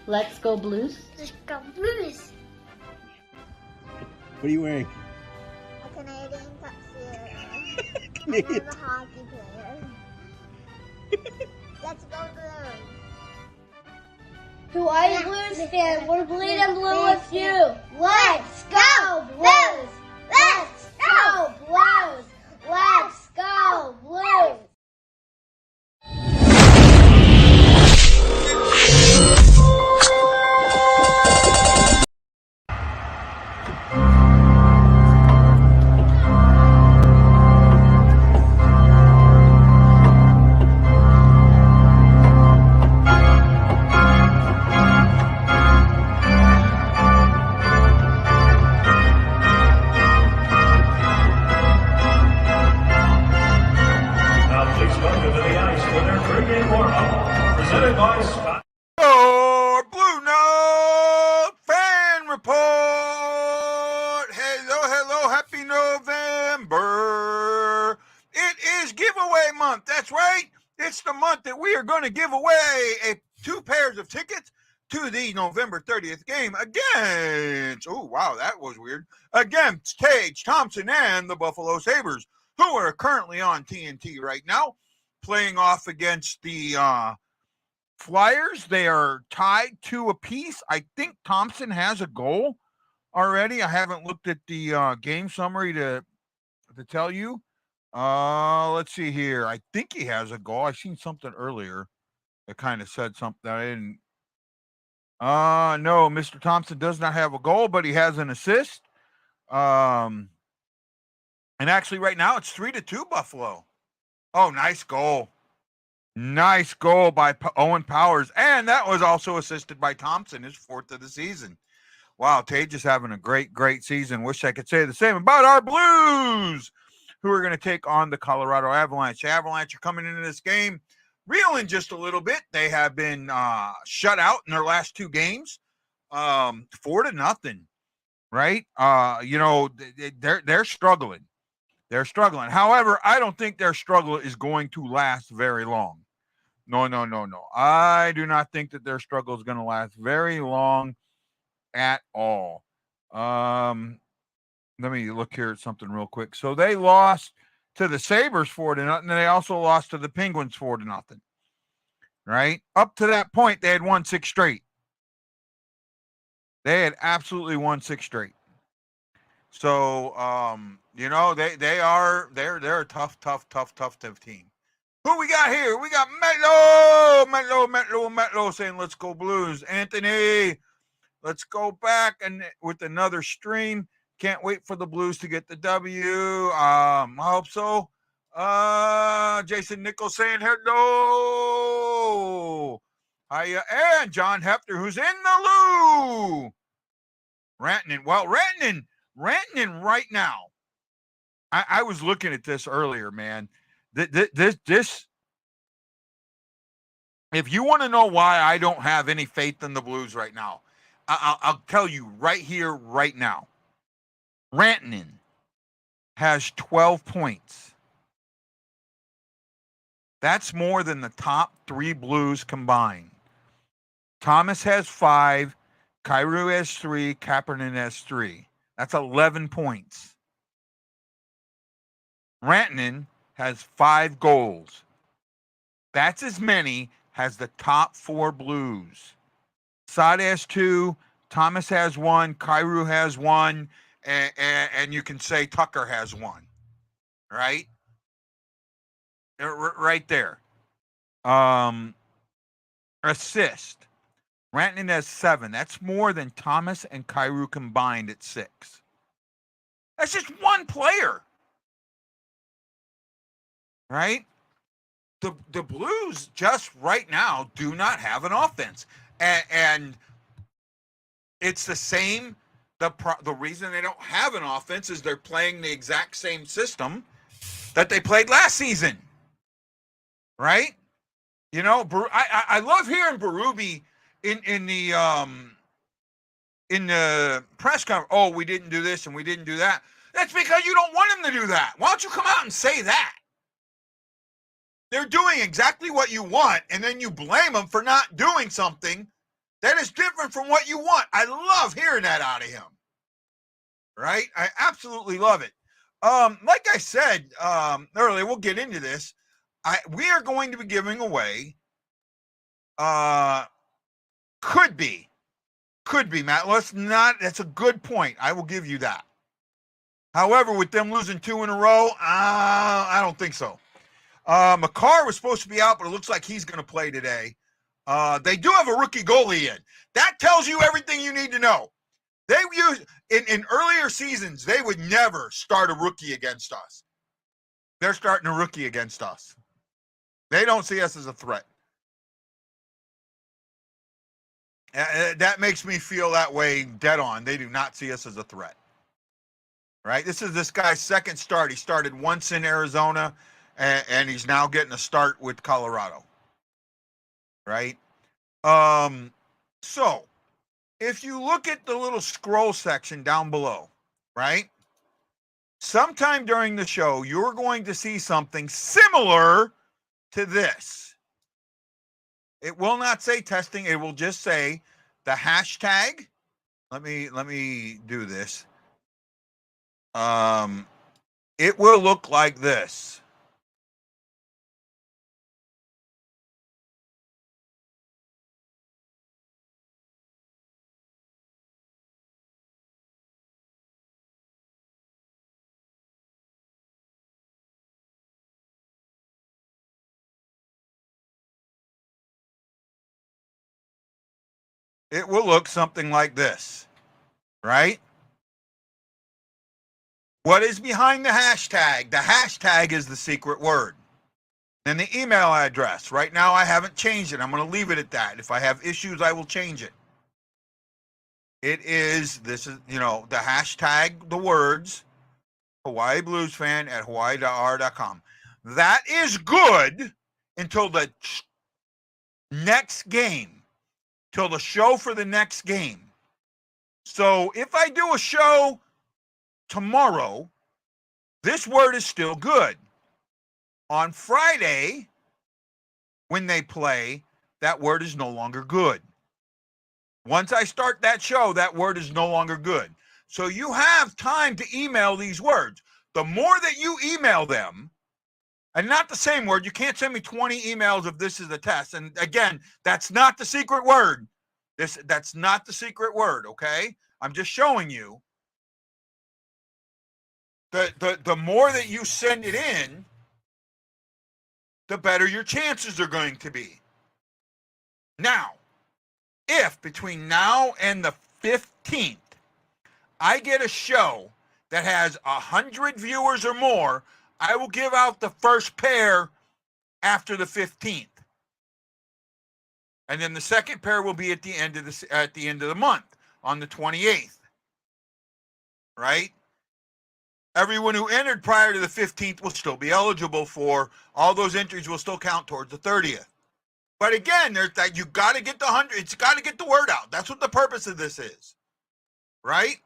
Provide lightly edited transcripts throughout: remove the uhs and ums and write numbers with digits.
Let's go Blues. Let's go Blues. What are you wearing? A Canadian tuxedo. Canadian. I'm a hockey player. Let's go Blues. To all you Blues fans, we're bleeding blue with you. Let's go Blues! Let's go Blues! Let's go Blues! Oh, BlueNote fan report. Hello, happy November. It is giveaway month. That's right. It's the month that we are going to give away 2 pairs of tickets to the November 30th game against, oh, wow, that was weird, against Tage Thompson and the Buffalo Sabres, who are currently on TNT right now, playing off against the Flyers. They are tied 2 apiece. I think Thompson has a goal already. I haven't looked at the game summary to tell you. Let's see here. I think he has a goal. I seen something earlier that kind of said something that I didn't. No, Mr. Thompson does not have a goal, but he has an assist. And actually right now it's 3-2 Buffalo. Oh, nice goal. Nice goal by Owen Powers. And that was also assisted by Thompson, his 4th of the season. Wow, Tage is having a great season. Wish I could say the same about our Blues, who are going to take on the Colorado Avalanche. The Avalanche are coming into this game reeling just a little bit. They have been shut out in their last 2 games, 4-0, right? They're struggling. They're struggling. However, I don't think their struggle is going to last very long. No. I do not think that their struggle is going to last very long at all. Let me look here at something real quick. So they lost to the Sabres 4-0, and they also lost to the Penguins 4-0. Right? Up to that point, they had won 6 straight. They had absolutely won 6 straight. So they're a tough team. Who we got here? We got Metlo saying, let's go Blues. Anthony, let's go back and with another stream. Can't wait for the Blues to get the W. I hope so. Jason Nichols saying hello. Hiya. And John Hefter, who's in the loo. Rantanen. Well, Rantanen right now. I was looking at this earlier, man. This, if you want to know why I don't have any faith in the Blues right now, I'll tell you right here, right now. Rantanen has 12 points. That's more than the top 3 Blues combined. Thomas has 5, Kyrou has 3, Kapanen has 3. That's 11 points. Rantanen has 5 goals. That's as many as the top 4 Blues. Saad has 2, Thomas has 1, Kyrou has 1, and you can say Tucker has 1. Right? Right there. Assist. Rantanen has 7. That's more than Thomas and Kyrou combined at 6. That's just one player. Right? The Blues just right now do not have an offense. And it's the same. The reason they don't have an offense is they're playing the exact same system that they played last season. Right? You know, I love hearing Berube in the press conference. Oh, we didn't do this and we didn't do that. That's because you don't want him to do that. Why don't you come out and say that? They're doing exactly what you want, and then you blame them for not doing something That is different from what you want. I love hearing that out of him. Right? I absolutely love it. Like I said earlier, we'll get into this. We are going to be giving away could be, Matt. That's a good point. I will give you that. However, with them losing 2 in a row, I don't think so. McCarr was supposed to be out, but it looks like he's going to play today. They do have a rookie goalie in. That tells you everything you need to know. They use in earlier seasons, they would never start a rookie against us. They're starting a rookie against us. They don't see us as a threat. That makes me feel that way dead on. They do not see us as a threat. Right? This is this guy's second start. He started once in Arizona, and he's now getting a start with Colorado. Right? So, if you look at the little scroll section down below, right? Sometime during the show, you're going to see something similar to this. It will not say testing. It will just say the hashtag. Let me do this. It will look like this. It will look something like this, right? What is behind the hashtag? The hashtag is the secret word. Then the email address. Right now, I haven't changed it. I'm going to leave it at that. If I have issues, I will change it. The hashtag, the words, Hawaii Blues Fan at hawaii.r.com. That is good until the next game, till the show for the next game. So if I do a show tomorrow, this word is still good. On Friday, when they play, that word is no longer good. Once I start that show, that word is no longer good. So you have time to email these words. The more that you email them, and not the same word, you can't send me 20 emails if this is a test. And again, that's not the secret word. That's not the secret word, okay? I'm just showing you. The more that you send it in, the better your chances are going to be. Now, if between now and the 15th, I get a show that has 100 viewers or more, I will give out the first pair after the 15th. And then the second pair will be at the end of the month on the 28th. Right? Everyone who entered prior to the 15th will still be eligible for all those entries will still count towards the 30th. But again, there's that you got to get the 100. It's got to get the word out. That's what the purpose of this is. Right?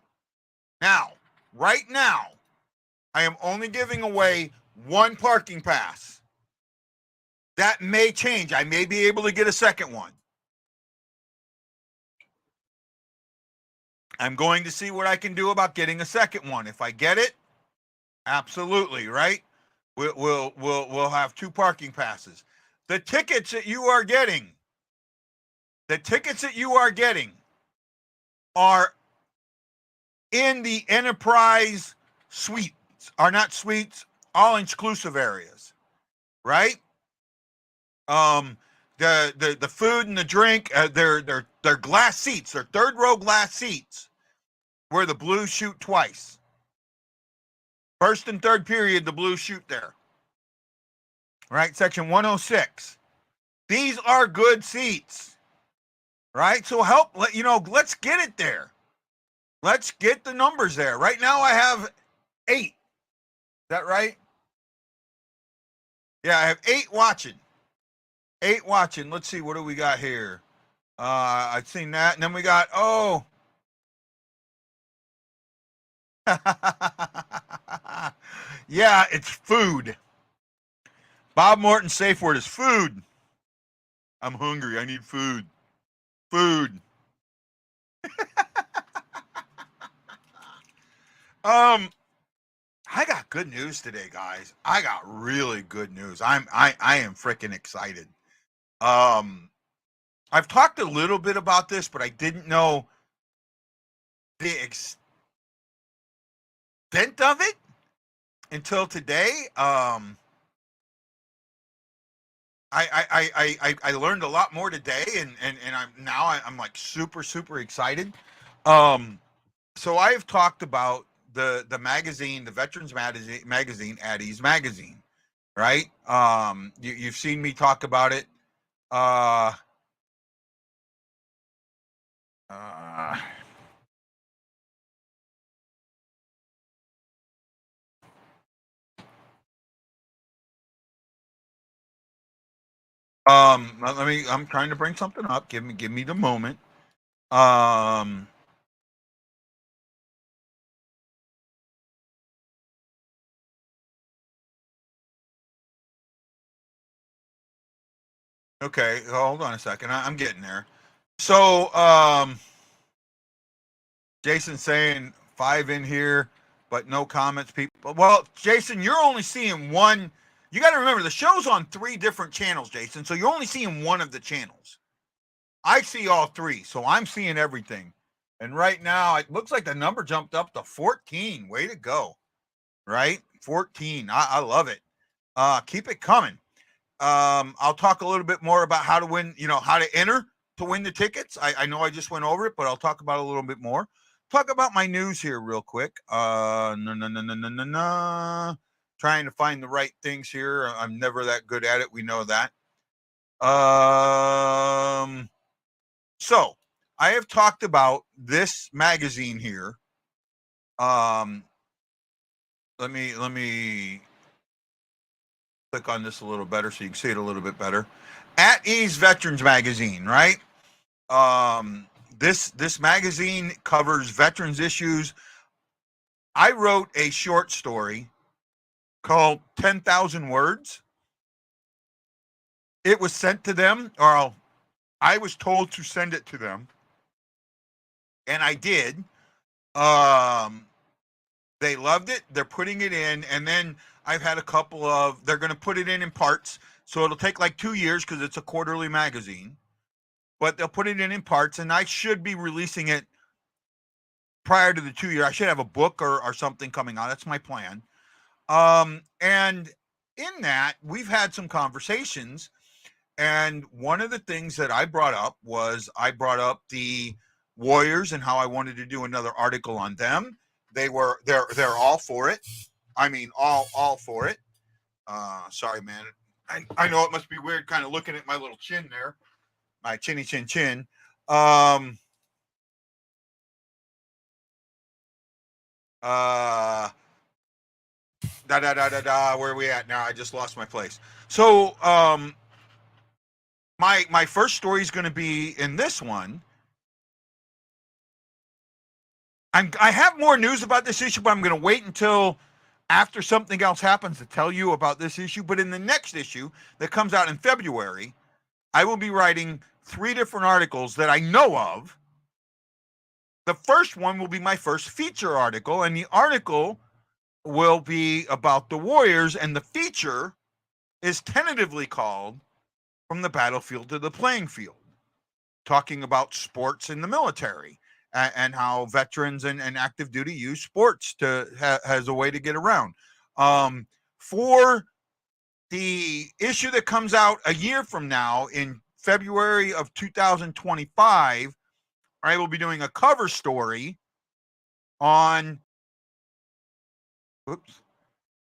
Right now, I am only giving away one parking pass. That may change. I may be able to get a second one. I'm going to see what I can do about getting a second one. If I get it, absolutely, right? We'll have 2 parking passes. The tickets that you are getting are in the Enterprise suites, are not suites, all inclusive areas, right? The food and the drink, they're glass seats, they're third row glass seats, where the Blues shoot twice. First and third period, the Blues shoot there. Right, section 106. These are good seats. Right, so let's get it there. Let's get the numbers there. Right now I have 8. Is that right? Yeah, I have 8 watching. 8 watching. Let's see, what do we got here? I've seen that. And then we got, yeah, it's food. Bob Morton's safe word is food. I'm hungry. I need food. Food. I got good news today, guys. I got really good news. I am freaking excited. I've talked a little bit about this, but I didn't know the extent of it until today. I learned a lot more today, and I'm like super excited. So I've talked about the magazine, the Veterans magazine, Addie's magazine, right? You've seen me talk about it. Let me. I'm trying to bring something up. Give me the moment. Okay, hold on a second. I'm getting there. So, Jason saying 5 in here, but no comments. People. Well, Jason, you're only seeing one. You got to remember the show's on 3 different channels, Jason. So you're only seeing one of the channels. I see all 3, so I'm seeing everything. And right now, it looks like the number jumped up to 14. Way to go! Right, 14. I love it. Keep it coming. I'll talk a little bit more about how to win. How to enter to win the tickets. I know I just went over it, but I'll talk about it a little bit more. Talk about my news here real quick. No. Trying to find the right things here. I'm never that good at it. We know that. So I have talked about this magazine here. Let me click on this a little better so you can see it a little bit better. At Ease Veterans Magazine, right? This magazine covers veterans issues. I wrote a short story called 10,000 Words. It was sent to them, or I was told to send it to them, and I did. They loved it. They're putting it in, and then I've had a couple of. They're going to put it in parts, so it'll take like 2 years because it's a quarterly magazine. But they'll put it in parts, and I should be releasing it prior to the 2 year. I should have a book or something coming out. That's my plan. And in that, we've had some conversations, and one of the things that I brought up was the Warriors and how I wanted to do another article on them. They're all for it. I mean, all for it. Sorry, man. I know it must be weird kind of looking at my little chin there. My chinny chin chin. Where are we at now? I just lost my place. So my first story is going to be in this one. I have more news about this issue, but I'm going to wait until after something else happens to tell you about this issue. But in the next issue that comes out in February, I will be writing 3 different articles that I know of. The first one will be my first feature article, and the article will be about the Warriors, and the feature is tentatively called From the Battlefield to the Playing Field, talking about sports in the military and how veterans and active duty use sports as a way to get around. For the issue that comes out a year from now in February of 2025, I will be doing a cover story on.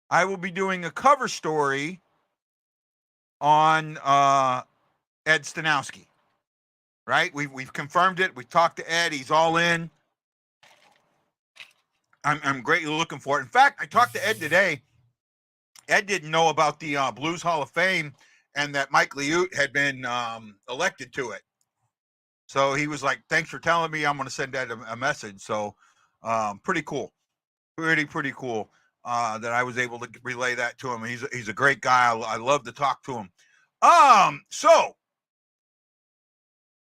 I will be doing a cover story on Ed Stanowski. Right? We've confirmed it. We talked to Ed. He's all in. I'm greatly looking for it. In fact, I talked to Ed today. Ed didn't know about the Blues Hall of Fame and that Mike Liute had been elected to it. So he was like, "Thanks for telling me. I'm going to send Ed a message." So pretty cool. Pretty cool that I was able to relay that to him. He's a great guy. I love to talk to him. So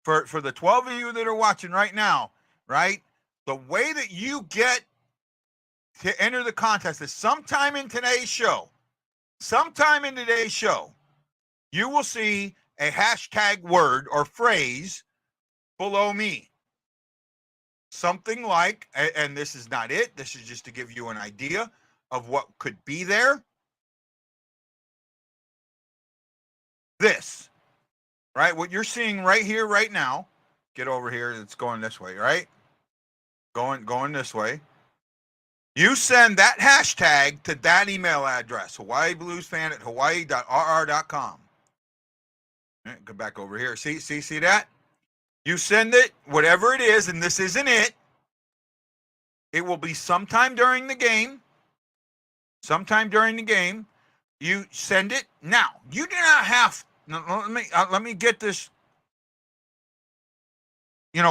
for the 12 of you that are watching right now, right? The way that you get to enter the contest is sometime in today's show, you will see a hashtag word or phrase below me. Something like, and this is not it, this is just to give you an idea of what could be there. This, right? What you're seeing right here, right now. Get over here. It's going this way, right? Going this way. You send that hashtag to that email address, HawaiiBluesFan@hawaii.rr.com. Right, go back over here. See that? You send it, whatever it is, and this isn't it. It will be sometime during the game. You send it. Now, you do not have, let me get this,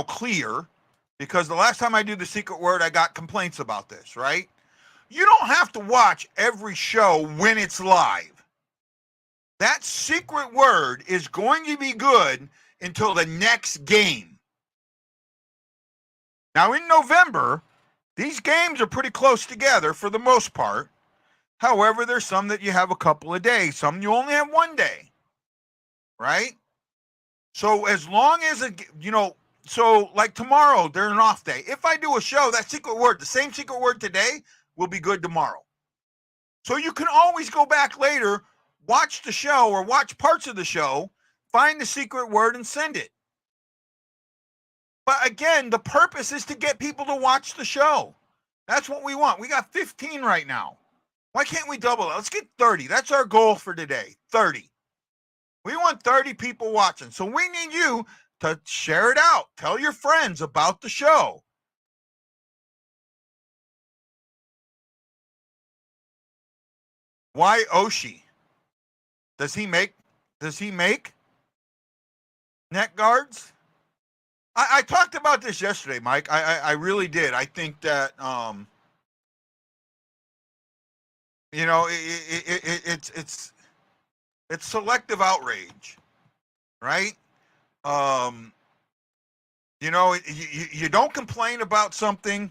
clear, because the last time I do the secret word, I got complaints about this, right? You don't have to watch every show when it's live. That secret word is going to be good until the next game. Now, in November, these games are pretty close together for the most part. However, there's some that you have a couple of days. Some you only have one day, right? So as long as, so like tomorrow, they're an off day. If I do a show, that secret word, the same secret word today, will be good tomorrow. So you can always go back later, watch the show or watch parts of the show, find the secret word and send it. But again, the purpose is to get people to watch the show. That's what we want. We got 15 right now. Why can't we double it? Let's get 30. That's our goal for today, 30. We want 30 people watching. So we need you to share it out. Tell your friends about the show. Why Oshi? Does he make neck guards? I talked about this yesterday, Mike. I really did. I think that it's selective outrage, right? You don't complain about something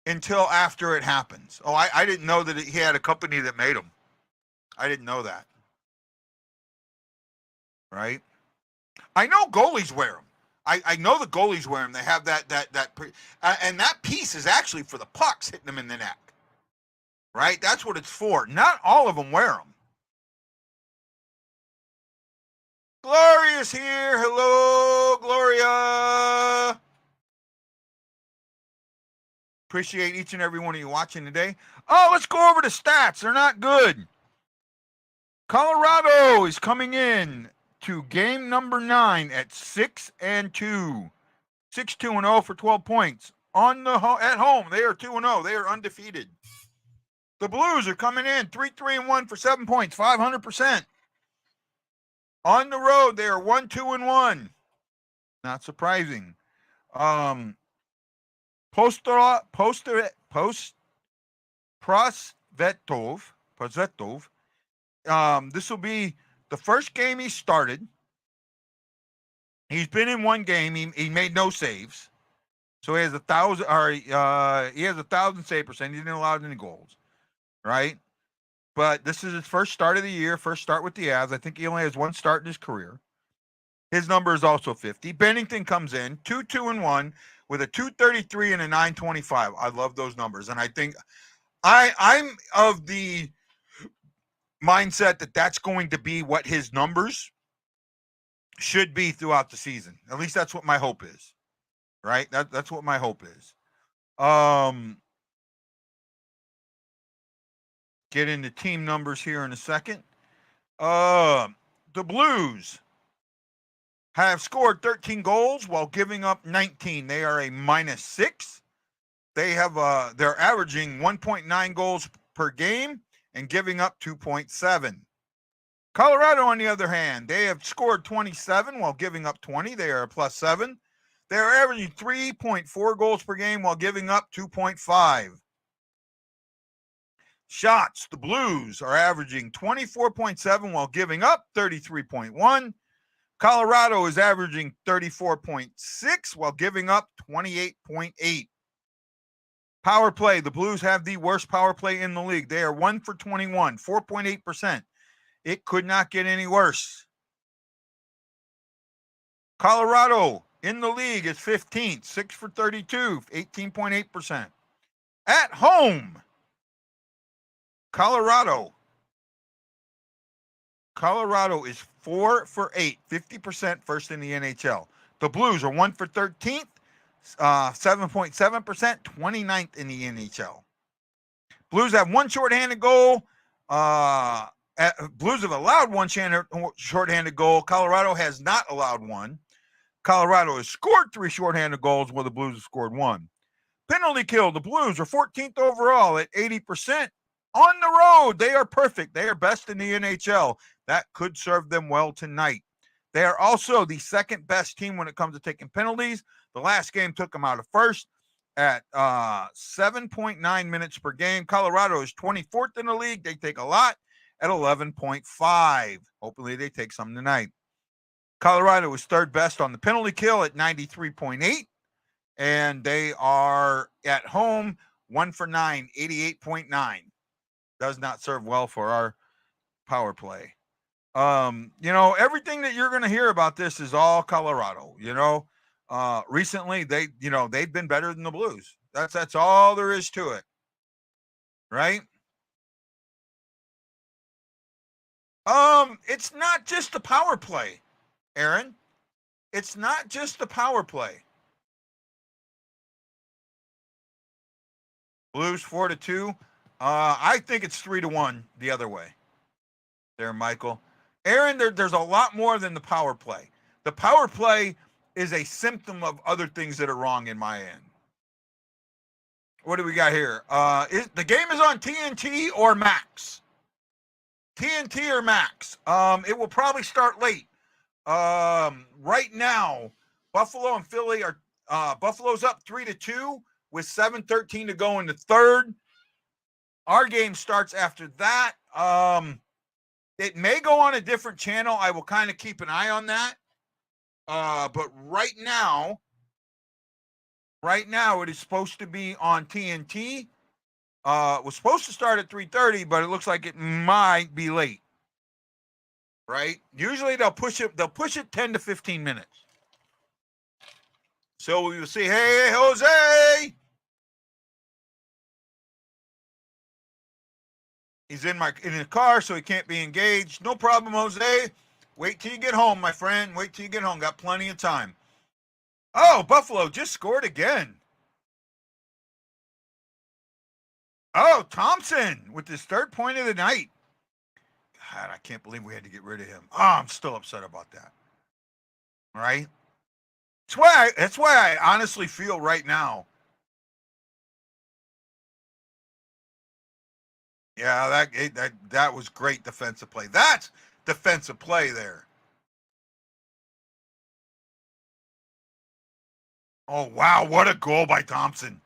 until after it happens. Oh, I didn't know that he had a company that made them. I didn't know that. Right? I know goalies wear them. I know the goalies wear them. They have and that piece is actually for the pucks hitting them in the neck. Right? That's what it's for. Not all of them wear them. Gloria's here. Hello, Gloria. Appreciate each and every one of you watching today. Oh, let's go over the stats. They're not good. Colorado is coming in to game number 9 at 6-2. 6-2-0 for 12 points. At home, they are 2-0. They are undefeated. The Blues are coming in 3-1 for 7 points, 500%. On the road, they are 1-1. Not surprising. Prosvetov. This will be the first game he started. He's been in one game. He made no saves, so he has 1,000. He has 1,000 save percent. He didn't allow any goals, right? But this is his first start of the year. First start with the Avs. I think he only has one start in his career. His number is also 50. Bennington comes in 2-2-1 with a 233 and a 925. I love those numbers, and I think I'm of the mindset that that's going to be what his numbers should be throughout the season. At least that's what my hope is. Right? That's what my hope is. Get into team numbers here in a second. The Blues have scored 13 goals while giving up 19. They are a -6. They're averaging 1.9 goals per game and giving up 2.7. Colorado, on the other hand, they have scored 27 while giving up 20. They are a +7. They are averaging 3.4 goals per game while giving up 2.5. Shots, the Blues are averaging 24.7 while giving up 33.1. Colorado is averaging 34.6 while giving up 28.8. Power play. The Blues have the worst power play in the league. They are 1 for 21, 4.8%. It could not get any worse. Colorado in the league is 15th, 6 for 32, 18.8%. At home, Colorado is 4 for 8, 50% first in the NHL. The Blues are 1 for 13th, 7.7%, 29th in the NHL. Blues have one shorthanded goal. Blues have allowed one shorthanded goal. Colorado has not allowed one. Colorado has scored 3 shorthanded goals while the Blues have scored 1. Penalty kill. The Blues are 14th overall at 80%. On the road, they are perfect. They are best in the NHL. That could serve them well tonight. They are also the second best team when it comes to taking penalties. The last game took them out of first at 7.9 minutes per game. Colorado is 24th in the league. They take a lot at 11.5. Hopefully they take some tonight. Colorado is third best on the penalty kill at 93.8. And they are at home 1 for 9, 88.9. Does not serve well for our power play. Everything that you're going to hear about this is all Colorado. Recently they've been better than the Blues. That's all there is to it, right? It's not just the power play, Aaron. It's not just the power play. Blues 4-2. I think it's 3-1 the other way. There, Michael. Aaron, there's a lot more than the power play. The power play is a symptom of other things that are wrong in my end. What do we got here? The game is on TNT or Max. TNT or Max. It will probably start late. Right now, Buffalo and Philly are Buffalo's up 3-2 with 7:13 to go in the third. Our game starts after that. It may go on a different channel. I will kind of keep an eye on that. But right now it is supposed to be on TNT. It was supposed to start at 3:30, but it looks like it might be late. Right? Usually they'll push it 10 to 15 minutes. So we will see. Hey, Jose! He's in the car, so he can't be engaged. No problem, Jose. Wait till you get home, my friend. Wait till you get home. Got plenty of time. Oh, Buffalo just scored again. Oh, Thompson with his third point of the night. God, I can't believe we had to get rid of him. Oh, I'm still upset about that. All right? That's why I honestly feel right now. Yeah, that was great defensive play. That's defensive play there. Oh, wow, what a goal by Thompson.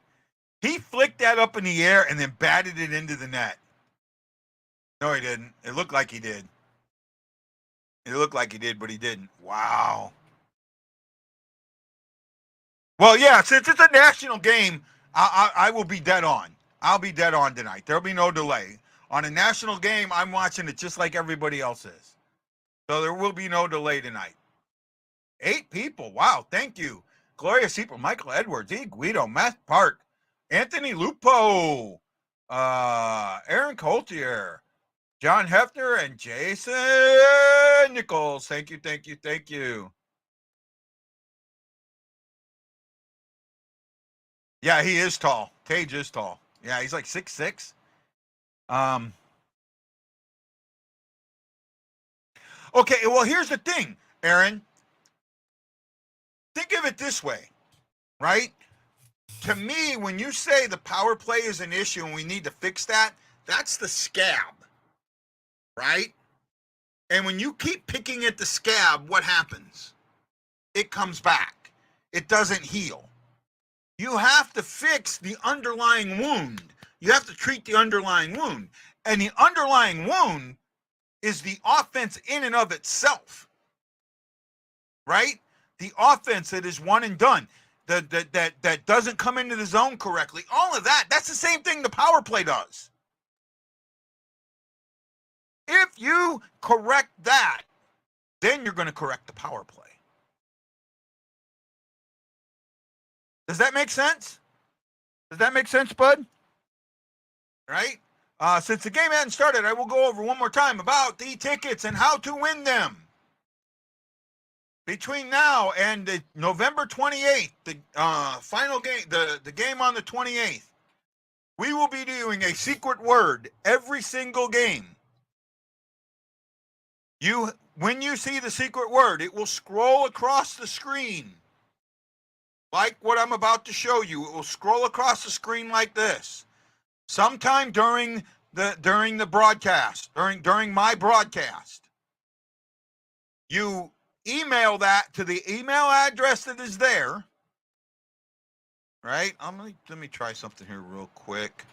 He flicked that up in the air and then batted it into the net. No, he didn't. It looked like he did. But he didn't. Wow. Well, yeah, since it's a national game, I will be dead on. I'll be dead on tonight. There'll be no delay. On a national game, I'm watching it just like everybody else is. So there will be no delay tonight. 8 people. Wow, thank you. Gloria Sieper, Michael Edwards, E. Guido, Matt Park, Anthony Lupo, Aaron Coltier, John Hefner, and Jason Nichols. Thank you. Yeah, he is tall. Tage is tall. Yeah, he's like 6'6". Okay, well, here's the thing, Aaron. Think of it this way, right? To me, when you say the power play is an issue and we need to fix that, that's the scab, right? And when you keep picking at the scab, what happens? It comes back. It doesn't heal. You have to fix the underlying wound. You have to treat the underlying wound. And the underlying wound is the offense in and of itself. right? The offense that is one and done, that doesn't come into the zone correctly. All of that, that's the same thing the power play does. If you correct that, then you're going to correct the power play. Does that make sense? Does that make sense, bud? Right? Since the game hasn't started, I will go over one more time about the tickets and how to win them. Between now and the November 28th, the final game, the game on the 28th, we will be doing a secret word every single game. When you see the secret word, it will scroll across the screen like what I'm about to show you. It will scroll across the screen like this. Sometime during the broadcast, during my broadcast, you email that to the email address that is there. Right? Let me try something here real quick.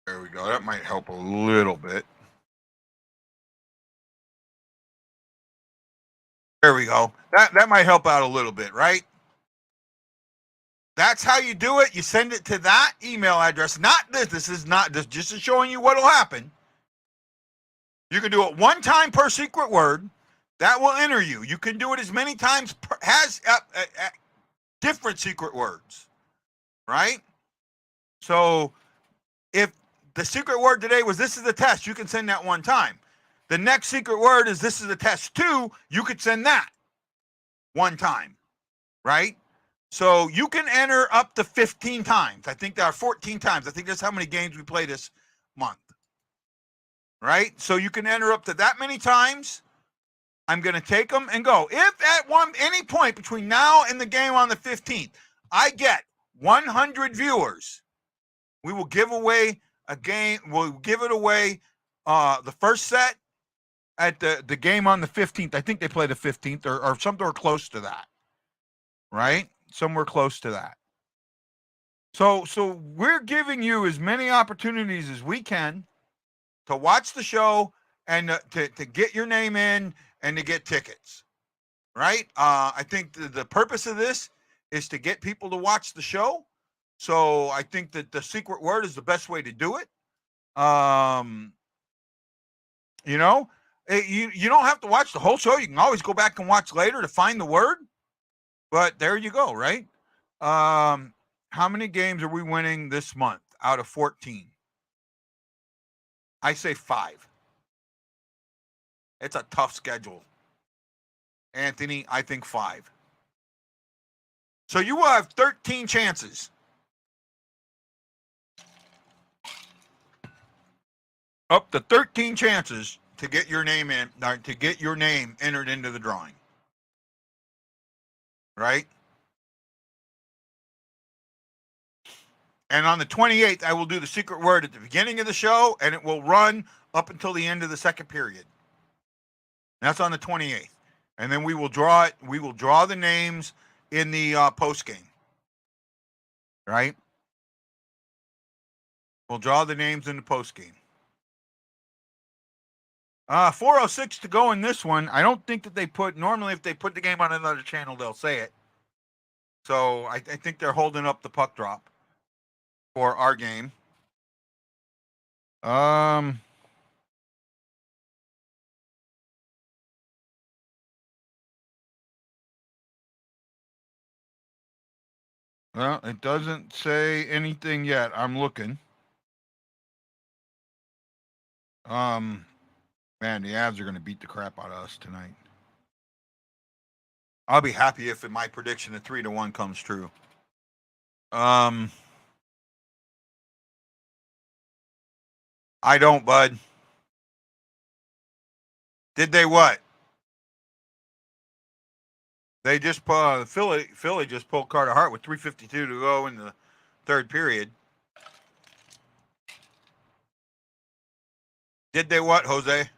There we go. That might help a little bit. There we go. That might help out a little bit, right? That's how you do it. You send it to that email address. Not this. This is not just showing you what'll happen. You can do it one time per secret word. That will enter you. You can do it as many times as different secret words, right? So if the secret word today was "this is the test," you can send that one time. The next secret word is "this is the test 2." You could send that one time, right? So you can enter up to 15 times. I think there are 14 times. I think that's how many games we play this month, right? So you can enter up to that many times. I'm going to take them and go. If at any point between now and the game on the 15th, I get 100 viewers, we will give away a game. We'll give it away the first set at the game on the 15th. I think they play the 15th or somewhere close to that, right? Somewhere close to that. So we're giving you as many opportunities as we can to watch the show and to get your name in and to get tickets, right? I think the purpose of this is to get people to watch the show. So I think that the secret word is the best way to do it. You know, you don't have to watch the whole show. You can always go back and watch later to find the word. But there you go, right? How many games are we winning this month out of 14? I say 5. It's a tough schedule. Anthony, I think 5. So you will have 13 chances. Up to 13 chances to get your name in, or to get your name entered into the drawing. Right? And on the 28th, I will do the secret word at the beginning of the show, and it will run up until the end of the second period. And that's on the 28th. And then we will draw it. We will draw the names in the post game. Right? We'll draw the names in the post game. 4:06 to go in this one. I don't think that they normally if they put the game on another channel, they'll say it. So I think they're holding up the puck drop for our game. Well, it doesn't say anything yet. I'm looking. Man, the Avs are going to beat the crap out of us tonight. I'll be happy if my prediction of 3-1 comes true. I don't, bud. Did they what? They just Philly just pulled Carter Hart with 3:52 to go in the third period. Did they what, Jose?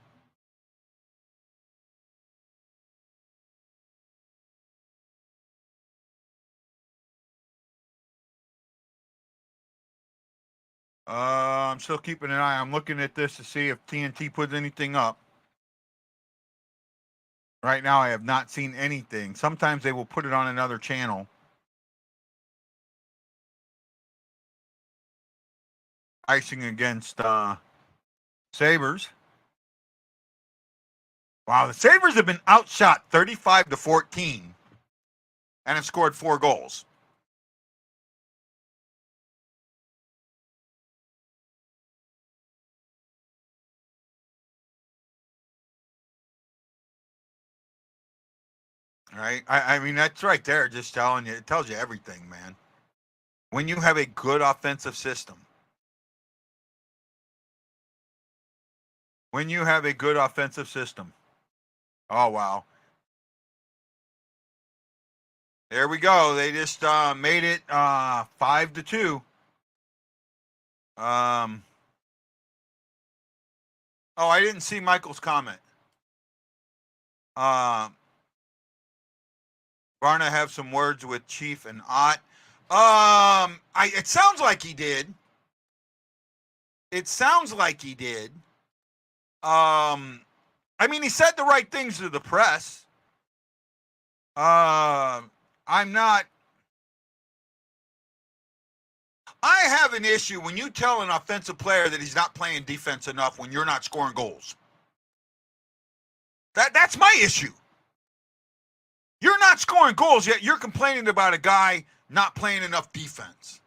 I'm still keeping an eye. I'm looking at this to see if TNT puts anything up. Right now, I have not seen anything. Sometimes they will put it on another channel. Icing against Sabres. Wow, the Sabres have been outshot 35-14 and have scored 4 goals. Right? I mean, that's right there, just telling you. It tells you everything, man. When you have a good offensive system. When you have a good offensive system. Oh, wow. There we go. They just made it 5-2. Oh, I didn't see Michael's comment. Varna have some words with Chief and Ott. It sounds like he did. It sounds like he did. I mean, he said the right things to the press. I'm not. I have an issue when you tell an offensive player that he's not playing defense enough when you're not scoring goals. That's my issue. You're not scoring goals, yet you're complaining about a guy not playing enough defense.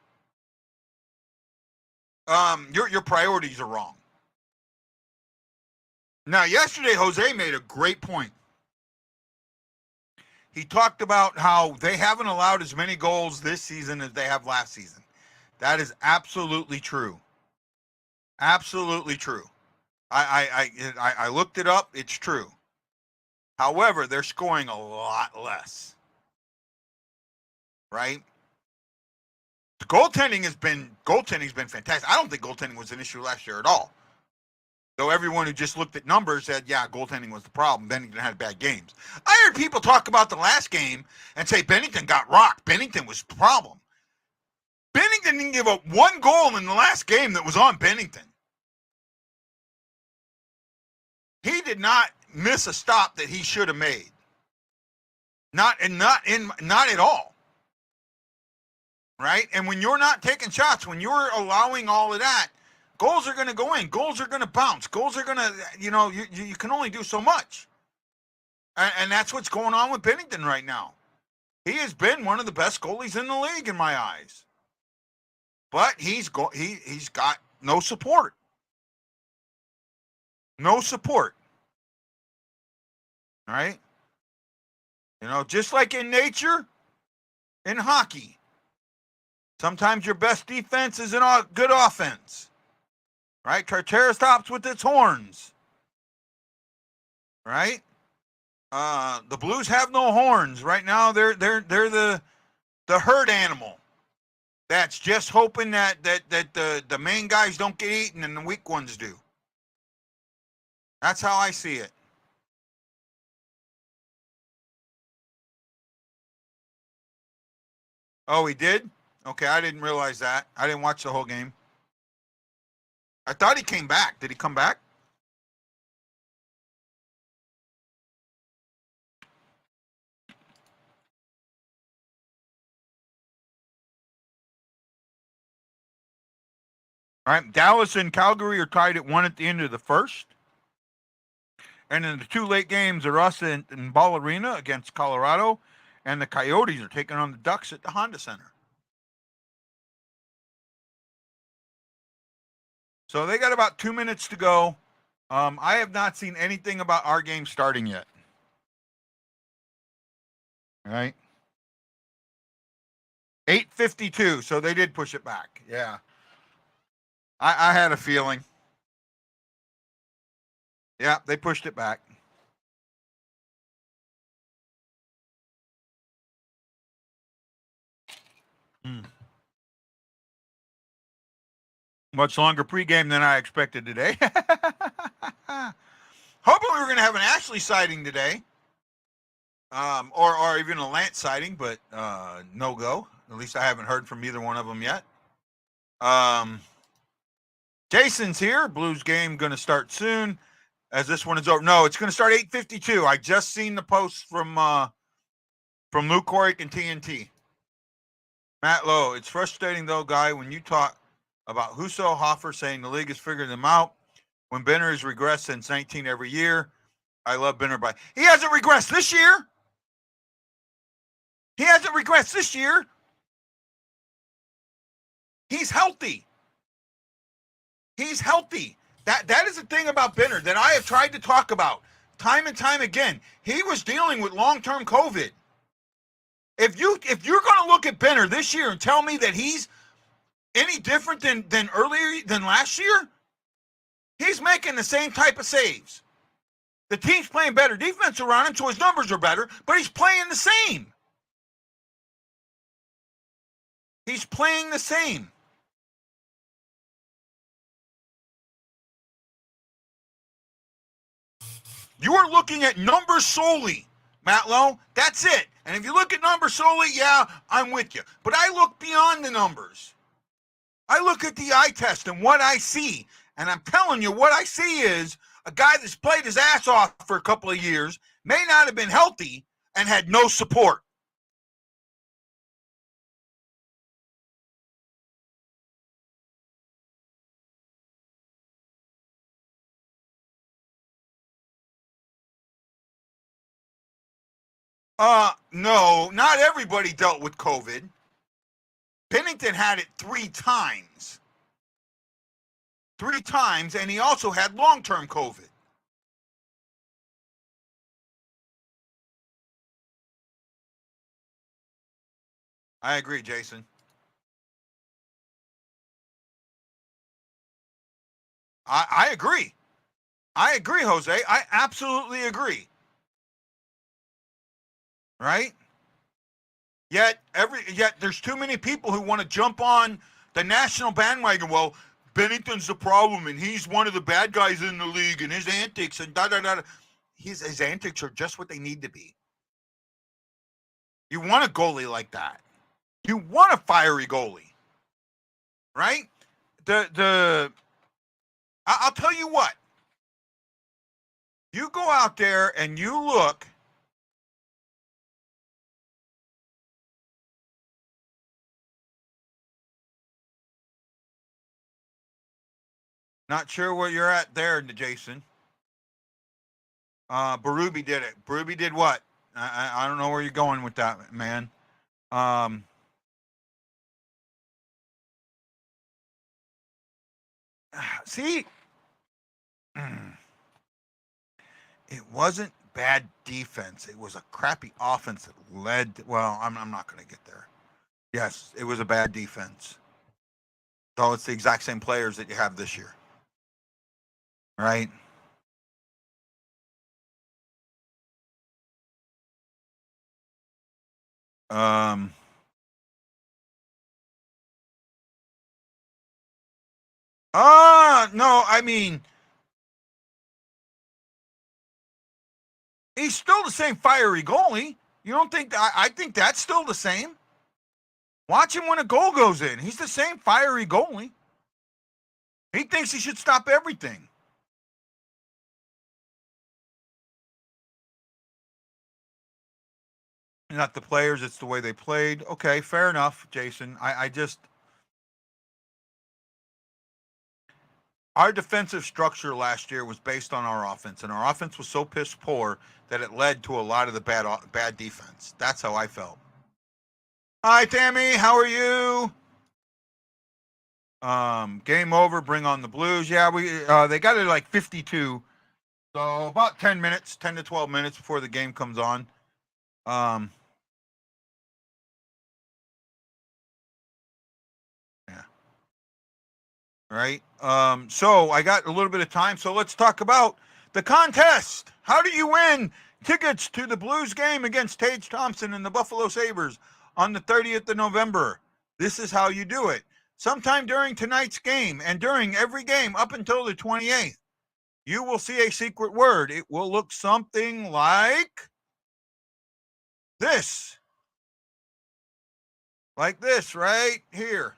Your priorities are wrong. Now, yesterday, Jose made a great point. He talked about how they haven't allowed as many goals this season as they have last season. That is absolutely true. Absolutely true. I looked it up. It's true. However, they're scoring a lot less. Right? The goaltending's been fantastic. I don't think goaltending was an issue last year at all. Though everyone who just looked at numbers said, yeah, goaltending was the problem. Bennington had bad games. I heard people talk about the last game and say Bennington got rocked. Bennington was the problem. Bennington didn't give up 1 goal in the last game that was on Bennington. He did not miss a stop that he should have made. Not at all. Right? And when you're not taking shots, when you're allowing all of that, goals are going to go in. Goals are going to bounce. Goals are going to, you can only do so much. And that's what's going on with Bennington right now. He has been one of the best goalies in the league in my eyes. But he's got no support. No support. All right? Just like in nature, in hockey, sometimes your best defense is a good offense. Right? Triceratops with its horns. Right? The Blues have no horns. Right now they're the herd animal. That's just hoping that the main guys don't get eaten and the weak ones do. That's how I see it. Oh, he did? Okay, I didn't realize that. I didn't watch the whole game. I thought he came back. Did he come back? All right, Dallas and Calgary are tied at 1 at the end of the first. And in the 2 late games are us in Ball Arena against Colorado, and the Coyotes are taking on the Ducks at the Honda Center. So they got about 2 minutes to go. I have not seen anything about our game starting yet. All right. 8:52, so they did push it back. Yeah. I had a feeling. Yeah, they pushed it back. Much longer pregame than I expected today. Hoping we were going to have an Ashley sighting today, or even a Lance sighting, but no go. At least I haven't heard from either one of them yet. Jason's here. Blues game going to start soon as this one is over. No, it's going to start 8:52. I just seen the post from Luke Corrick and TNT. Matt Lowe, it's frustrating though, Guy, when you talk about Husso, Hoffer saying the league has figured them out when Benner has regressed since 19 every year. I love Benner, but he hasn't regressed this year. He hasn't regressed this year. He's healthy. He's healthy. That is the thing about Benner that I have tried to talk about time and time again. He was dealing with long-term COVID. If you're going to look at Benner this year and tell me that he's any different than earlier than last year, he's making the same type of saves. The team's playing better defense around him, so his numbers are better, but he's playing the same. He's playing the same. You are looking at numbers solely, Matt Lowe. That's it. And if you look at numbers solely, yeah, I'm with you. But I look beyond the numbers. I look at the eye test and what I see. And I'm telling you, what I see is a guy that's played his ass off for a couple of years, may not have been healthy, and had no support. No, not everybody dealt with COVID. Pennington had it 3 times. 3 times, and he also had long-term COVID. I agree, Jason. I agree. I agree, Jose. I absolutely agree. Right? Yet there's too many people who want to jump on the national bandwagon. Well, Bennington's the problem, and he's one of the bad guys in the league, and his antics and da da da. His antics are just what they need to be. You want a goalie like that. You want a fiery goalie, right? I'll tell you what. You go out there and you look. Not sure where you're at there, Jason. Berube did it. Berube did what? I don't know where you're going with that, man. See, it wasn't bad defense. It was a crappy offense that led. Well, I'm not going to get there. Yes, it was a bad defense. So it's the exact same players that you have this year, right? No, I mean, he's still the same fiery goalie. You don't think I think that's still the same? Watch him when a goal goes in. He's the same fiery goalie. He thinks he should stop everything. Not the players, it's the way they played. Okay, fair enough, Jason. I just our defensive structure last year was based on our offense, and our offense was so piss poor that it led to a lot of the bad defense. That's how I felt. Hi, Tammy. How are you? Game over. Bring on the Blues. Yeah, they got it like 52, so about 10 minutes, 10 to 12 minutes before the game comes on. Yeah. Right. So I got a little bit of time, so let's talk about the contest. How do you win tickets to the Blues game against Tage Thompson and the Buffalo Sabres on the 30th of November? This is how you do it. Sometime during tonight's game and during every game up until the 28th, you will see a secret word. It will look something like this. Like this right here.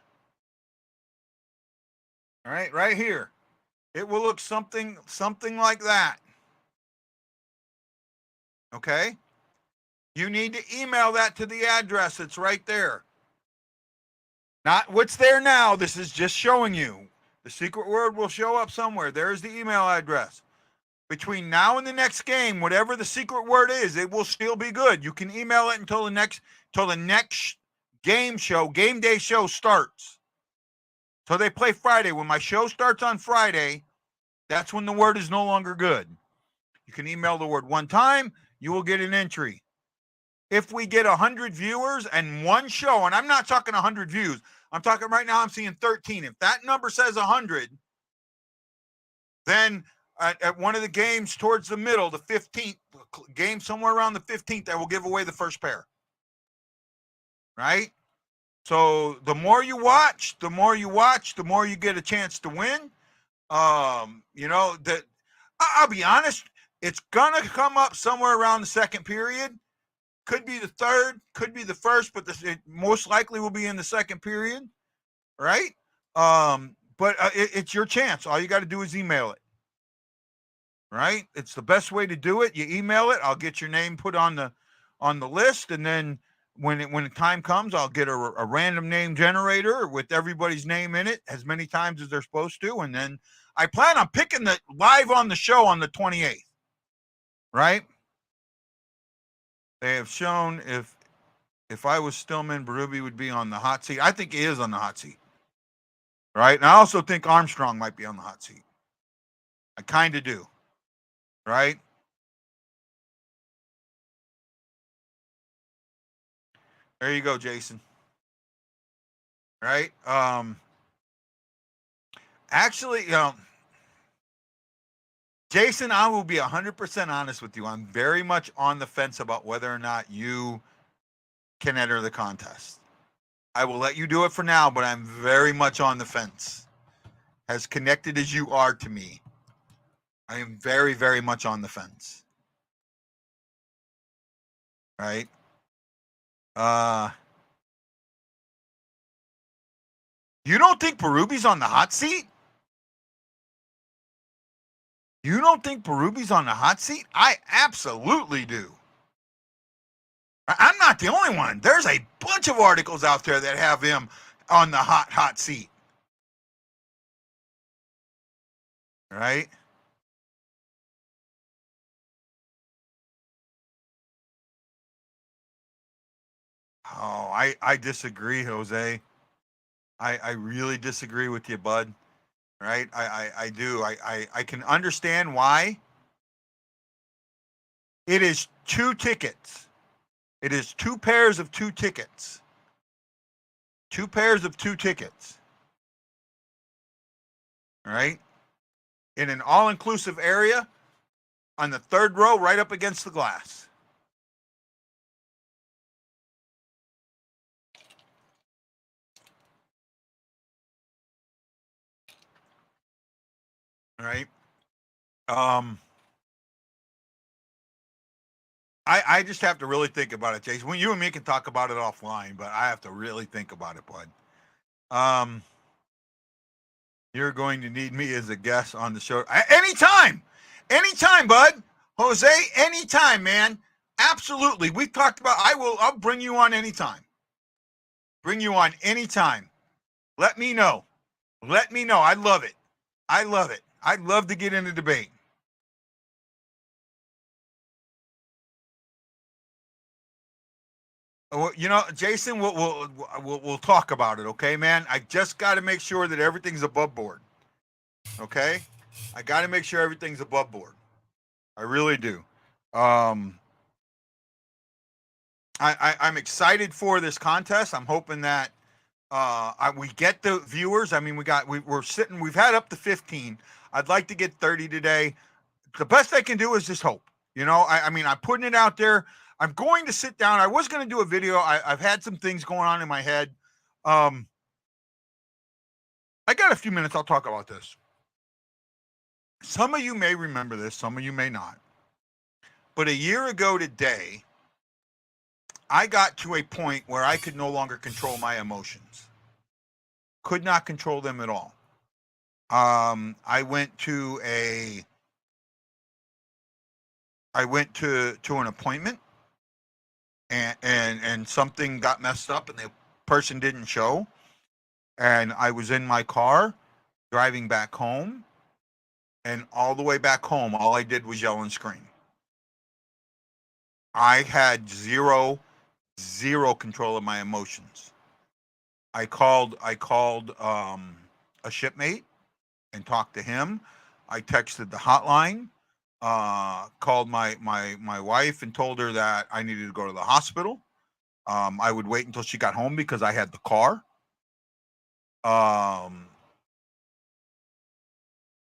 All right, right here. It will look something like that. Okay? You need to email that to the address. It's right there. Not what's there now. This is just showing you. The secret word will show up somewhere. There's the email address. Between now and the next game, whatever the secret word is, it will still be good. You can email it until the next game day show starts. So they play Friday. When my show starts on Friday, that's when the word is no longer good. You can email the word one time, you will get an entry. If we get 100 viewers and one show, and I'm not talking 100 views, I'm talking right now, I'm seeing 13. If that number says 100, then at one of the games towards the middle, the 15th game, somewhere around the 15th, I will give away the first pair. Right? So the more you watch, the more you get a chance to win. That I'll be honest, it's gonna come up somewhere around the second period. Could be the third, could be the first, but it most likely will be in the second period, right? But it's your chance. All you got to do is email it, right? It's the best way to do it. You email it. I'll get your name put on the list, and then when the time comes, I'll get a random name generator with everybody's name in it as many times as they're supposed to, and then I plan on picking the live on the show on the 28th, right? They have shown if I was Stillman, Berube would be on the hot seat. I think he is on the hot seat, right? And I also think Armstrong might be on the hot seat. I kind of do, right? There you go, Jason. Right? Actually, Jason, I will be 100% honest with you. I'm very much on the fence about whether or not you can enter the contest. I will let you do it for now, but I'm very much on the fence. As connected as you are to me, I am very, very much on the fence. Right? You don't think Berube's on the hot seat? You don't think Berube's on the hot seat? I absolutely do. I'm not the only one. There's a bunch of articles out there that have him on the hot seat. Right? Oh, I disagree, Jose. I really disagree with you, bud. Right? I do. I can understand why. It is 2 tickets. It is 2 pairs of 2 tickets. 2 pairs of 2 tickets. All right? In an all-inclusive area on the 3rd row right up against the glass. All right? I just have to really think about it, Jason. When you and me can talk about it offline, but I have to really think about it, bud. You're going to need me as a guest on the show anytime, bud. Jose, anytime, man. Absolutely. We've talked about. I'll bring you on anytime. Bring you on anytime. Let me know. I love it. I'd love to get in a debate. Well, Jason, we'll talk about it, okay, man? I just got to make sure that everything's above board, okay? I got to make sure everything's above board. I really do. I'm excited for this contest. I'm hoping that we get the viewers. I mean, we've had up to 15. I'd like to get 30 today. The best I can do is just hope. I mean, I'm putting it out there. I'm going to sit down. I was going to do a video. I've had some things going on in my head. I got a few minutes. I'll talk about this. Some of you may remember this. Some of you may not. But a year ago today, I got to a point where I could no longer control my emotions. Could not control them at all. I went to an appointment, and something got messed up, and the person didn't show, and I was in my car driving back home, and all the way back home, all I did was yell and scream. I had zero control of my emotions. I called a shipmate and talked to him. I texted the hotline, called my wife and told her that I needed to go to the hospital. I would wait until she got home because I had the car.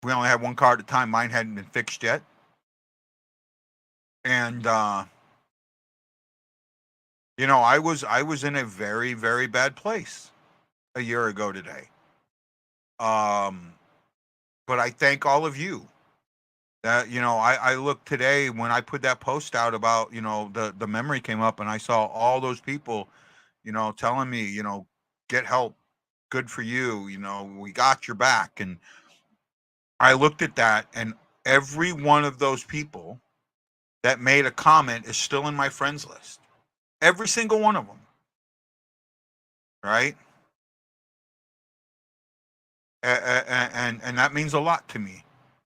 We only had one car at the time. Mine hadn't been fixed yet. And I was in a very, very bad place a year ago today. But I thank all of you that, I looked today when I put that post out about, the memory came up, and I saw all those people, telling me, get help, good for you, we got your back. And I looked at that, and every one of those people that made a comment is still in my friends list. Every single one of them. Right? And that means a lot to me.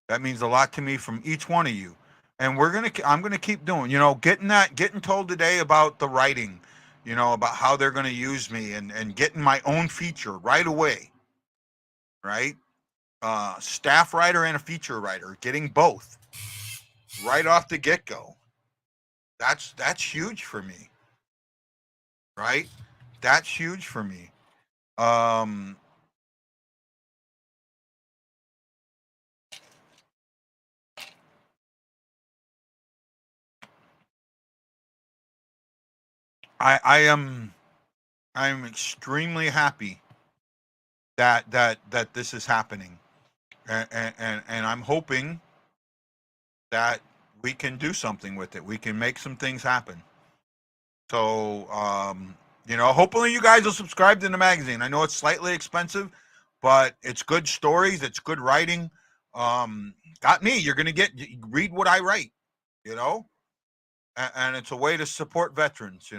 That means a lot to me from each one of you. And I'm gonna keep doing, getting told today about the writing, about how they're gonna use me, and getting my own feature right away. Right? Staff writer and a feature writer, getting both right off the get go. That's huge for me. Right? That's huge for me. Um, I'm extremely happy that this is happening, and I'm hoping that we can do something with it. We can make some things happen. So, hopefully you guys will subscribe to the magazine. I know it's slightly expensive, but it's good stories. It's good writing. Got me. You're gonna read what I write. You know, and it's a way to support veterans.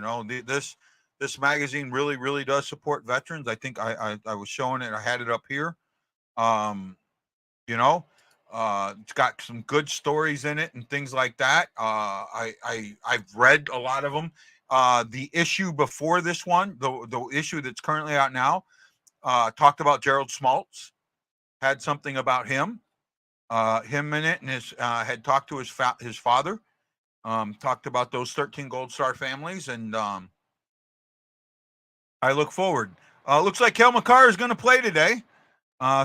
This magazine really, really does support veterans. I think I was showing it. I had it up here. Um, it's got some good stories in it and things like that. I've read a lot of them. The issue before this one, the issue that's currently out now, talked about Gerald Smaltz. Had something about him in it, and his had talked to his father. Talked about those 13 Gold Star families, and I look forward. Looks like Kel McCarr is going to play today,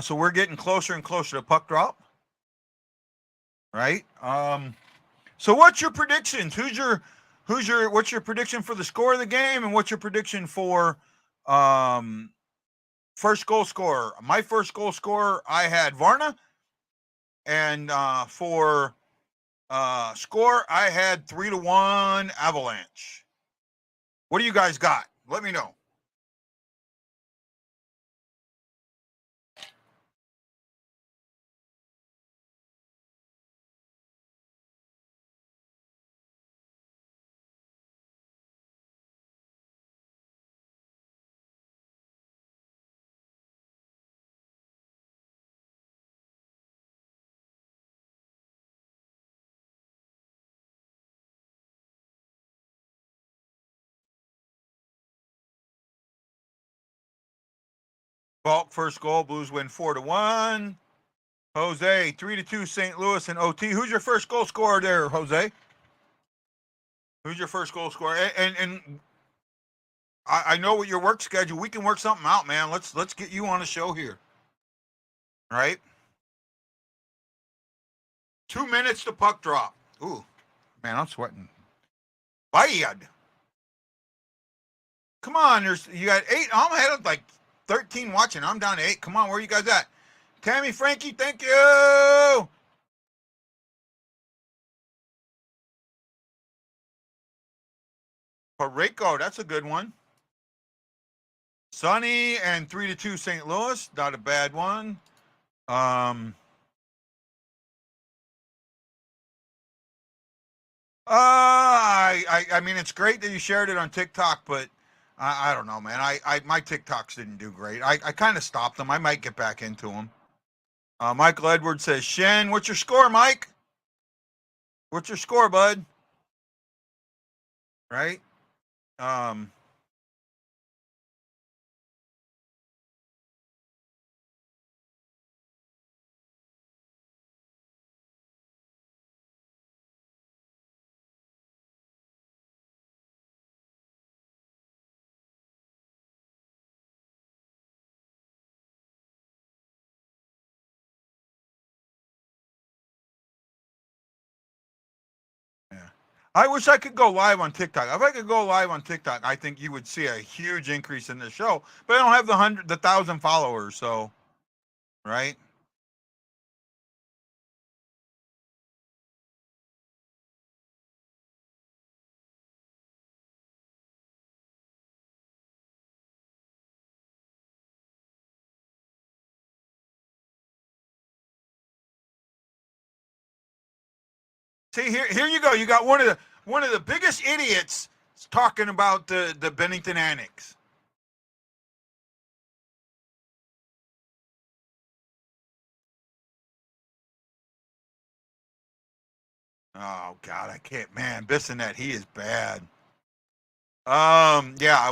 so we're getting closer and closer to puck drop. Right. So what's your predictions? What's your prediction for the score of the game, and what's your prediction for first goal scorer? My first goal scorer, I had Varna, and for score, I had 3-1 Avalanche. What do you guys got? Let me know. Vault first goal, Blues win 4-1. Jose, 3-2 St. Louis and OT. Who's your first goal scorer there, Jose? Who's your first goal scorer? And I know what your work schedule. We can work something out, man. Let's get you on a show here. Right? 2 minutes to puck drop. Ooh, man, I'm sweating. Bad. Come on, you got 8. I'm ahead of like 13 watching. I'm down to 8. Come on, where you guys at? Tammy, Frankie, thank you. Pareko, that's a good one. Sunny and 3-2 St. Louis, not a bad one. I mean, it's great that you shared it on TikTok, but I don't know, man. My TikToks didn't do great. I kind of stopped them. I might get back into them. Michael Edwards says, Shen, what's your score, Mike? What's your score, bud? Right? Um, yeah. I wish I could go live on TikTok. If I could go live on TikTok, I think you would see a huge increase in the show. But I don't have the 1,000 followers, so right. See here you go. You got one of the biggest idiots talking about the Bennington Annex. Oh God, I can't. Man, Bissonette, he is bad. Yeah,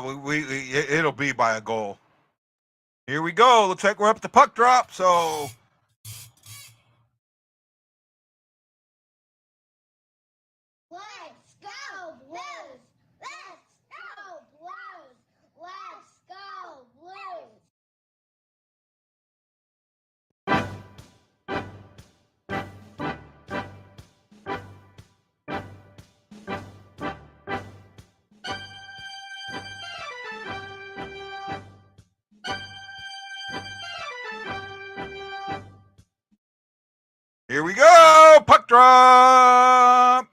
it'll be by a goal. Here we go. Looks like we're up to puck drop. So Let's go, Blues! Let's go, Blues! Let's go, Blues! here we go. Puck drop.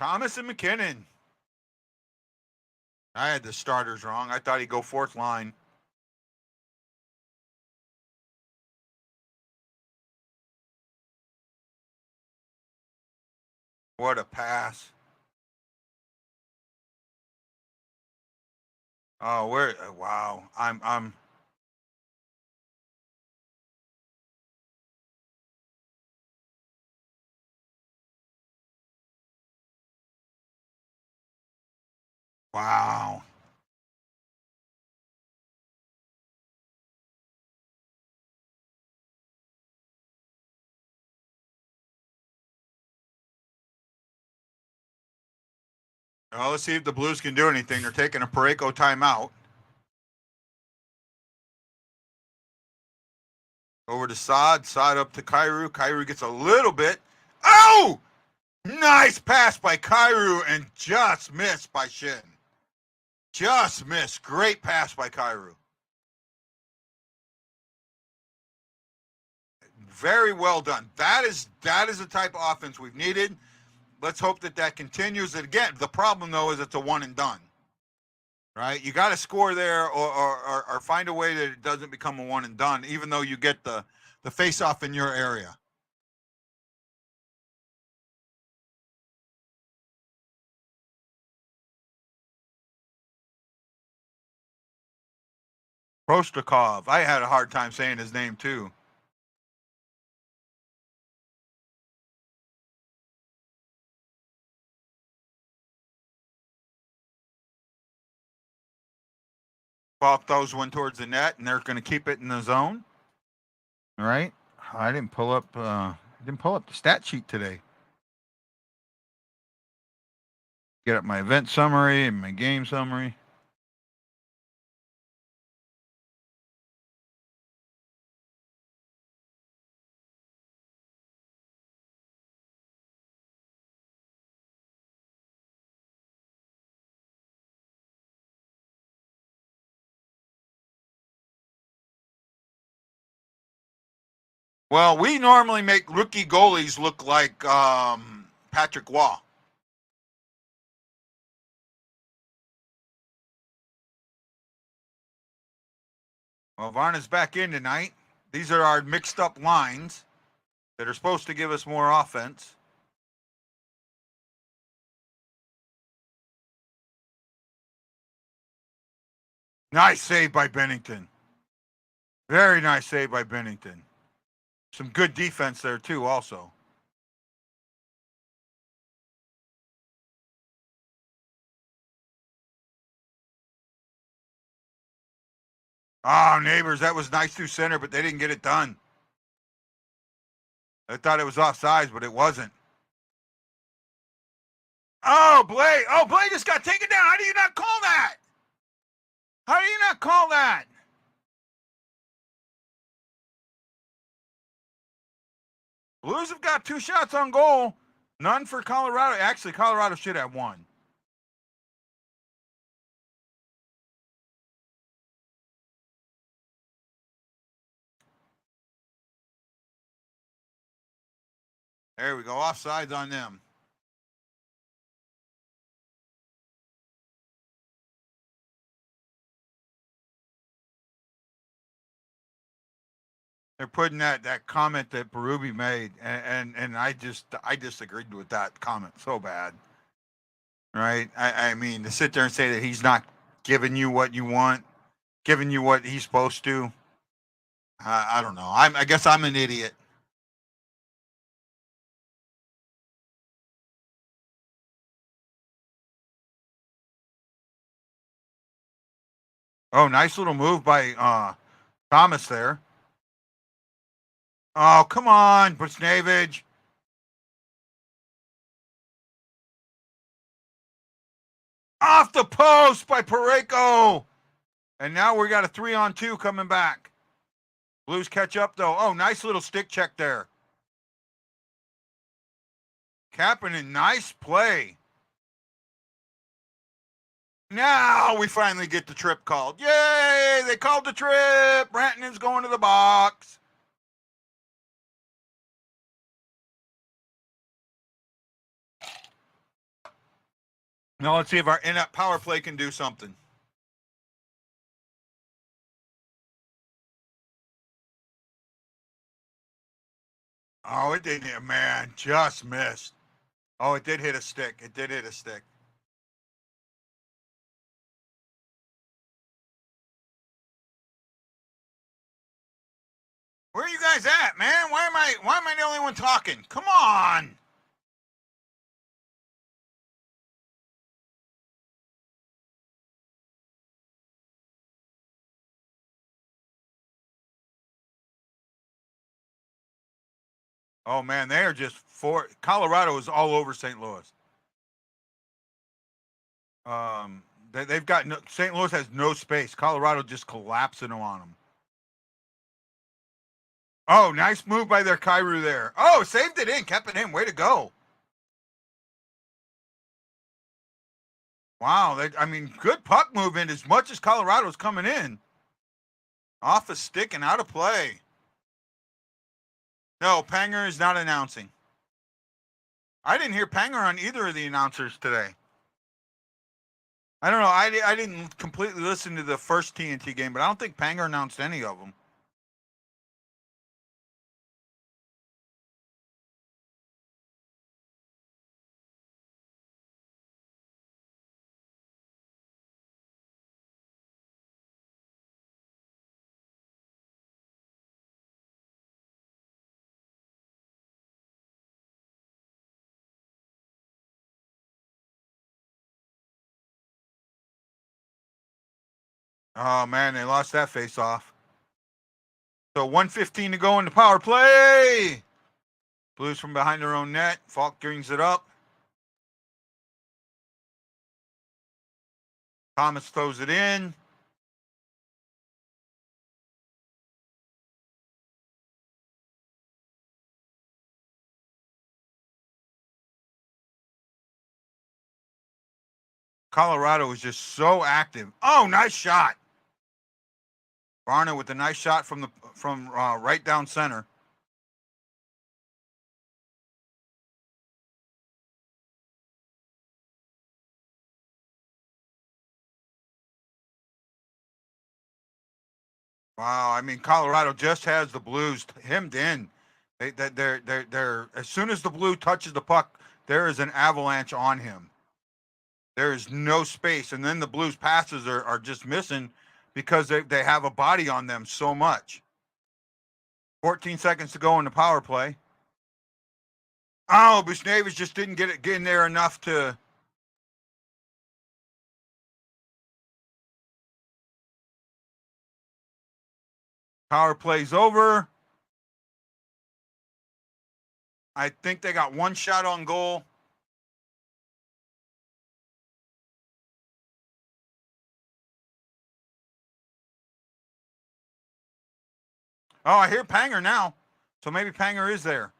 Thomas and McKinnon. I had the starters wrong. I thought he'd go fourth line. What a pass. Oh, where? Wow. I'm. Wow. Well, let's see if the Blues can do anything. They're taking a Pareko timeout. Over to Saad. Saad up to Kyrou. Kyrou gets a little bit. Oh! Nice pass by Kyrou and just missed by Shin. Just missed. Great pass by Kyrou. Very well done. That is the type of offense we've needed. Let's hope that continues. And again, the problem though is it's a one and done. Right? You got to score there, or find a way that it doesn't become a one and done, even though you get the face off in your area. Prostakov. I had a hard time saying his name too. Bob throws one towards the net, and they're going to keep it in the zone. All right. I didn't pull up. The stat sheet today. Get up my event summary and my game summary. Well, we normally make rookie goalies look like Patrick Waugh. Well, Varna's back in tonight. These are our mixed up lines that are supposed to give us more offense. Nice save by Bennington. Very nice save by Bennington. Some good defense there, too, also. Oh, Neighbors, that was nice through center, but they didn't get it done. I thought it was offsides, but it wasn't. Oh, Blay. Oh, Blay just got taken down. How do you not call that? How do you not call that? Blues have got 2 shots on goal. None for Colorado. Actually, Colorado should have 1. There we go. Offsides on them. They're putting that comment that Berube made, and I disagreed with that comment so bad. Right? I mean, to sit there and say that he's not giving you what you want, giving you what he's supposed to. I don't know. I guess I'm an idiot. Oh, nice little move by Thomas there. Oh, come on, Busnavage. Off the post by Pareko. And now we got a 3-on-2 coming back. Blues catch up, though. Oh, nice little stick check there. Kapanen, nice play. Now we finally get the trip called. Yay! They called the trip. Branton's going to the box. Now let's see if our in-app power play can do something. Oh, it didn't hit, man. Just missed. Oh, it did hit a stick. It did hit a stick. Where are you guys at, man? Why am I the only one talking? Come on. Oh man, they are just Colorado is all over St. Louis. They've got St. Louis has no space. Colorado just collapsing on them. Oh, nice move by their Kairu there. Oh, saved it in, kept it in. Way to go. Wow, good puck movement as much as Colorado's coming in. Off a stick and out of play. No, Panger is not announcing. I didn't hear Panger on either of the announcers today. I don't know. I didn't completely listen to the first TNT game, but I don't think Panger announced any of them. Oh man, they lost that face off. So 1:15 to go in the power play. Blues from behind their own net. Falk brings it up. Thomas throws it in. Colorado is just so active. Oh, nice shot. Varna with a nice shot from right down center. Wow, I mean, Colorado just has the Blues hemmed in. They're as soon as the Blue touches the puck, there is an avalanche on him. There is no space, and then the Blues passes are just missing because they have a body on them so much. 14 seconds to go in the power play. Oh, Bushnavis just didn't get in there enough to. Power play's over. I think they got one shot on goal. Oh, I hear Panger now. So maybe Panger is there.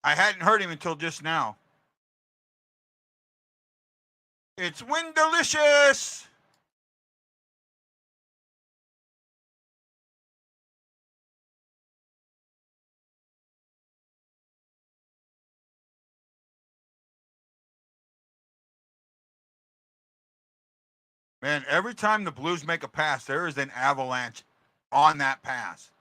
I hadn't heard him until just now. It's Windalicious. Man, every time the Blues make a pass, there is an avalanche on that pass.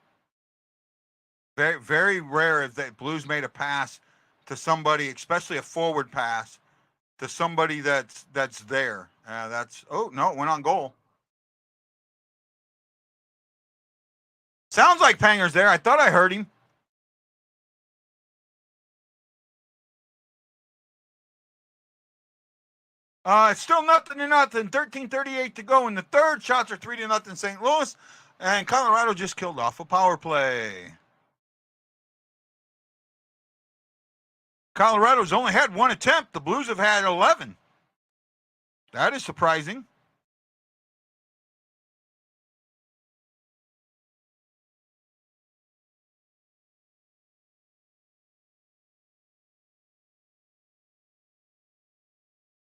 Very, very rare if the Blues made a pass to somebody, especially a forward pass, to somebody that's there. Oh no, it went on goal. Sounds like Panger's there. I thought I heard him. It's still 0-0. 13:38 to go in the third. Shots are 3-0 St. Louis, and Colorado just killed off a power play. Colorado's only had one attempt. The Blues have had 11. That is surprising.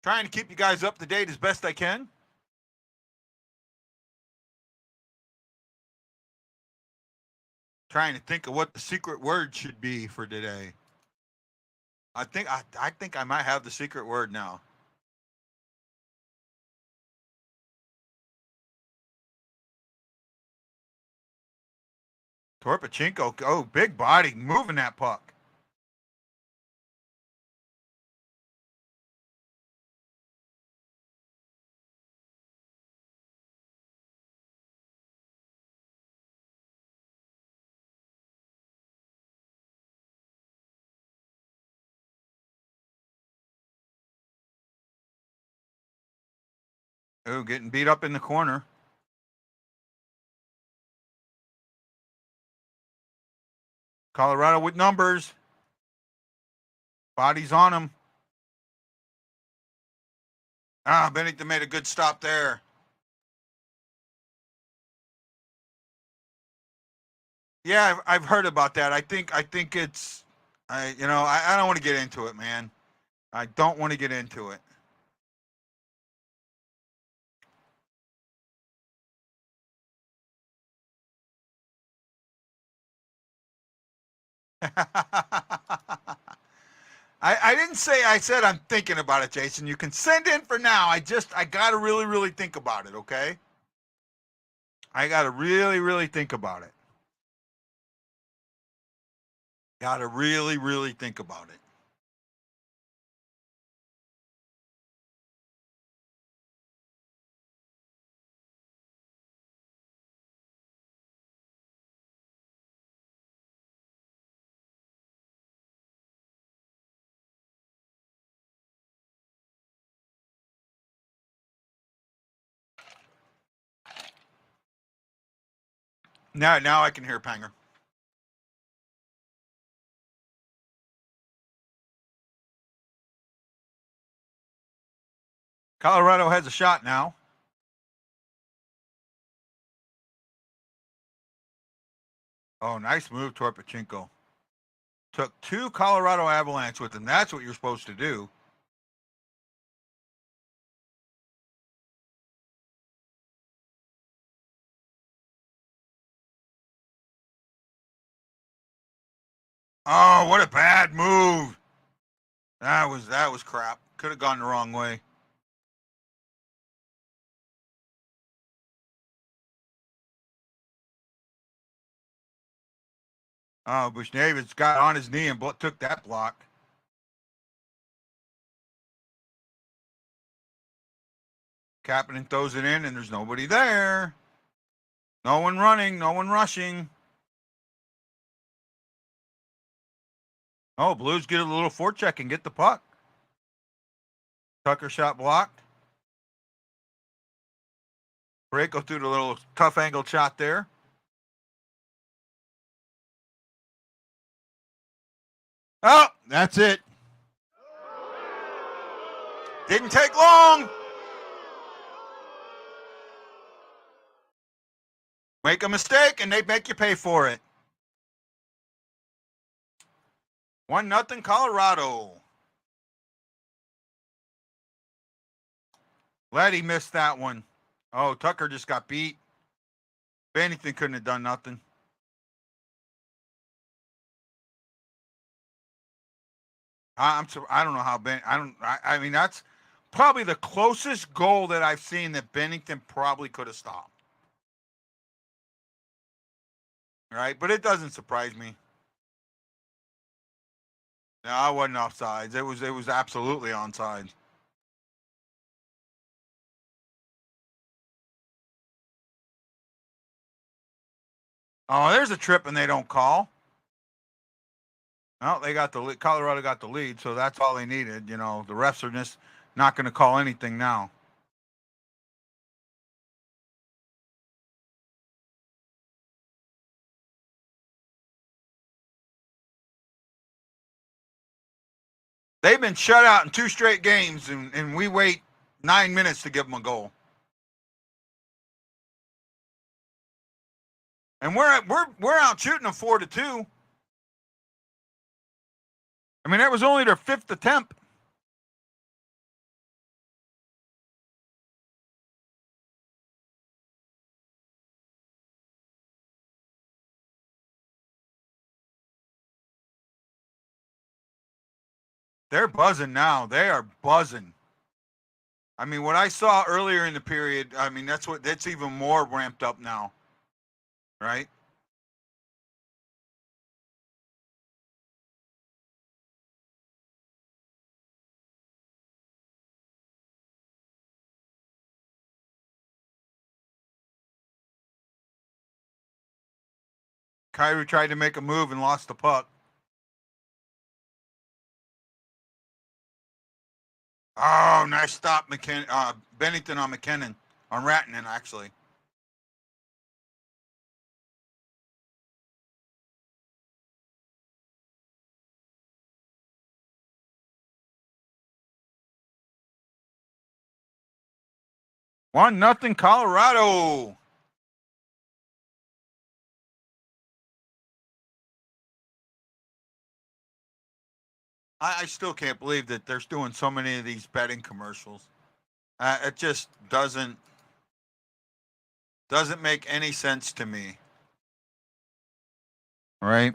Trying to keep you guys up to date as best I can. Trying to think of what the secret word should be for today. I think I might have the secret word now. Torpachenko, oh, big body, moving that puck. Oh, getting beat up in the corner. Colorado with numbers. Bodies on him. Bennington made a good stop there. Yeah, I've heard about that. I think it's, I don't want to get into it, man. I don't want to get into it. I didn't say, I said I'm thinking about it, Jason. You can send in for now. I got to really, really think about it, okay? I got to really, really think about it. Got to really, really think about it. Now I can hear Panger. Colorado has a shot now. Oh, nice move, Torpachenko. Took two Colorado Avalanche with him. That's what you're supposed to do. Oh, what a bad move. That was crap. Could have gone the wrong way. Oh, Bushnavis got on his knee and took that block. Kapanen throws it in, and there's nobody there. No one running, no one rushing. Oh, Blues get a little forecheck and get the puck. Tucker shot blocked. Parayko threw the little tough angle shot there. Oh, that's it. Didn't take long. Make a mistake, and they make you pay for it. 1-0 Colorado. Letty missed that one. Oh, Tucker just got beat. Bennington couldn't have done nothing. I don't know how I mean, that's probably the closest goal that I've seen that Bennington probably could have stopped. Right? But it doesn't surprise me. No, I wasn't offsides. It was absolutely onside. Oh, there's a trip and they don't call. Well, they got the lead. Colorado got the lead, so that's all they needed. You know, the refs are just not going to call anything now. They've been shut out in 2 straight games, and we wait 9 minutes to give them a goal. And we're out shooting them 4-2. I mean, that was only their 5th attempt. They're buzzing now. They are buzzing. I mean, what I saw earlier in the period, I mean, that's even more ramped up now. Right? Kyrie tried to make a move and lost the puck. Oh, nice stop, Bennington on McKinnon. On Ratinen, actually. One nothing Colorado. I still can't believe that they're doing so many of these betting commercials. It just doesn't make any sense to me. Right?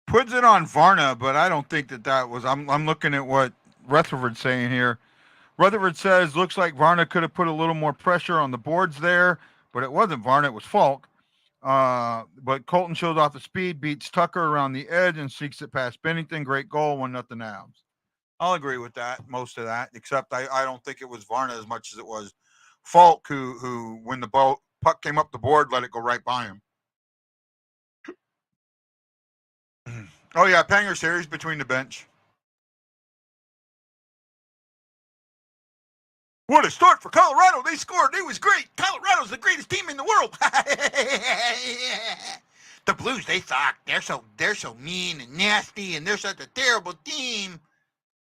Puts it on Varna, but I don't think that was. I'm looking at what Rutherford's saying here. Rutherford says looks like Varna could have put a little more pressure on the boards there, but it wasn't Varna, it was Falk. But Colton shows off the speed, beats Tucker around the edge, and seeks it past Bennington. Great goal, 1-0 Avs. I'll agree with that, most of that, except I don't think it was Varna as much as it was Falk, who when the puck came up the board, let it go right by him. Oh, yeah, Panger series between the bench. What a start for Colorado. They scored. It was great. Colorado's the greatest team in the world. The Blues, they suck. They're so mean and nasty, and they're such a terrible team.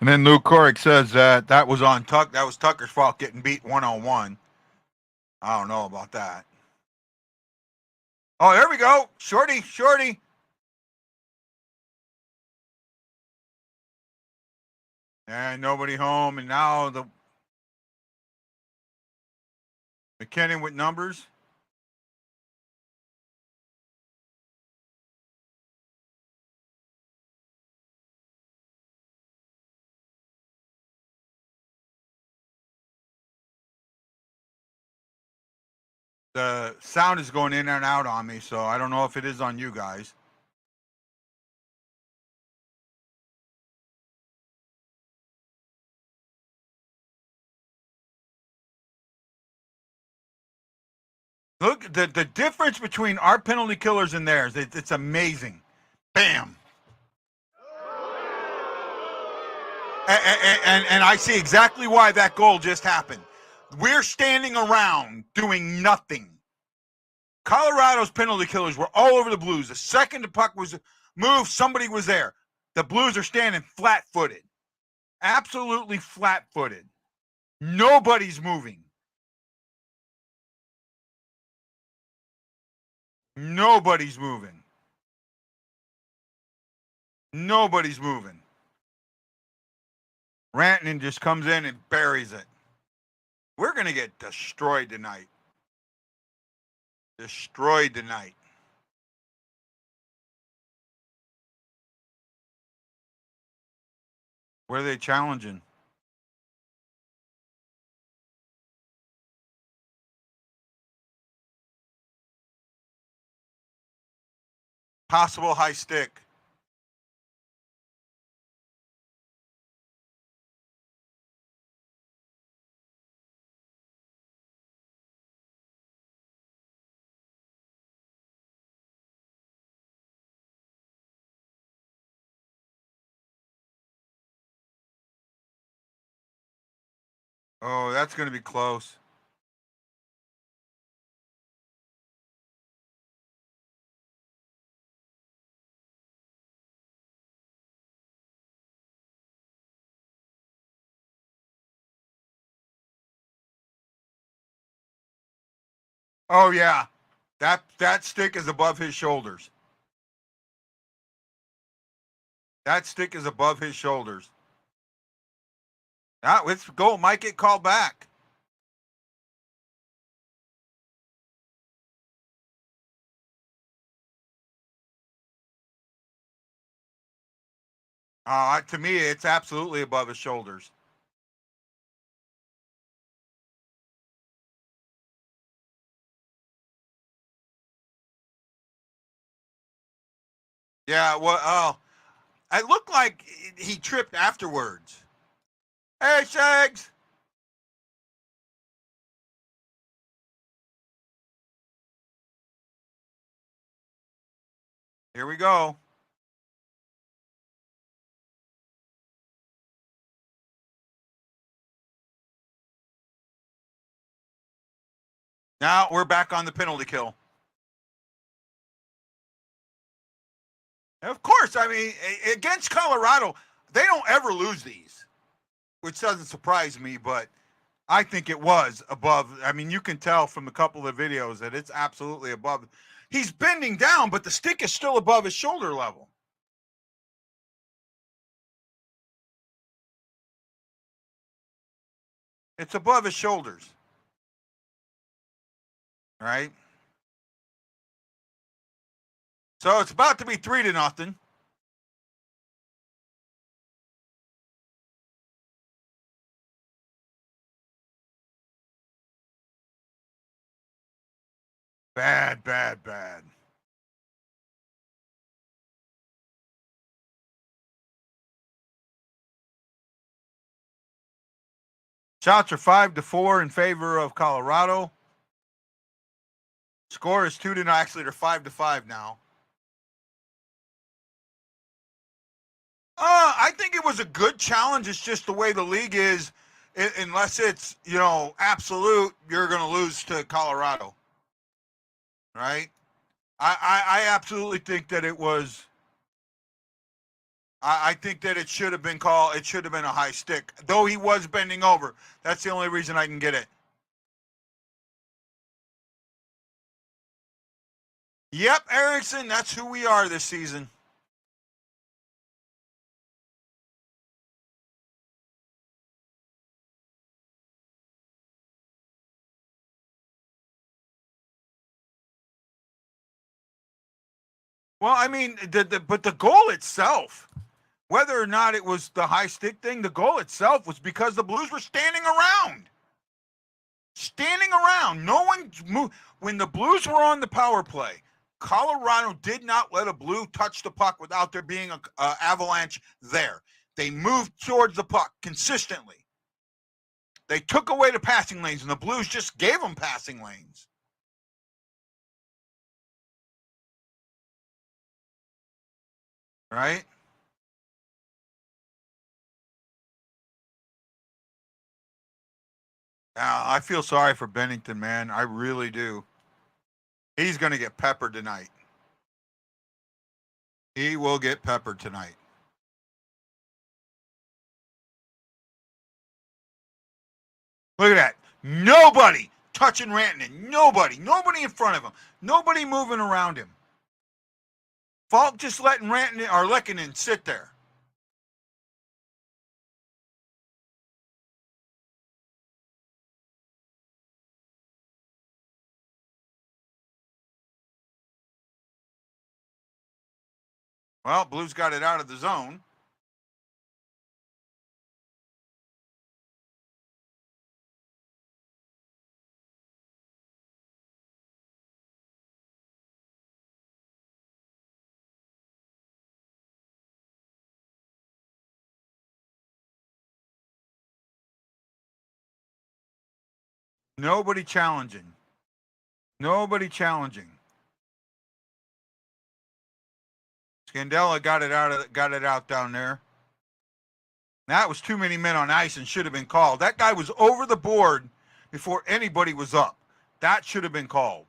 And then Luke Corrick says that was on Tuck. That was Tucker's fault getting beat 1-on-1. I don't know about that. Oh, there we go. Shorty. And nobody home. And now the McKinnon with numbers. The sound is going in and out on me, so I don't know if it is on you guys. Look, the difference between our penalty killers and theirs, it's amazing. Bam. And I see exactly why that goal just happened. We're standing around doing nothing. Colorado's penalty killers were all over the Blues. The second the puck was moved, somebody was there. The Blues are standing flat-footed. Absolutely flat-footed. Nobody's moving. Nobody's moving. Nobody's moving. Rantanen just comes in and buries it. We're going to get destroyed tonight. Destroyed tonight. What are they challenging? Possible high stick. Oh, that's going to be close. Oh, yeah. That stick is above his shoulders. That stick is above his shoulders. Now, let's go. Might get called back. To me, it's absolutely above his shoulders. Yeah, well, it looked like he tripped afterwards. Hey, Shags. Here we go. Now we're back on the penalty kill. Of course, I mean, against Colorado, they don't ever lose these, which doesn't surprise me, but I think it was above. I mean, you can tell from a couple of videos that it's absolutely above. He's bending down, but the stick is still above his shoulder level. It's above his shoulders. Right? So it's about to be 3-0. Bad. Shots are 5-4 in favor of Colorado. Score is 2-0. Actually, they're 5-5 now. I think it was a good challenge. It's just the way the league is. Unless it's, absolute, you're going to lose to Colorado. Right? I absolutely think that it was. I think that it should have been called. It should have been a high stick, though he was bending over. That's the only reason I can get it. Yep, Erickson. That's who we are this season. Well, I mean, but the goal itself, whether or not it was the high stick thing, the goal itself was because the Blues were standing around. Standing around. No one moved. When the Blues were on the power play, Colorado did not let a Blue touch the puck without there being an avalanche there. They moved towards the puck consistently. They took away the passing lanes, and the Blues just gave them passing lanes. Right? I feel sorry for Bennington, man. I really do. He's going to get peppered tonight. He will get peppered tonight. Look at that. Nobody touching Rantanen. Nobody. Nobody in front of him. Nobody moving around him. Falk just letting Rantanen or Lehkonen sit there. Well, Blues got it out of the zone. Nobody challenging. Nobody challenging. Scandella got it out down there. That was too many men on ice and should have been called. That guy was over the board before anybody was up. That should have been called.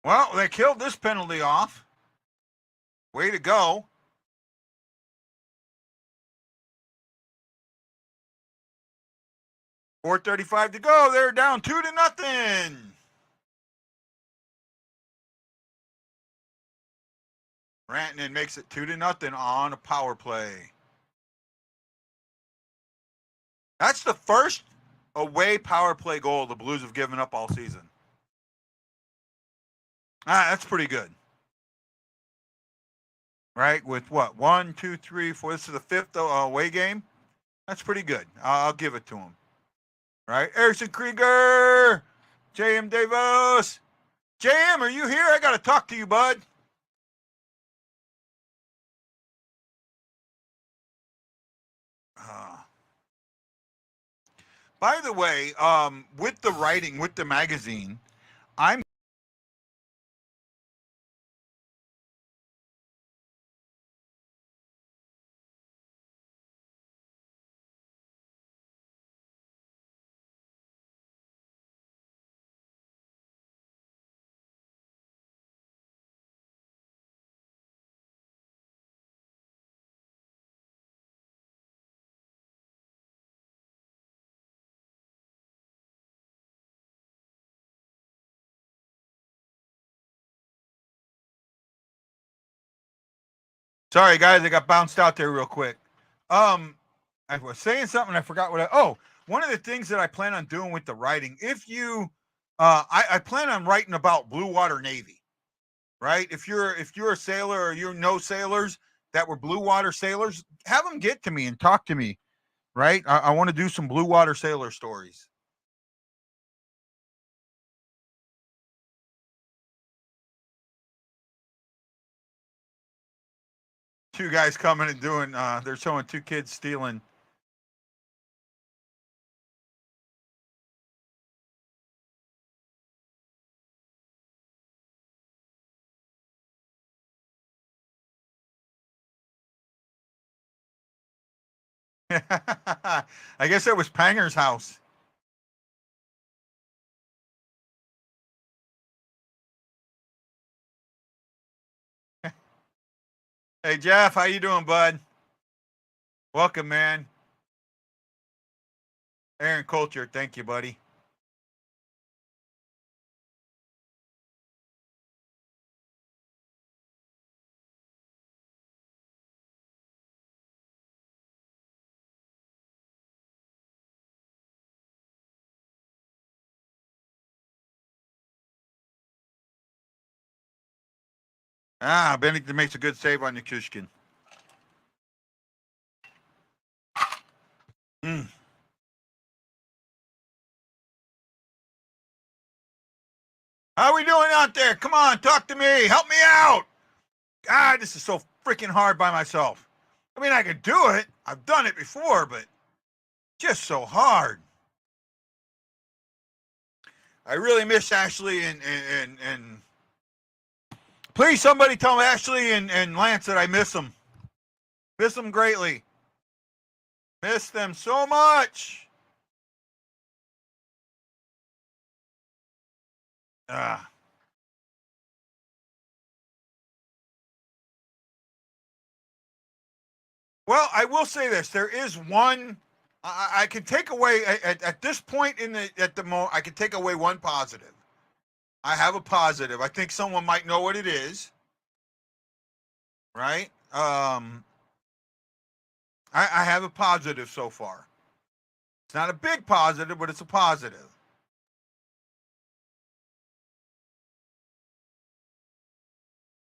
Well, they killed this penalty off. Way to go. .435 to go. They're down 2-0. Rantanen makes it 2-0 on a power play. That's the first away power play goal the Blues have given up all season. That's pretty good. Right? With what? 1, 2, 3, 4. This is the fifth away game. That's pretty good. I'll give it to him. Right? Erickson Krieger. J.M. Davis. J.M., are you here? I got to talk to you, bud. By the way, with the writing, with the magazine, I'm sorry, guys. I got bounced out there real quick. I was saying something. I forgot what one of the things that I plan on doing with the writing, if you, I plan on writing about Blue Water Navy, right? If you're a sailor or you know sailors that were Blue Water sailors, have them get to me and talk to me, right? I want to do some Blue Water sailor stories. Two guys coming and doing, they're showing two kids stealing. I guess it was Panger's house. Hey Jeff, how you doing, bud? Welcome, man. Aaron Culture, thank you, buddy. Ah, Bennington makes a good save on Yakushkin. Mm. How we doing out there? Come on, talk to me. Help me out. God, this is so freaking hard by myself. I mean, I could do it. I've done it before, but just so hard. I really miss Ashley and please somebody tell Ashley and Lance that I miss them. Miss them greatly. Miss them so much. Ah. Well, I will say this: there is one I can take away at this point in the moment. I can take away one positive. I have a positive. I think someone might know what it is, right? I have a positive so far. It's not a big positive, but it's a positive,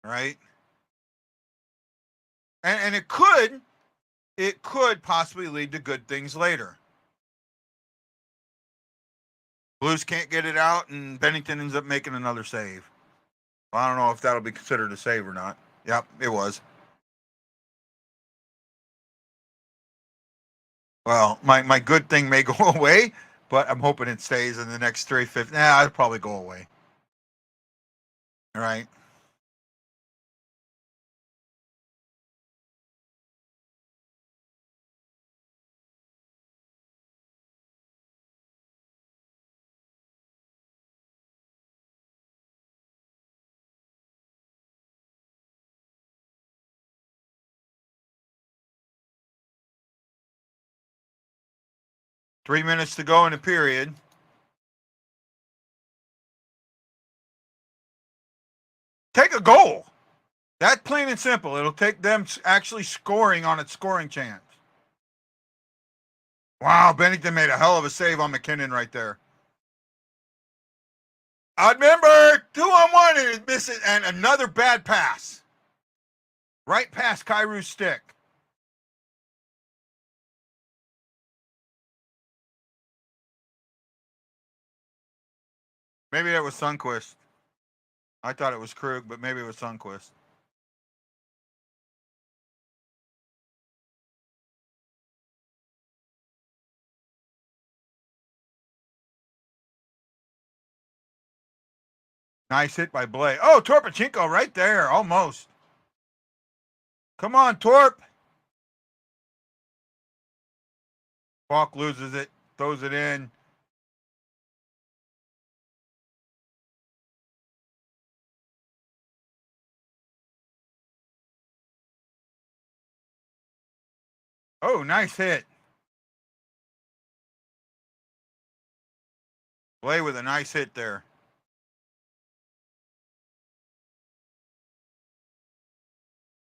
right? And it could possibly lead to good things later. Blues can't get it out, and Bennington ends up making another save. Well, I don't know if that'll be considered a save or not. Yep, it was. Well, my good thing may go away, but I'm hoping it stays in the next 350. Nah, it'll probably go away. All right. Three minutes to go in the period. Take a goal. That's plain and simple. It'll take them actually scoring on its scoring chance. Wow, Bennington made a hell of a save on McKinnon right there. Odd member, 2-on-1, and it's missing, and another bad pass. Right past Kairu's stick. Maybe that was Sundqvist. I thought it was Krug, but maybe it was Sundqvist. Nice hit by Blay. Oh, Torpachenko right there, almost. Come on, Torp. Falk loses it, throws it in. Oh, nice hit. Blay with a nice hit there.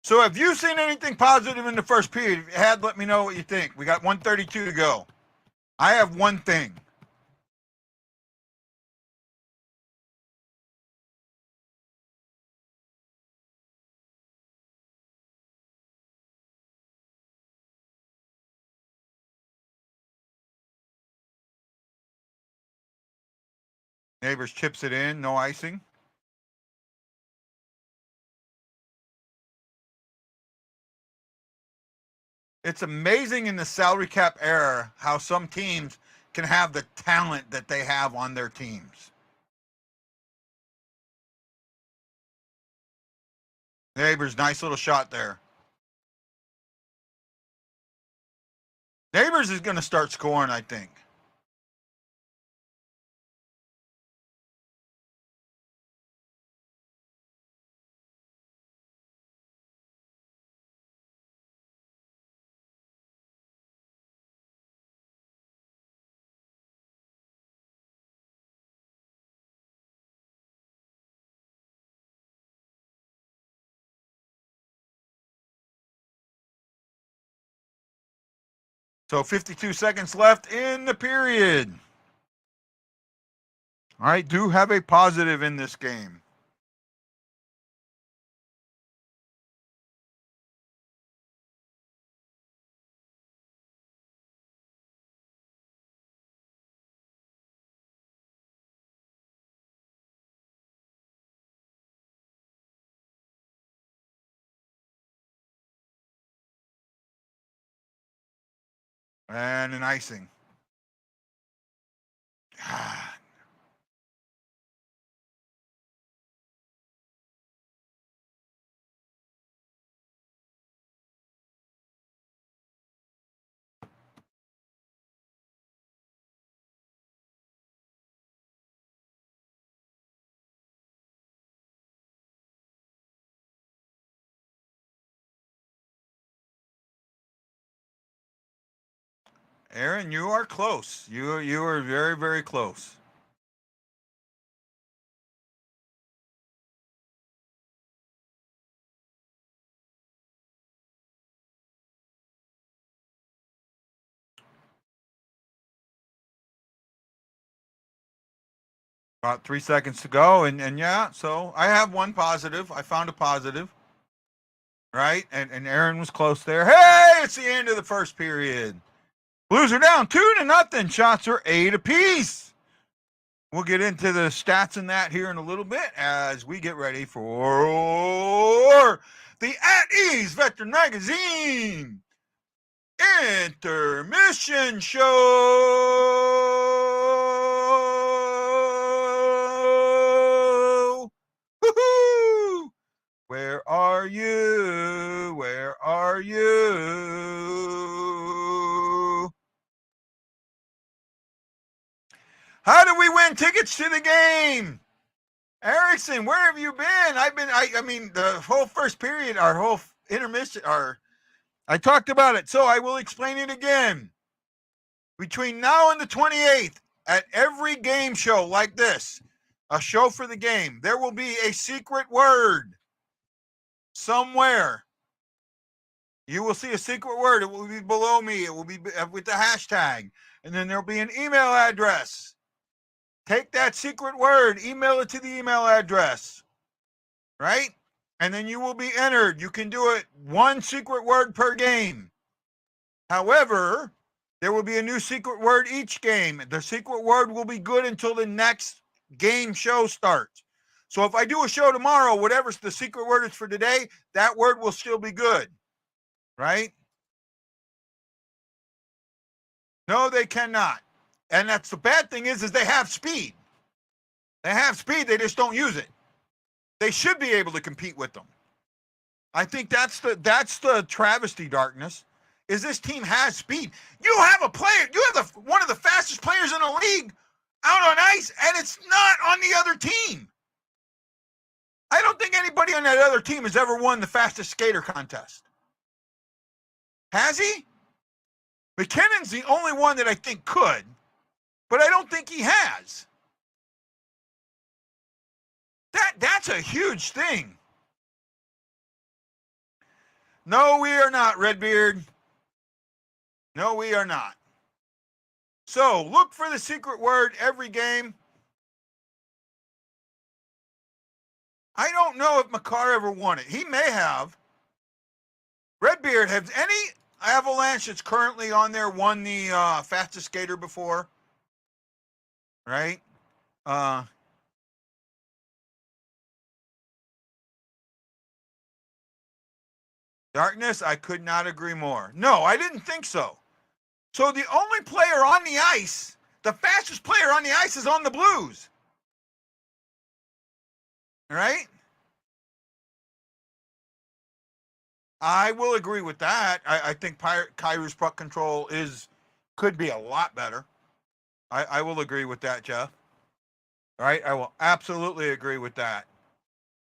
So have you seen anything positive in the first period? If you had, let me know what you think. We got 132 to go. I have one thing. Neighbors chips it in, no icing. It's amazing in the salary cap era how some teams can have the talent that they have on their teams. Neighbors, nice little shot there. Neighbors is going to start scoring, I think. So 52 seconds left in the period. All right, do have a positive in this game. And an icing. Aaron, you are close. You are very, very close. About 3 seconds to go, and yeah, so I have one positive. I found a positive. Right? And Aaron was close there. Hey, it's the end of the first period. Blues are down 2-0. Shots are 8 apiece. We'll get into the stats in that here in a little bit as we get ready for the At Ease Veteran Magazine Intermission Show. Woo-hoo! Where are you? Where are you? How do we win tickets to the game? Erickson, where have you been? I mean, the whole first period, our whole intermission, I talked about it, so I will explain it again. Between now and the 28th, at every game show like this, a show for the game, there will be a secret word somewhere. You will see a secret word. It will be below me. It will be with the hashtag. And then there'll be an email address. Take that secret word, email it to the email address, right? And then you will be entered. You can do it one secret word per game. However, there will be a new secret word each game. The secret word will be good until the next game show starts. So if I do a show tomorrow, whatever the secret word is for today, that word will still be good. Right? No, they cannot. And that's the bad thing is they have speed. They have speed, they just don't use it. They should be able to compete with them. I think that's the travesty, Darkness, is this team has speed. You have a player, you have one of the fastest players in the league out on ice, and it's not on the other team. I don't think anybody on that other team has ever won the fastest skater contest. Has he? McKinnon's the only one that I think could, but I don't think he has. That's a huge thing. No, we are not, Redbeard. No, we are not. So look for the secret word every game. I don't know if McCarr ever won it. He may have. Redbeard, has any Avalanche that's currently on there won the fastest skater before? Right? Darkness, I could not agree more. No, I didn't think so. So the only player on the ice, the fastest player on the ice is on the Blues. Right? I will agree with that. I think Kairu's puck control could be a lot better. I will agree with that, Jeff. All right, I will absolutely agree with that.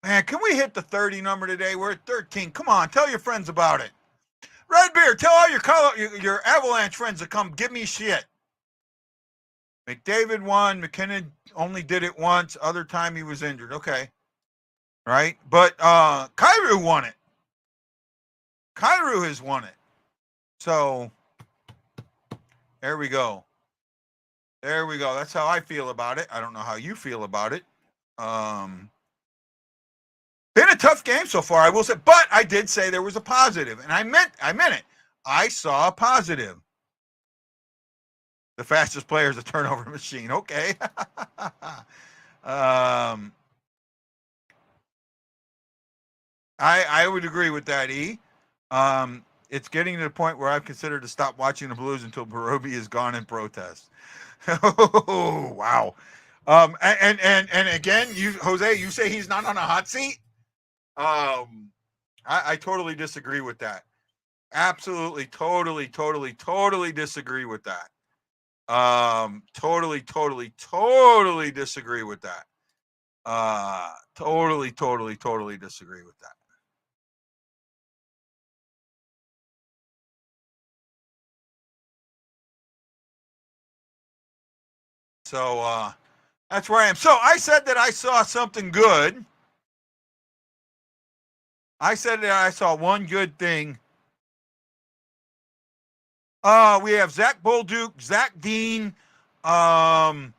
Man, can we hit the 30 number today? We're at 13. Come on, tell your friends about it. Redbeard, tell all your Avalanche friends to come give me shit. McDavid won. McKinnon only did it once. Other time he was injured. Okay. Right? But Kairu won it. Kairu has won it. So there we go. There we go. That's how I feel about it. I don't know how you feel about it. Been a tough game so far, I will say, but I did say there was a positive, and I meant it. I saw a positive. The fastest player is a turnover machine. Okay. I would agree with that, E. It's getting to the point where I've considered to stop watching the Blues until Barobi is gone in protest. Oh, wow. And again, Jose, you say he's not on a hot seat. I totally disagree with that. Absolutely, totally disagree with that. Totally disagree with that. Totally disagree with that. So that's where I am. So I said that I saw something good. I said that I saw one good thing. We have Zach Bolduc, Zach Dean, and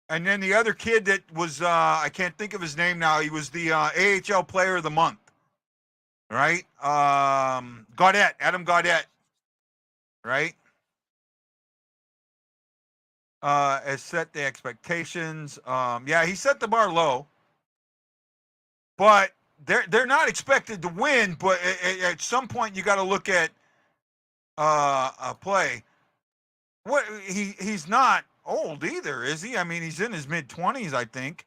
then the other kid that was I can't think of his name now. He was the AHL Player of the Month, right? Gaudette, Adam Gaudette, right? Has set the expectations. Yeah, he set the bar low, but they're not expected to win. But at some point, you got to look at a play. What he's not old either, is he? I mean, he's in his mid-20s, I think.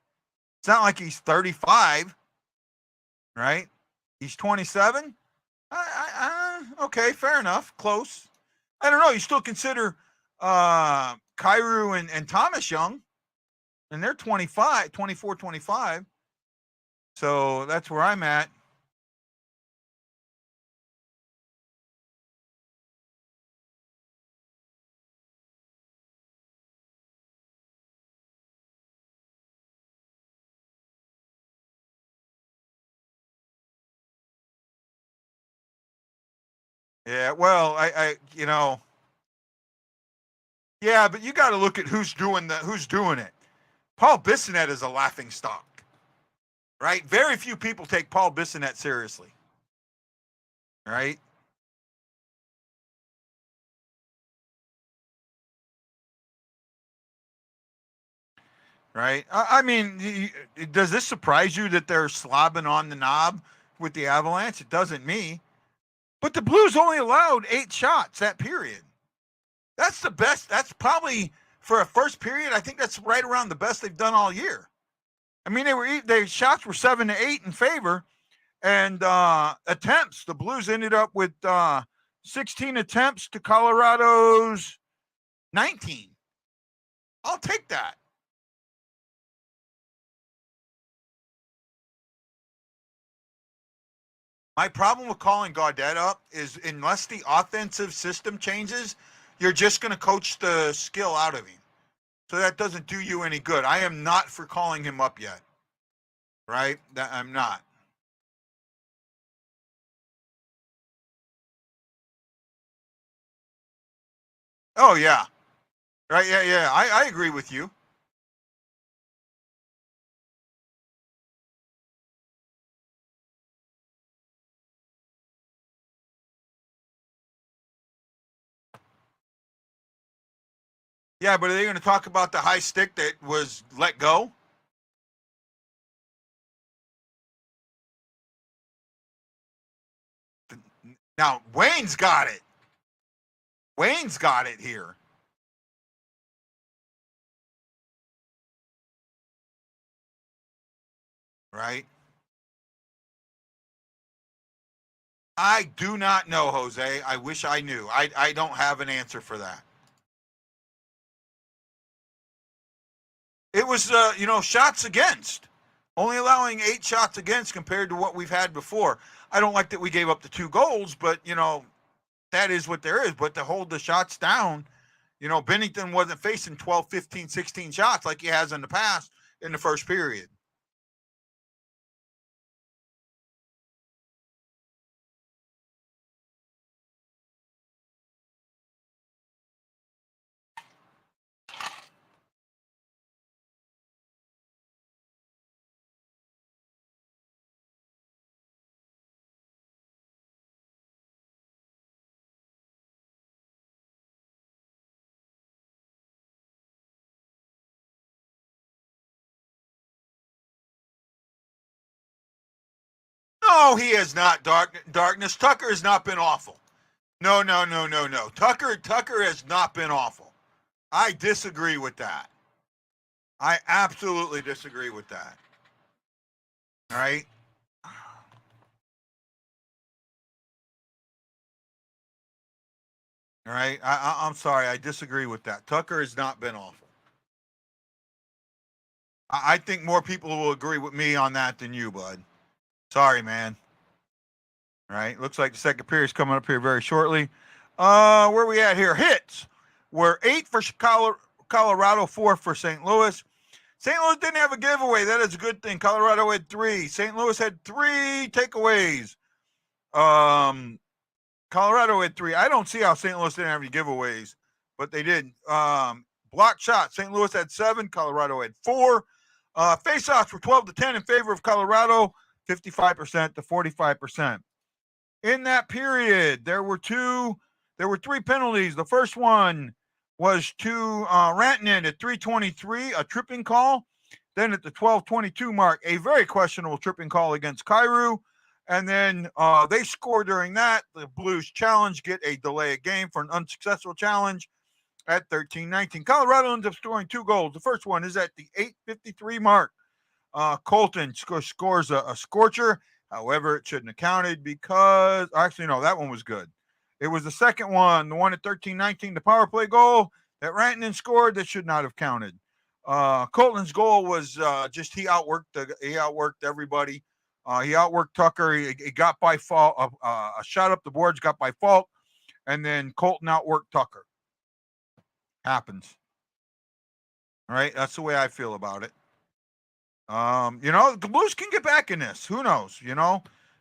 It's not like he's 35, right? He's 27. Okay, fair enough, close. I don't know. You still consider Kairu and Thomas young, and they're 25, 24, 25. So that's where I'm at. Yeah, well, I yeah, but you got to look at who's doing it. Paul Bissonnette is a laughing stock, right? Very few people take Paul Bissonnette seriously, right? Right. I mean, does this surprise you that they're slobbing on the knob with the Avalanche? It doesn't me. But the Blues only allowed 8 shots that period. That's the best. That's probably for a first period. I think that's right around the best they've done all year. I mean, their shots were 7 to 8 in favor, and attempts. The Blues ended up with 16 attempts to Colorado's 19. I'll take that. My problem with calling Gaudette up is unless the offensive system changes, you're just going to coach the skill out of him. So that doesn't do you any good. I am not for calling him up yet. Right? I'm not. Oh, yeah. Right? Yeah. I agree with you. Yeah, but are they going to talk about the high stick that was let go? Now, Wayne's got it. Wayne's got it here. Right? I do not know, Jose. I wish I knew. I don't have an answer for that. It was, shots against. Only allowing 8 shots against compared to what we've had before. I don't like that we gave up the 2 goals, but, that is what there is. But to hold the shots down, Bennington wasn't facing 12, 15, 16 shots like he has in the past in the first period. No, he has not. Darkness. Tucker has not been awful. No, no, no, no, no. Tucker has not been awful. I disagree with that. I absolutely disagree with that. All right. All right. I'm sorry. I disagree with that. Tucker has not been awful. I think more people will agree with me on that than you, bud. Sorry, man. All right. Looks like the second period is coming up here very shortly. Where are we at here? Hits. We're 8 for Colorado, 4 for St. Louis. St. Louis didn't have a giveaway. That is a good thing. Colorado had 3. St. Louis had 3 takeaways. Colorado had 3. I don't see how St. Louis didn't have any giveaways, but they did. Block shot. St. Louis had 7. Colorado had 4. Face-offs were 12-10 in favor of Colorado, 55% to 45%. In that period, there were 3 penalties. The first one was to Rantanen at 3:23, a tripping call. Then at the 12:22 mark, a very questionable tripping call against Kyrou. And then they score during that. The Blues challenge, get a delay of game for an unsuccessful challenge at 13:19. Colorado ends up scoring 2 goals. The first one is at the 8:53 mark. Colton scores a scorcher. However, it shouldn't have counted because actually, no, that one was good. It was the second one, the one at 13:19, the power play goal that Rantanen scored that should not have counted. Colton's goal was just he outworked everybody. He outworked Tucker. He got by fault. A shot up the boards got by fault, and then Colton outworked Tucker. Happens. All right, that's the way I feel about it. The Blues can get back in this. Who knows?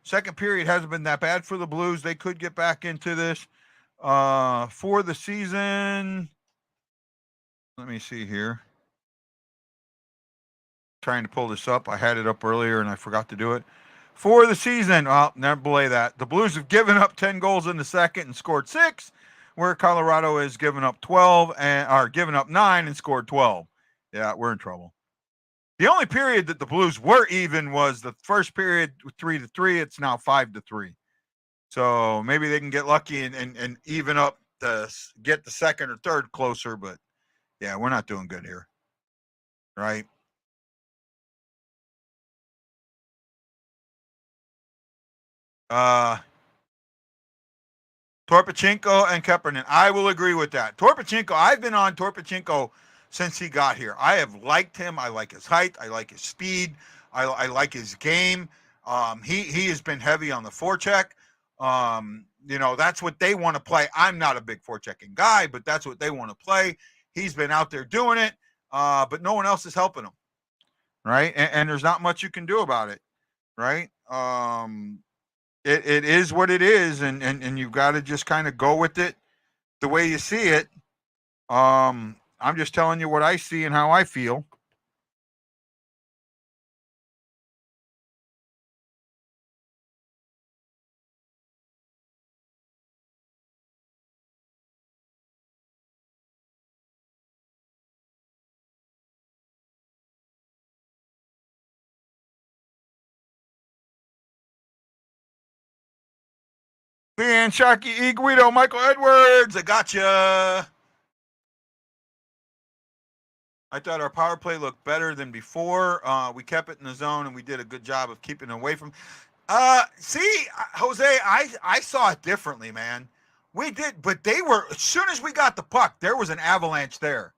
Second period hasn't been that bad for the Blues. They could get back into this. For the season, let me see here. Trying to pull this up. I had it up earlier and I forgot to do it. For the season, never belay that. The Blues have given up 10 goals in the second and scored 6, where Colorado has given up 12 and given up 9 and scored 12. Yeah, we're in trouble. The only period that the Blues were even was the first period, 3-3. It's now 5-3. So maybe they can get lucky and even up get the second or third closer. But yeah, we're not doing good here, right? Torpachenko and Kapanen. I will agree with that. Torpachenko, I've been on Torpachenko since he got here. I have liked him. I like his height. I like his speed. I like his game. He has been heavy on the forecheck. That's what they want to play. I'm not a big forechecking guy, but that's what they want to play. He's been out there doing it, but no one else is helping him, right? And there's not much you can do about it, right? It is what it is, and you've got to just kind of go with it the way you see it. I'm just telling you what I see and how I feel. Leanne Sharkey, E. Guido, Michael Edwards, I got you. I thought our power play looked better than before. We kept it in the zone, and we did a good job of keeping it away from. See, Jose, I saw it differently, man. We did, but they were, as soon as we got the puck, there was an avalanche there.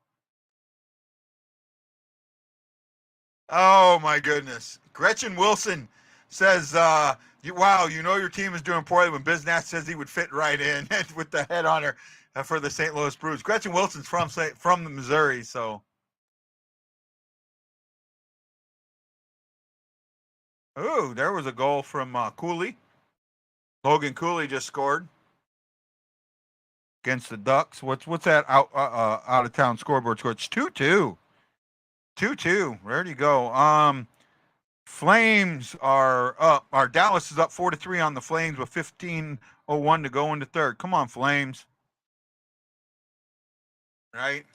Oh my goodness. Gretchen Wilson says, wow, you know your team is doing poorly when Biznat says he would fit right in with the head on her for the St. Louis Blues. Gretchen Wilson's from the Missouri, so. Ooh, there was a goal from Cooley. Logan Cooley just scored against the Ducks. What's that out of town scoreboard score? It's 2-2. 2-2. There you go. Flames are up. Our Dallas is up 4-3 on the Flames with 15:01 to go into third. Come on, Flames. Right?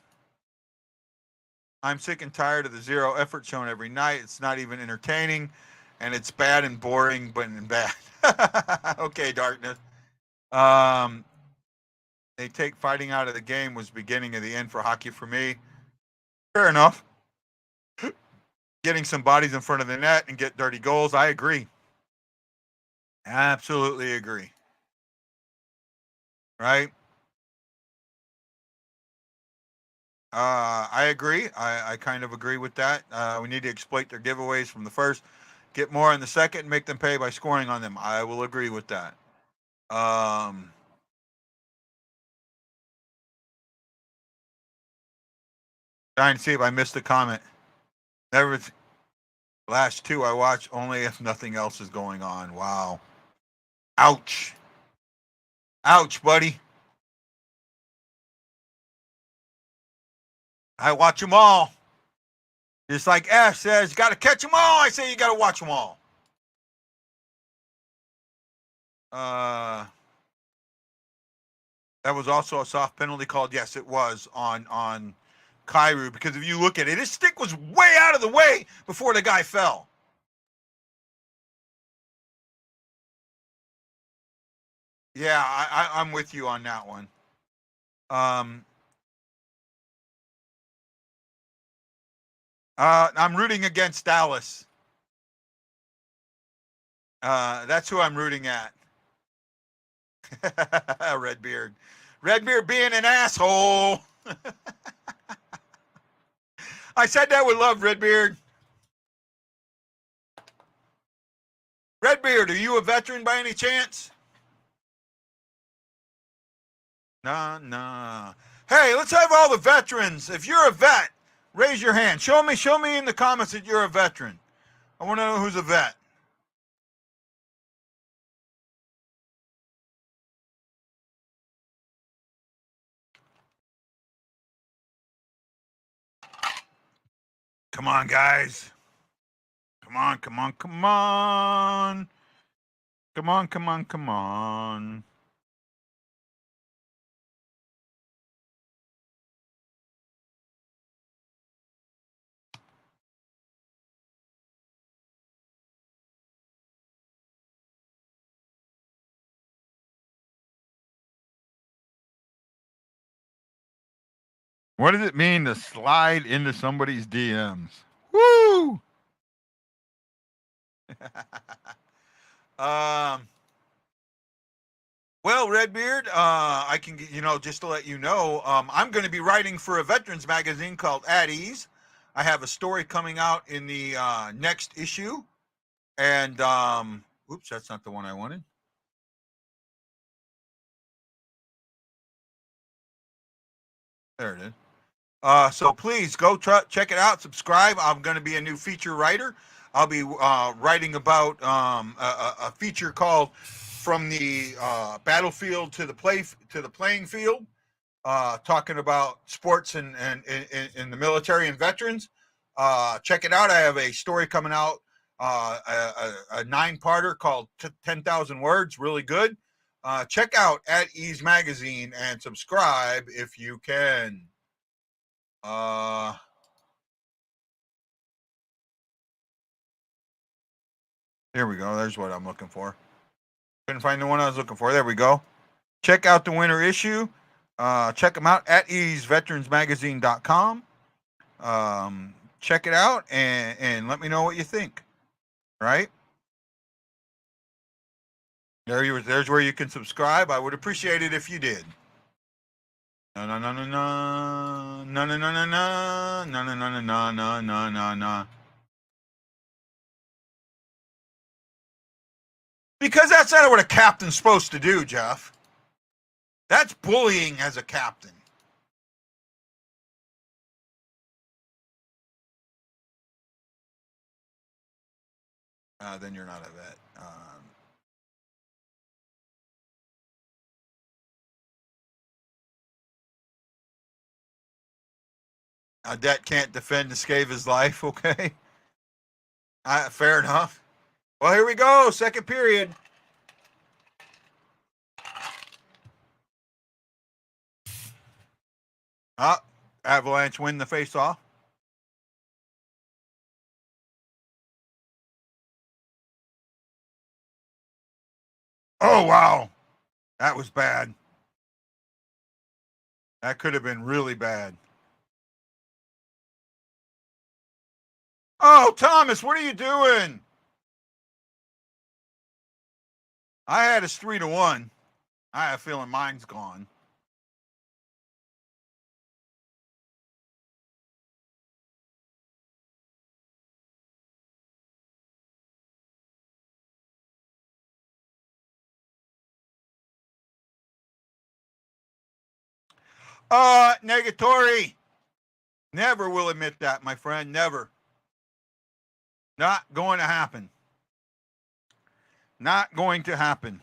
I'm sick and tired of the zero effort shown every night. It's not even entertaining, and it's bad and boring, but bad. Okay, Darkness. They take fighting out of the game was beginning of the end for hockey for me. Fair enough. Getting some bodies in front of the net and get dirty goals. I agree. Absolutely agree. Right? I agree. I kind of agree with that. We need to exploit their giveaways from the first, get more in the second, and make them pay by scoring on them. I will agree with that. Trying to see if I missed a comment. Never. Last two I watch only if nothing else is going on. Wow. Ouch. Ouch, buddy. I watch them all. Just like Ash says, you got to catch them all. I say you got to watch them all. That was also a soft penalty called. Yes, it was on Kyrou, because if you look at it, his stick was way out of the way before the guy fell. Yeah, I'm with you on that one. I'm rooting against Dallas. That's who I'm rooting at. Redbeard. Redbeard being an asshole. I said that with love, Redbeard. Redbeard, are you a veteran by any chance? Nah. Hey, let's have all the veterans. If you're a vet, raise your hand. Show me in the comments that you're a veteran. I want to know who's a vet. Come on, guys. Come on. Come on. What does it mean to slide into somebody's DMs? Woo! Well, Redbeard, I can, just to let you know, I'm going to be writing for a veterans magazine called At Ease. I have a story coming out in the next issue. And, oops, that's not the one I wanted. There it is. So please go check it out, subscribe. I'm going to be a new feature writer. I'll be writing about a feature called "From the Battlefield to the Playing Field," talking about sports and in the military and veterans. Check it out. I have a story coming out, a 9-parter called 10,000 Words. Really good. Check out At Ease Magazine and subscribe if you can. Here we go. There's what I'm looking for. Couldn't find the one I was looking for. There we go. Check out the winter issue. Check them out at easeveteransmagazine.com. Check it out and let me know what you think. Right? There's where you can subscribe. I would appreciate it if you did. No, no, no, no, no, no, no, no, no, no, no, no, no, no, no, no, no, no. Because that's not what a captain's supposed to do, Jeff. That's bullying as a captain. Then you're not a vet. A debt can't defend to save his life, okay? Fair enough. Well, here we go. Second period. Avalanche win the face-off. Oh, wow. That was bad. That could have been really bad. Oh, Thomas, what are you doing? I had us 3-1. I have a feeling mine's gone. Negatory. Never will admit that, my friend. Never. Not going to happen. Not going to happen.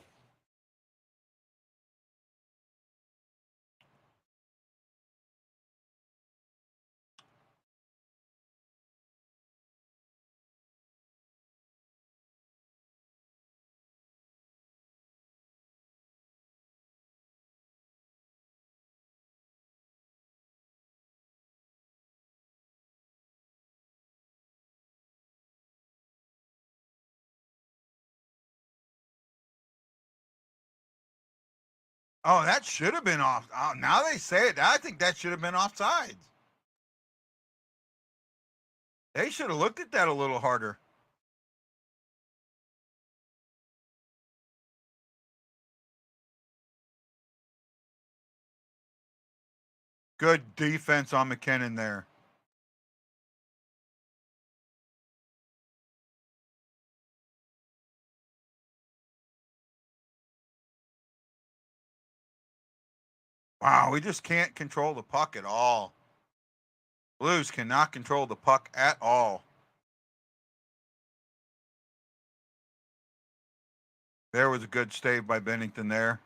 Oh, that should have been off. Oh, now they say it. I think that should have been offsides. They should have looked at that a little harder. Good defense on McKinnon there. Wow, we just can't control the puck at all. Blues cannot control the puck at all. There was a good save by Bennington there.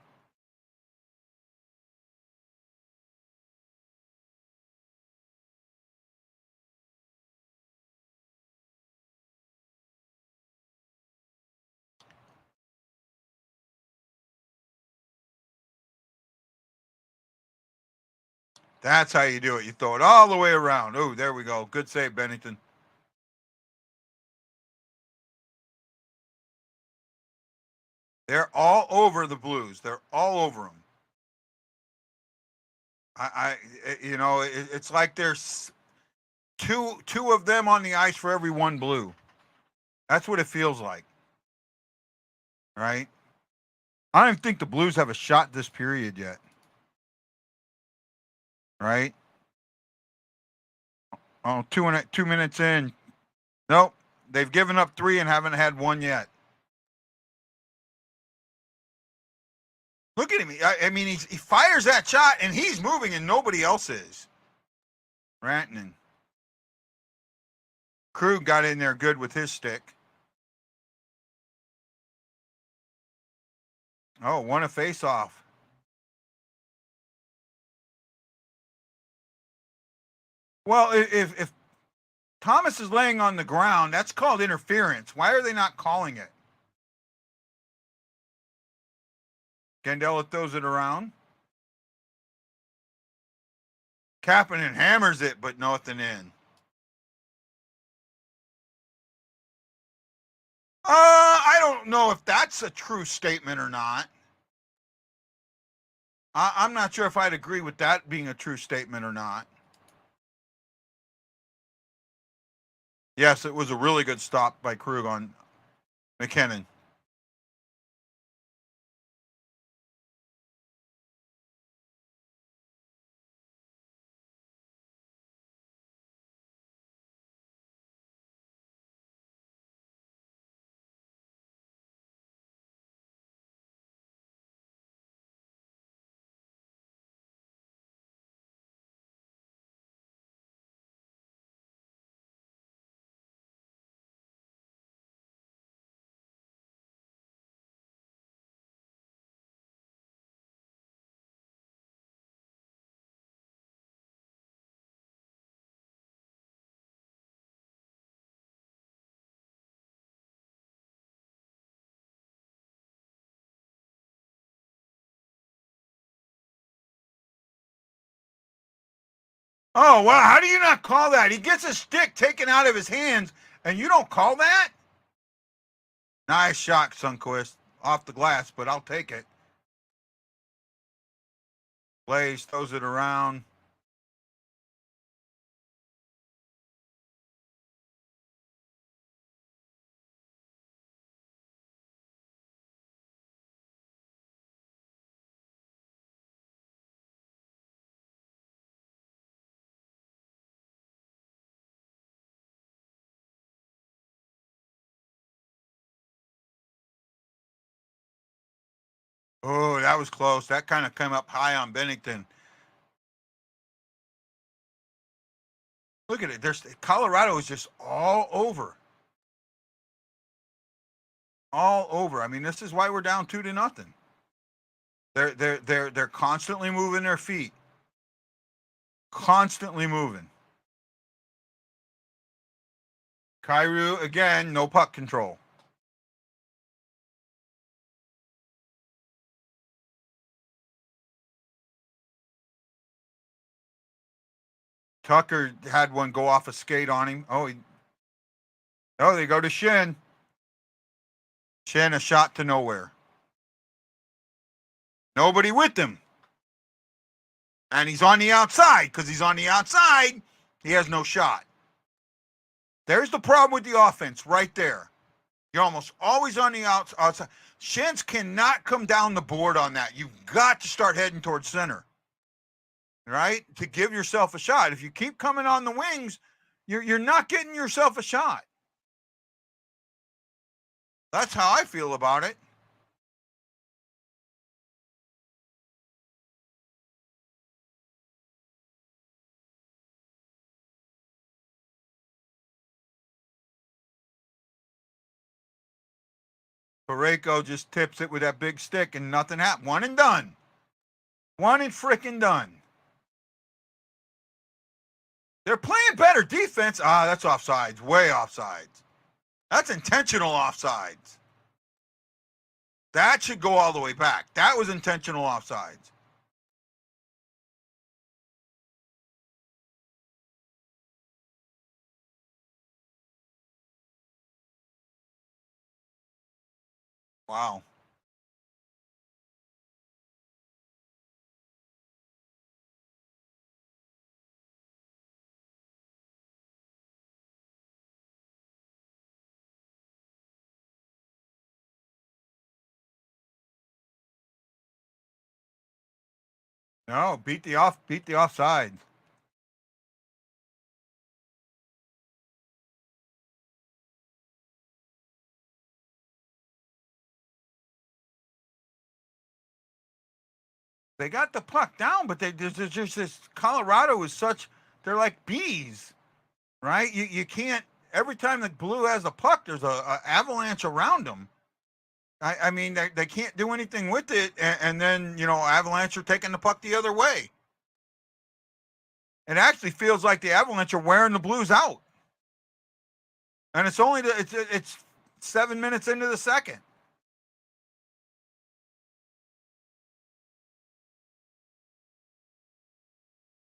That's how you do it. You throw it all the way around. Oh, there we go. Good save, Bennington. They're all over the Blues. They're all over them. It's like there's two of them on the ice for every one Blue. That's what it feels like, right? I don't even think the Blues have a shot this period yet, right? Oh, 2 minutes in. Nope, they've given up 3 and haven't had one yet. Look at him. I mean, he fires that shot and he's moving and nobody else is. Rantanen. Krug got in there good with his stick. Oh, won a face-off. Well, if Thomas is laying on the ground, that's called interference. Why are they not calling it? Gandela throws it around. Kapanen hammers it, but nothing in. I don't know if that's a true statement or not. I'm not sure if I'd agree with that being a true statement or not. Yes, it was a really good stop by Krug on McKinnon. Oh, well, how do you not call that? He gets a stick taken out of his hands, and you don't call that? Nice shot, Sundqvist. Off the glass, but I'll take it. Blaze throws it around. Oh, that was close. That kind of came up high on Bennington. Look at it. There's Colorado is just all over. All over. I mean, this is why we're down 2-0. They're constantly moving their feet. Constantly moving. Kyrou again, no puck control. Tucker had one go off a skate on him. Oh, they go to Shin. Shin, a shot to nowhere. Nobody with him. And he's on the outside. Because he's on the outside, he has no shot. There's the problem with the offense right there. You're almost always on the outside. Shins cannot come down the board on that. You've got to start heading towards center, right? To give yourself a shot. If you keep coming on the wings, you're not getting yourself a shot. That's how I feel about it. Pareko just tips it with that big stick and nothing happened. One and done. One and freaking done. They're playing better defense. That's offsides. Way offsides. That's intentional offsides. That should go all the way back. That was intentional offsides. Wow. No, beat the offside. They got the puck down, but there's just this Colorado is such, they're like bees, right? You can't, every time the Blue has a puck, there's a avalanche around them. I mean, they can't do anything with it, and then, Avalanche are taking the puck the other way. It actually feels like the Avalanche are wearing the Blues out. And it's only, it's 7 minutes into the second.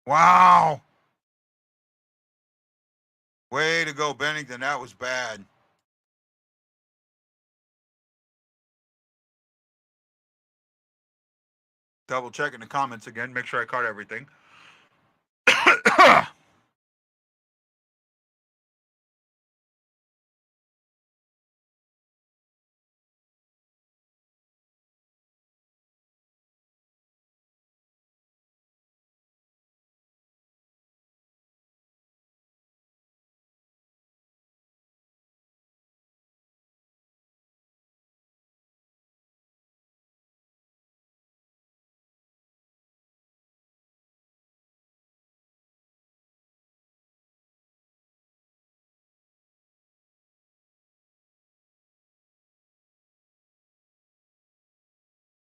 Wow. Way to go, Bennington. That was bad. Double checking the comments again, make sure I caught everything.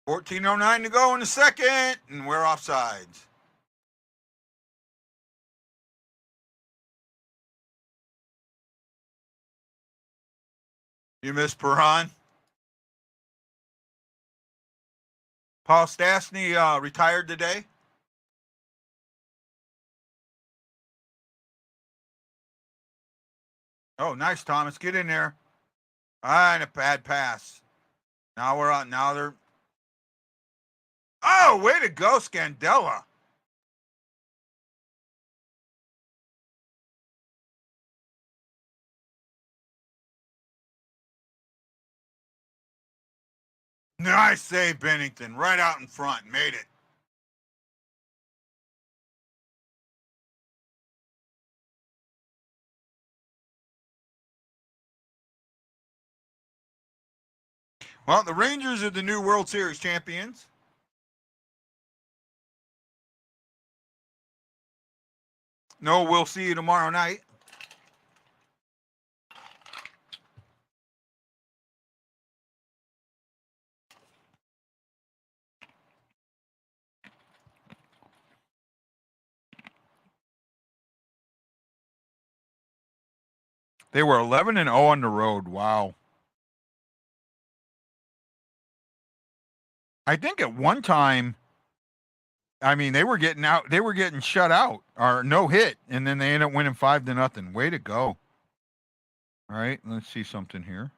$14:09 to go in the second, and we're offsides. You missed Perron. Paul Stastny retired today. Oh, nice, Thomas. Get in there. And a bad pass. Now we're on. Now they're. Oh, way to go, Scandella. Nice save, Bennington. Right out in front. Made it. Well, the Rangers are the new World Series champions. No, we'll see you tomorrow night. They were 11-0 on the road. Wow. I think at one time, I mean, they were getting shut out or no hit, and then they ended up winning 5-0. Way to go. All right, let's see something here.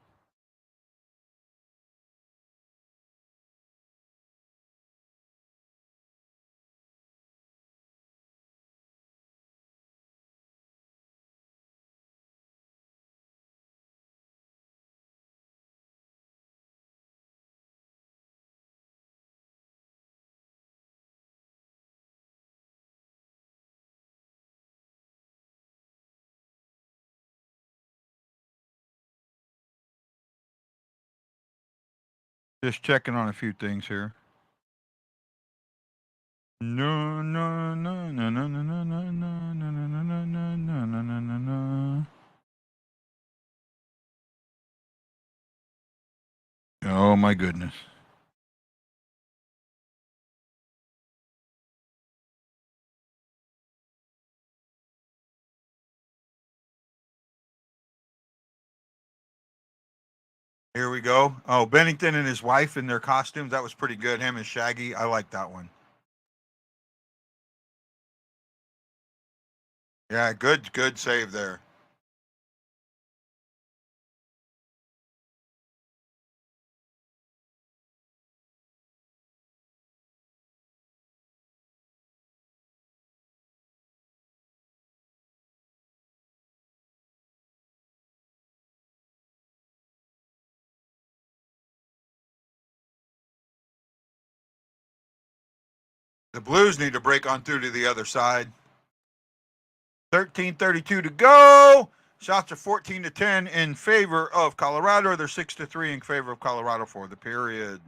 Just checking on a few things here. No, no, no, no, no, no, no, no, no, no, no, no, no, no, no, no, no, no. Oh my goodness. Here we go. Oh, Bennington and his wife in their costumes. That was pretty good. Him and Shaggy. I like that one. Yeah, good save there. The Blues need to break on through to the other side. 13:32 to go. Shots are 14-10 in favor of Colorado. They're 6-3 in favor of Colorado for the period.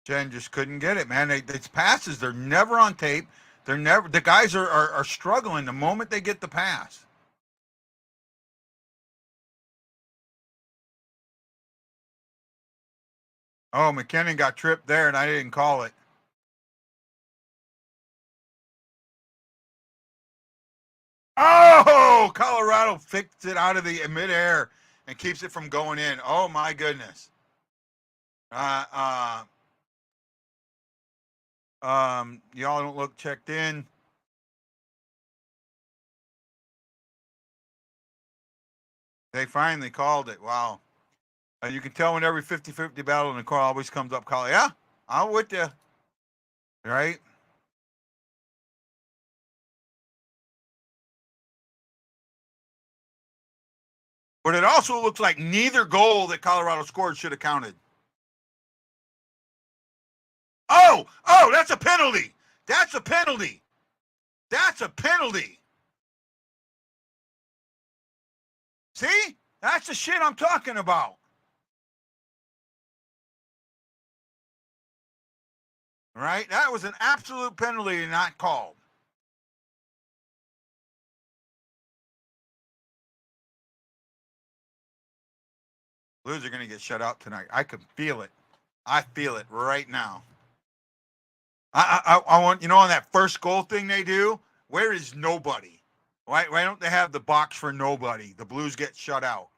Jen just couldn't get it, man. It's passes. They're never on tape. They're never. The guys are struggling the moment they get the pass. Oh, McKinnon got tripped there, and I didn't call it. Oh, Colorado fixed it out of the midair and keeps it from going in. Oh my goodness. Y'all don't look checked in. They finally called it. Wow. You can tell when every 50-50 battle in the car always comes up, call. Yeah, I'm with you. Right? But it also looks like neither goal that Colorado scored should have counted. Oh, that's a penalty. That's a penalty. That's a penalty. See? That's the shit I'm talking about. Right? That was an absolute penalty not called. Blues are going to get shut out tonight. I can feel it. I feel it right now. I want, on that first goal thing they do, Where is nobody? Why don't they have the box for nobody? The Blues get shut out.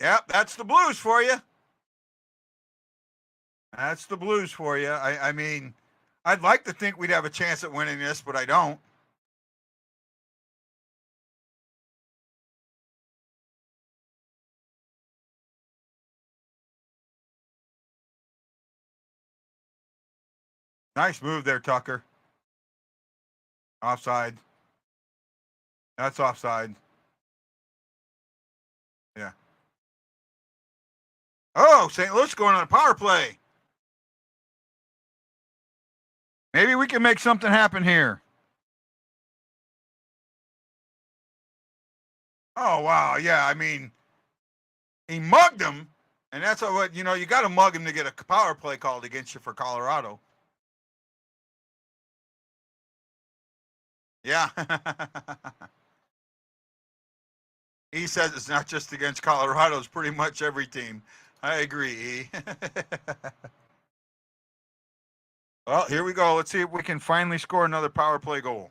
Yep, that's the Blues for you. That's the Blues for you. I mean, I'd like to think we'd have a chance at winning this, but I don't. Nice move there, Tucker. Offside. That's offside. Yeah. Oh, St. Louis going on a power play. Maybe we can make something happen here. Oh, wow. Yeah, I mean, he mugged him, and that's what, you got to mug him to get a power play called against you for Colorado. Yeah. He says it's not just against Colorado, it's pretty much every team. I agree, E. Well, here we go. Let's see if we can finally score another power play goal.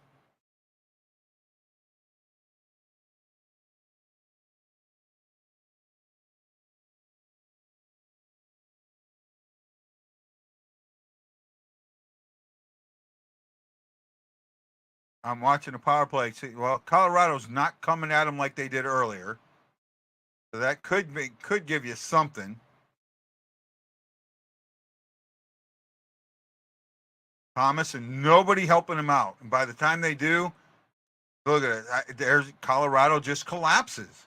I'm watching a power play. See, well, Colorado's not coming at them like they did earlier, so that could give you something. Thomas and nobody helping him out, and by the time they do, look at it. There's Colorado just collapses.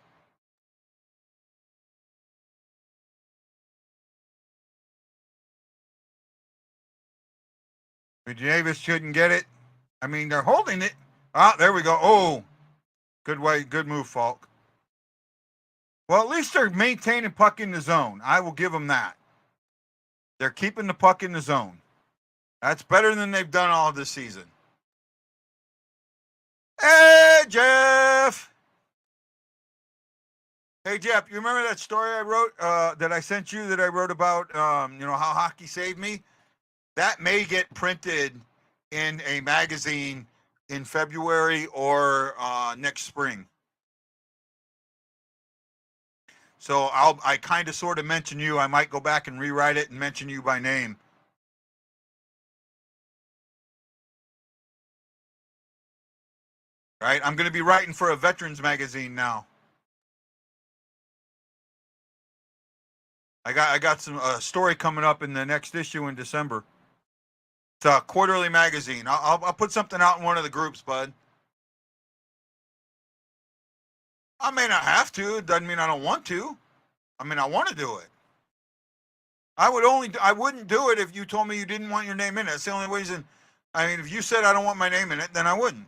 Davis shouldn't get it. I mean, they're holding it. Ah, there we go. Oh, good move, Falk. Well, at least they're maintaining puck in the zone. I will give them that. They're keeping the puck in the zone. That's better than they've done all this season. Hey, Jeff. Hey, Jeff, you remember that story I wrote that I sent you that I wrote about, how hockey saved me? That may get printed in a magazine in February or next spring. So I kind of sort of mention you. I might go back and rewrite it and mention you by name. Right? I'm going to be writing for a veterans magazine now. I got some story coming up in the next issue in December. It's a quarterly magazine. I'll put something out in one of the groups, bud. I may not have to. It doesn't mean I don't want to. I mean, I want to do it. I wouldn't do it if you told me you didn't want your name in it. That's the only reason. I mean, if you said I don't want my name in it, then I wouldn't.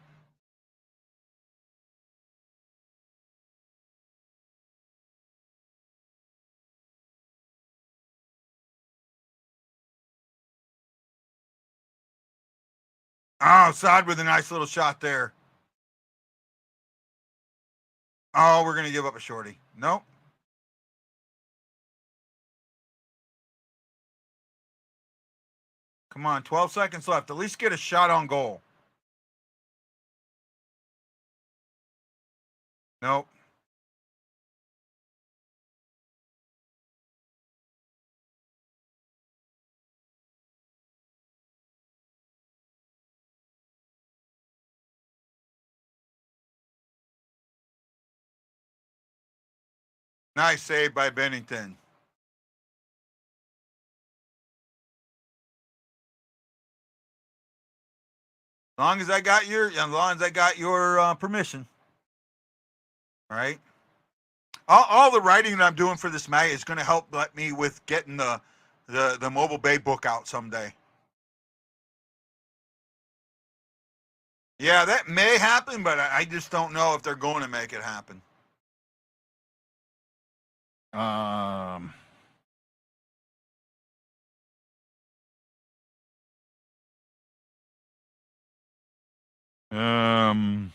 Oh, Saad with a nice little shot there. Oh, we're going to give up a shorty. Nope. Come on, 12 seconds left. At least get a shot on goal. Nope. Nice save by Bennington. As long as I got your permission. All right. All the writing that I'm doing for this mag is going to help let me with getting the Mobile Bay book out someday. Yeah, that may happen, but I just don't know if they're going to make it happen. Um,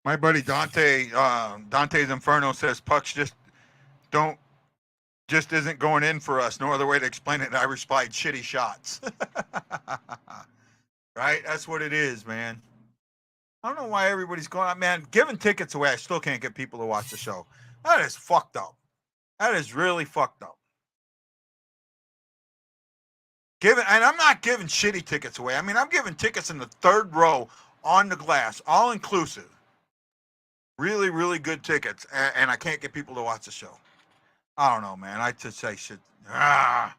my buddy Dante, Dante's Inferno says pucks don't just isn't going in for us. No other way to explain it. And I replied, shitty shots. Right? That's what it is, man. I don't know why everybody's going out, man. Giving tickets away, I still can't get people to watch the show. That is fucked up. That is really fucked up. And I'm not giving shitty tickets away. I mean, I'm giving tickets in the third row on the glass, all inclusive. Really, really good tickets, and I can't get people to watch the show. I don't know, man. I just say shit. Yeah.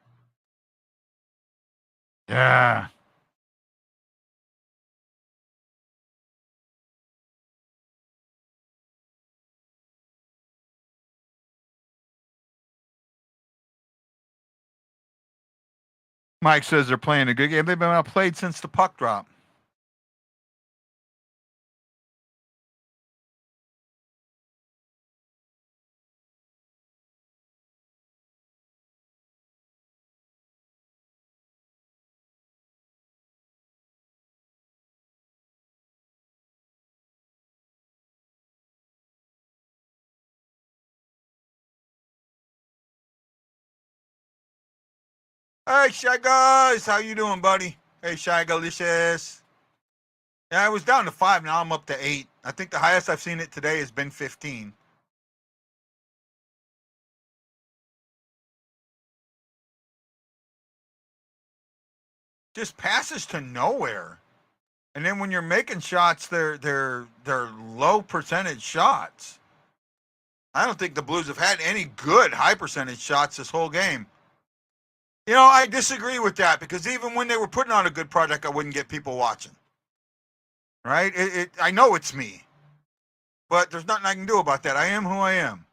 Mike says they're playing a good game. They've been outplayed since the puck drop. Hey, Shy Guys. How you doing, buddy? Hey, Shy Galicious. Yeah, I was down to 5. Now I'm up to 8. I think the highest I've seen it today has been 15. Just passes to nowhere. And then when you're making shots, they're low percentage shots. I don't think the Blues have had any good high percentage shots this whole game. You know, I disagree with that because even when they were putting on a good product, I wouldn't get people watching. Right? I know it's me, but there's nothing I can do about that. I am who I am.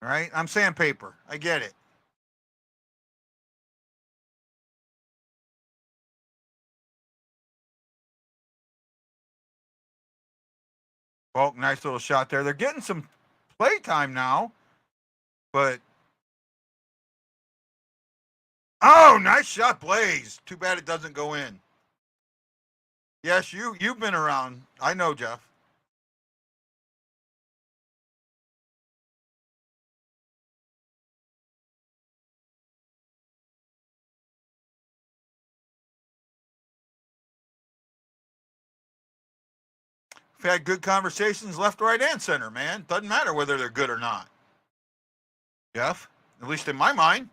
Right? I'm sandpaper. I get it. Well, nice little shot there. They're getting some play time now, but oh, nice shot, Blaze. Too bad it doesn't go in. Yes, you've been around. I know, Jeff. We've had good conversations left, right, and center, man. Doesn't matter whether they're good or not. Jeff, at least in my mind.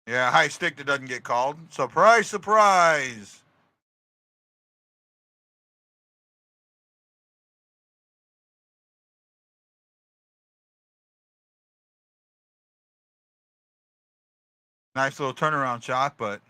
Yeah, high stick that doesn't get called. Surprise, surprise. Nice little turnaround shot, but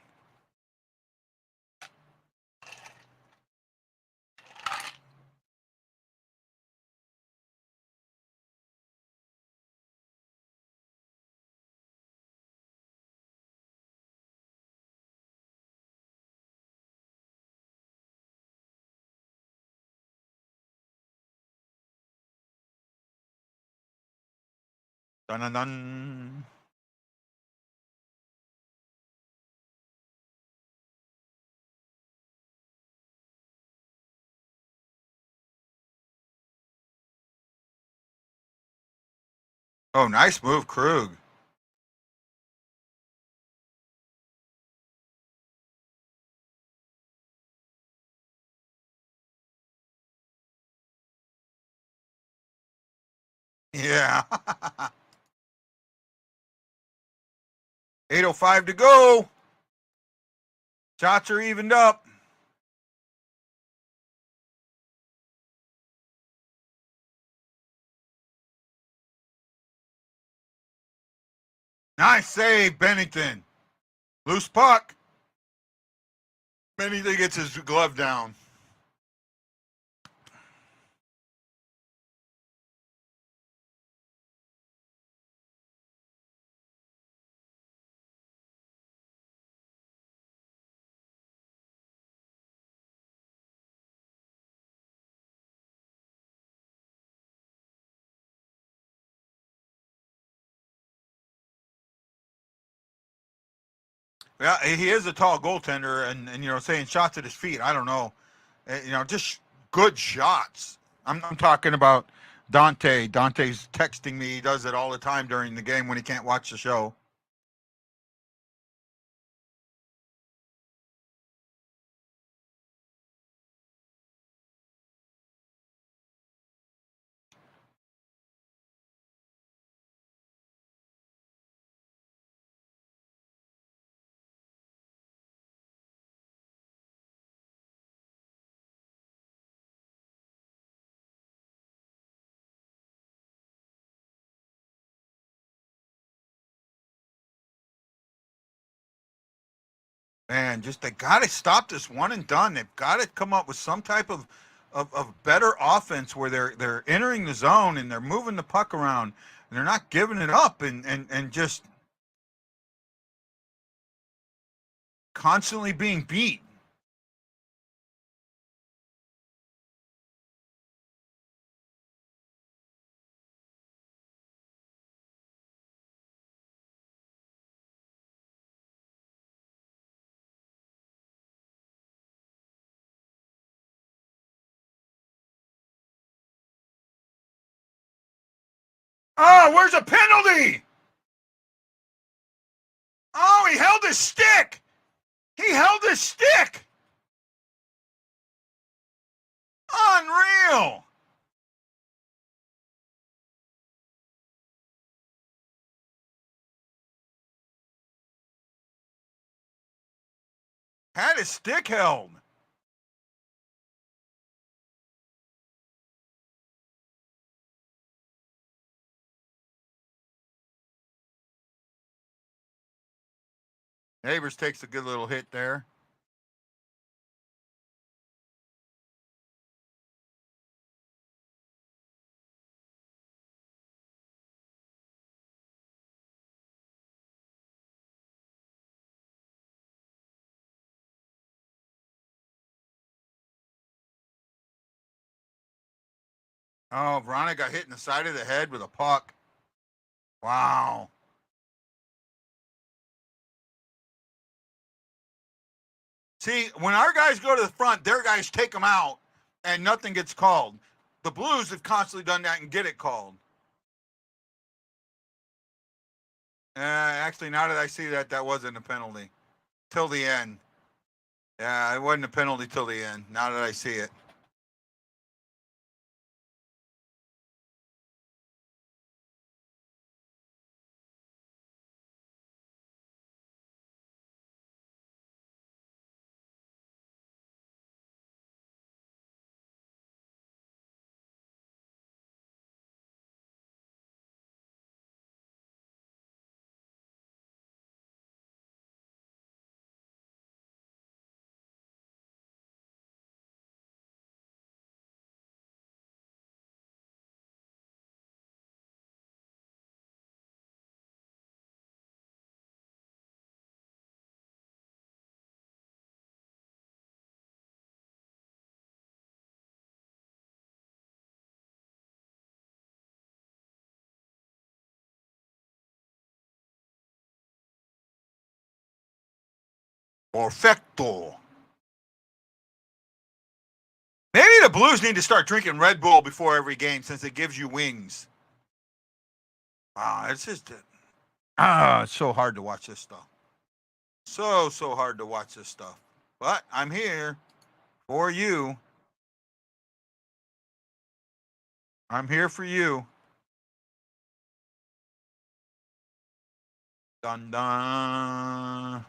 dun dun dun. Oh, nice move, Krug. Yeah. 8:05 to go. Shots are evened up. Nice save, Bennington. Loose puck. Bennington gets his glove down. Yeah, he is a tall goaltender, and saying shots at his feet. I don't know, just good shots. I'm talking about Dante. Dante's texting me. He does it all the time during the game when he can't watch the show. Man, just they got to stop this one and done. They've got to come up with some type of better offense where they're entering the zone and they're moving the puck around and they're not giving it up and just constantly being beat. Oh, where's a penalty? Oh, he held his stick. He held his stick. Unreal. Had his stick held. Neighbors takes a good little hit there. Oh, Veronica got hit in the side of the head with a puck. Wow. See, when our guys go to the front, their guys take them out and nothing gets called. The Blues have constantly done that and get it called. Actually, now that I see that, that wasn't a penalty. Till the end. Yeah, it wasn't a penalty till the end, now that I see it. Perfecto. Maybe the Blues need to start drinking Red Bull before every game since it gives you wings. It's just it's so hard to watch this stuff. So hard to watch this stuff. But I'm here for you. I'm here for you. Dun dun.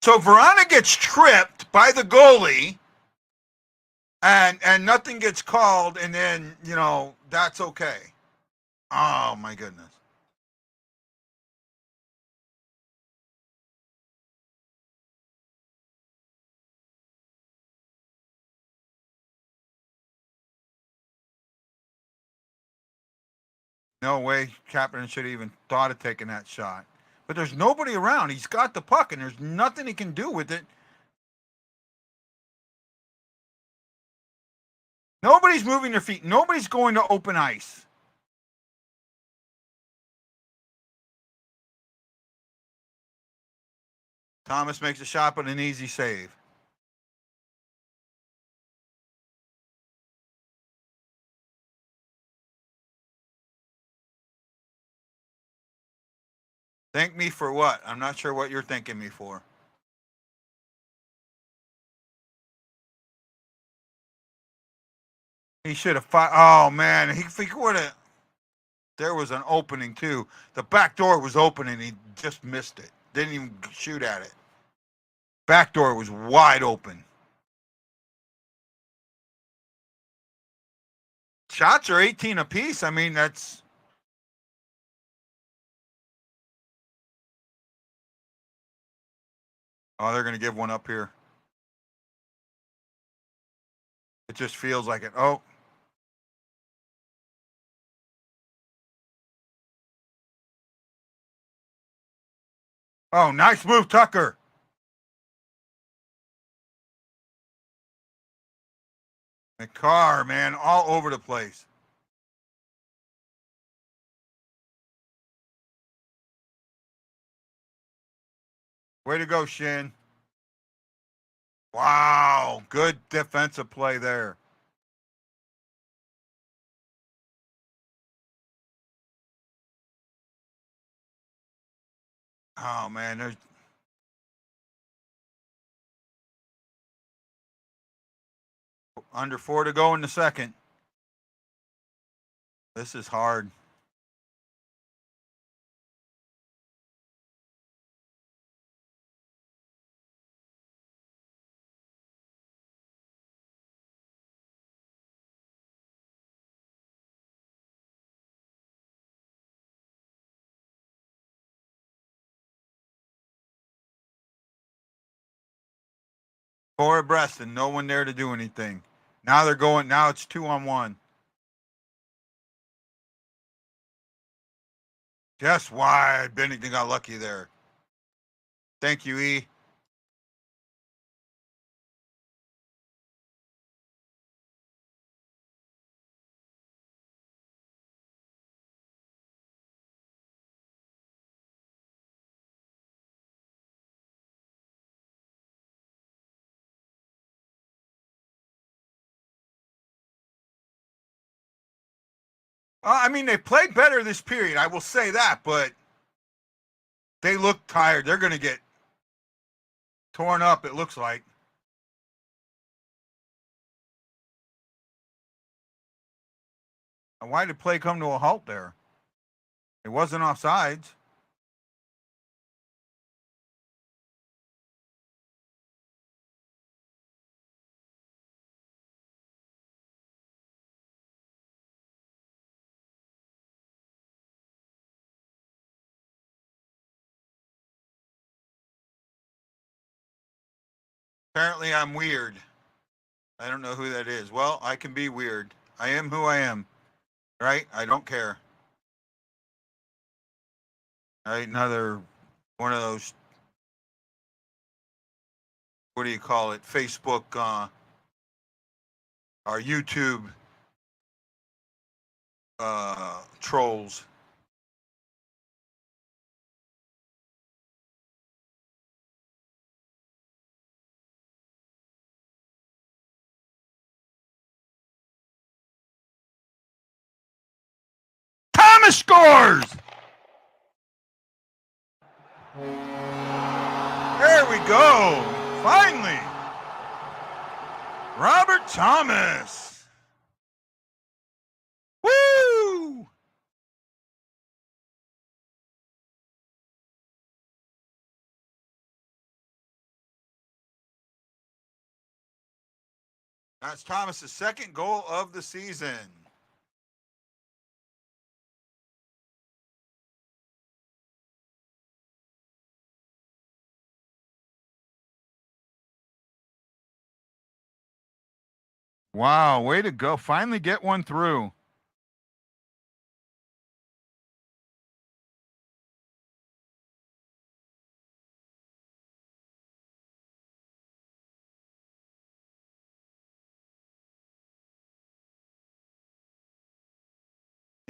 So Verona gets tripped by the goalie, and nothing gets called, and then that's okay. Oh my goodness. No way Kapanen should have even thought of taking that shot. But there's nobody around. He's got the puck, and there's nothing he can do with it. Nobody's moving their feet. Nobody's going to open ice. Thomas makes a shot, but an easy save. Thank me for what? I'm not sure what you're thanking me for. He should have fired. Oh, man. He would have. There was an opening, too. The back door was open, and he just missed it. Didn't even shoot at it. Back door was wide open. Shots are 18 apiece. I mean, that's. Oh, they're going to give one up here. It just feels like it. Oh. Oh, nice move, Tucker. The car, man, all over the place. Way to go, Shin. Wow, good defensive play there. Oh, man, there's under 4 to go in the second. This is hard. Four abreast and no one there to do anything. Now they're going. Now it's 2-on-1. Just wide. Bennington got lucky there. Thank you, E. I mean, they played better this period. I will say that, but they look tired. They're going to get torn up, it looks like. Why did play come to a halt there? It wasn't offsides. Apparently, I'm weird. I don't know who that is. Well, I can be weird. I am who I am. Right? I don't care. Right? Another one of those, what do you call it? Facebook or YouTube trolls. Thomas scores! There we go. Finally. Robert Thomas. Woo! That's Thomas's second goal of the season. Wow, way to go. Finally get one through.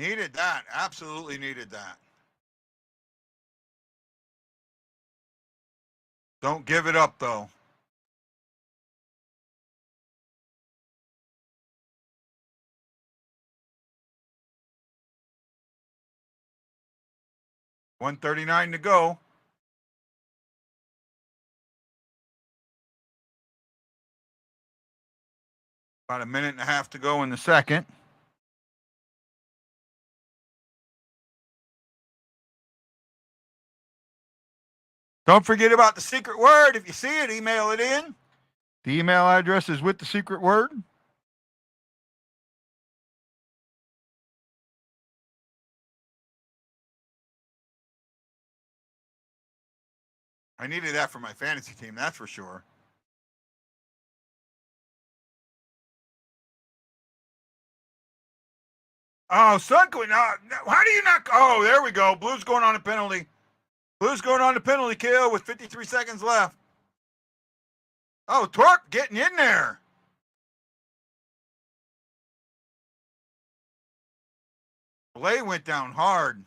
Needed that. Absolutely needed that. Don't give it up, though. $139 to go. About a minute and a half to go in the second. Don't forget about the secret word. If you see it, email it in. The email address is with the secret word. I needed that for my fantasy team, that's for sure. Oh, Sunquin, how do you not? Oh, there we go. Blue's going on a penalty. Blue's going on the penalty kill with 53 seconds left. Oh, Twerk getting in there. Blay went down hard.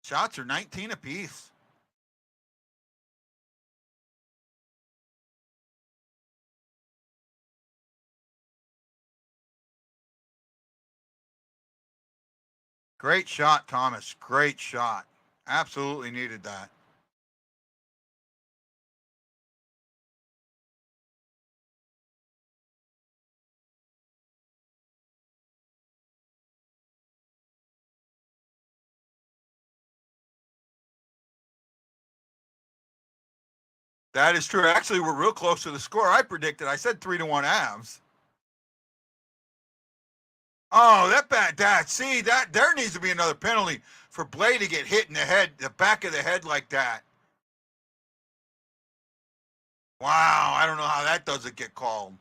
Shots are 19 apiece. Great shot, Thomas. Great shot. Absolutely needed that. That is true. Actually, we're real close to the score I predicted. I said 3-1 Avs. Oh, that there needs to be another penalty for Blay to get hit in the head, the back of the head like that. Wow, I don't know how that doesn't get called.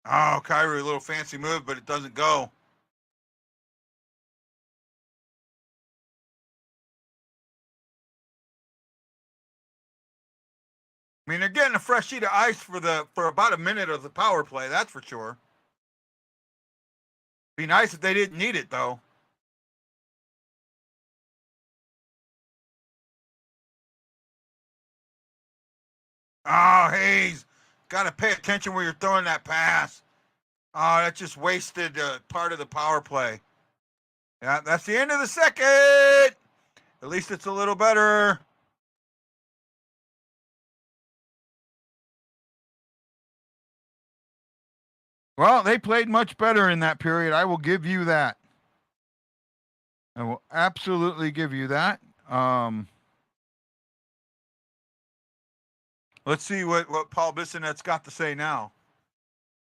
Oh, Kyrie, a little fancy move, but it doesn't go. I mean, they're getting a fresh sheet of ice for about a minute of the power play, that's for sure. Be nice if they didn't need it, though. Oh, Hayes, got to pay attention where you're throwing that pass. Oh, that just wasted part of the power play. Yeah, that's the end of the second. At least it's a little better. Well, they played much better in that period. I will give you that. I will absolutely give you that. Let's see what Paul Bissonet's got to say now.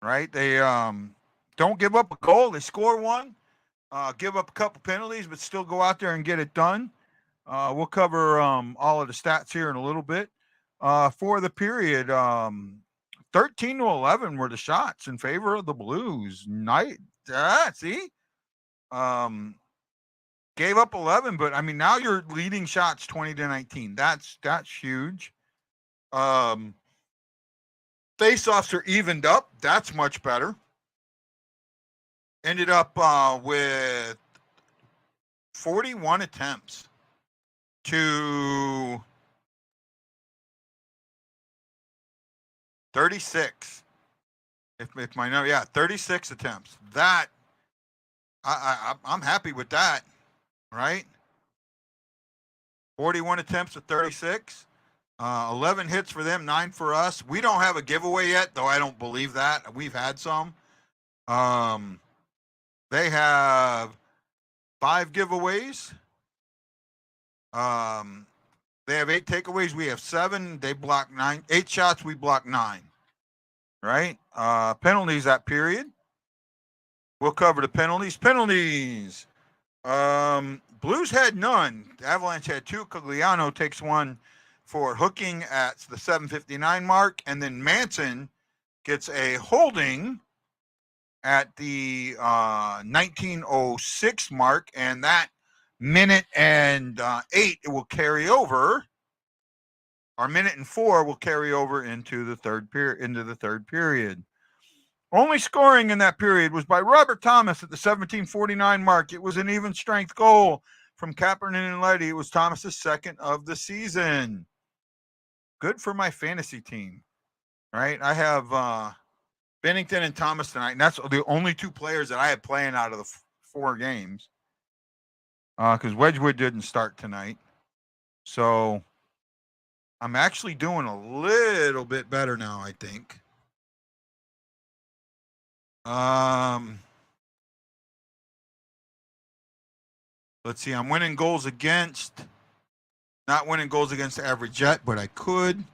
Right? They don't give up a goal. They score one, give up a couple penalties, but still go out there and get it done. We'll cover all of the stats here in a little bit. For the period, 13-11 were the shots in favor of the Blues. See? Gave up 11, but I mean, now you're leading shots 20-19. That's huge. Face-offs are evened up. That's much better. Ended up with 41 attempts to 36. If my number, 36 attempts. That I'm happy with that, right? 41 attempts to 36. 11 hits for them, 9 for us. We don't have a giveaway yet, though I don't believe that. We've had some. They have 5 giveaways. They have 8 takeaways. We have 7. They block 9. 8 shots. We block 9. Right? Penalties that period. We'll cover the penalties. Penalties. Blues had none. The Avalanche had two. Cogliano takes one for hooking at the 7:59 mark, and then Manson gets a holding at the 19:06 mark, and that minute and 8 it will carry over. Our minute and 4 will carry over into the third period. Only scoring in that period was by Robert Thomas at the 17:49 mark. It was an even strength goal from Kapanen and Leddy. It was Thomas's second of the season. Good for my fantasy team, right? I have Bennington and Thomas tonight, and that's the only two players that I had playing out of the 4 games. Because Wedgwood didn't start tonight, so I'm actually doing a little bit better now, I think. Let's see. I'm winning goals against. Not winning goals against average yet, but I could.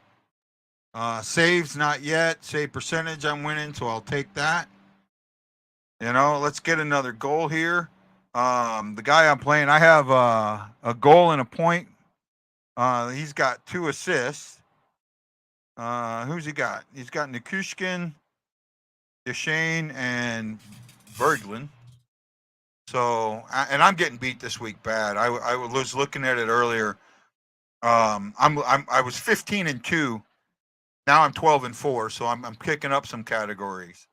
Saves not yet. Save percentage I'm winning, so I'll take that. Let's get another goal here. The guy I'm playing, I have a goal and a point. He's got 2 assists. Who's he got? He's got Nikushkin, Deshane, and Berglund. So, and I'm getting beat this week bad. I was looking at it earlier. I was 15-2. Now I'm 12-4. So I'm picking up some categories.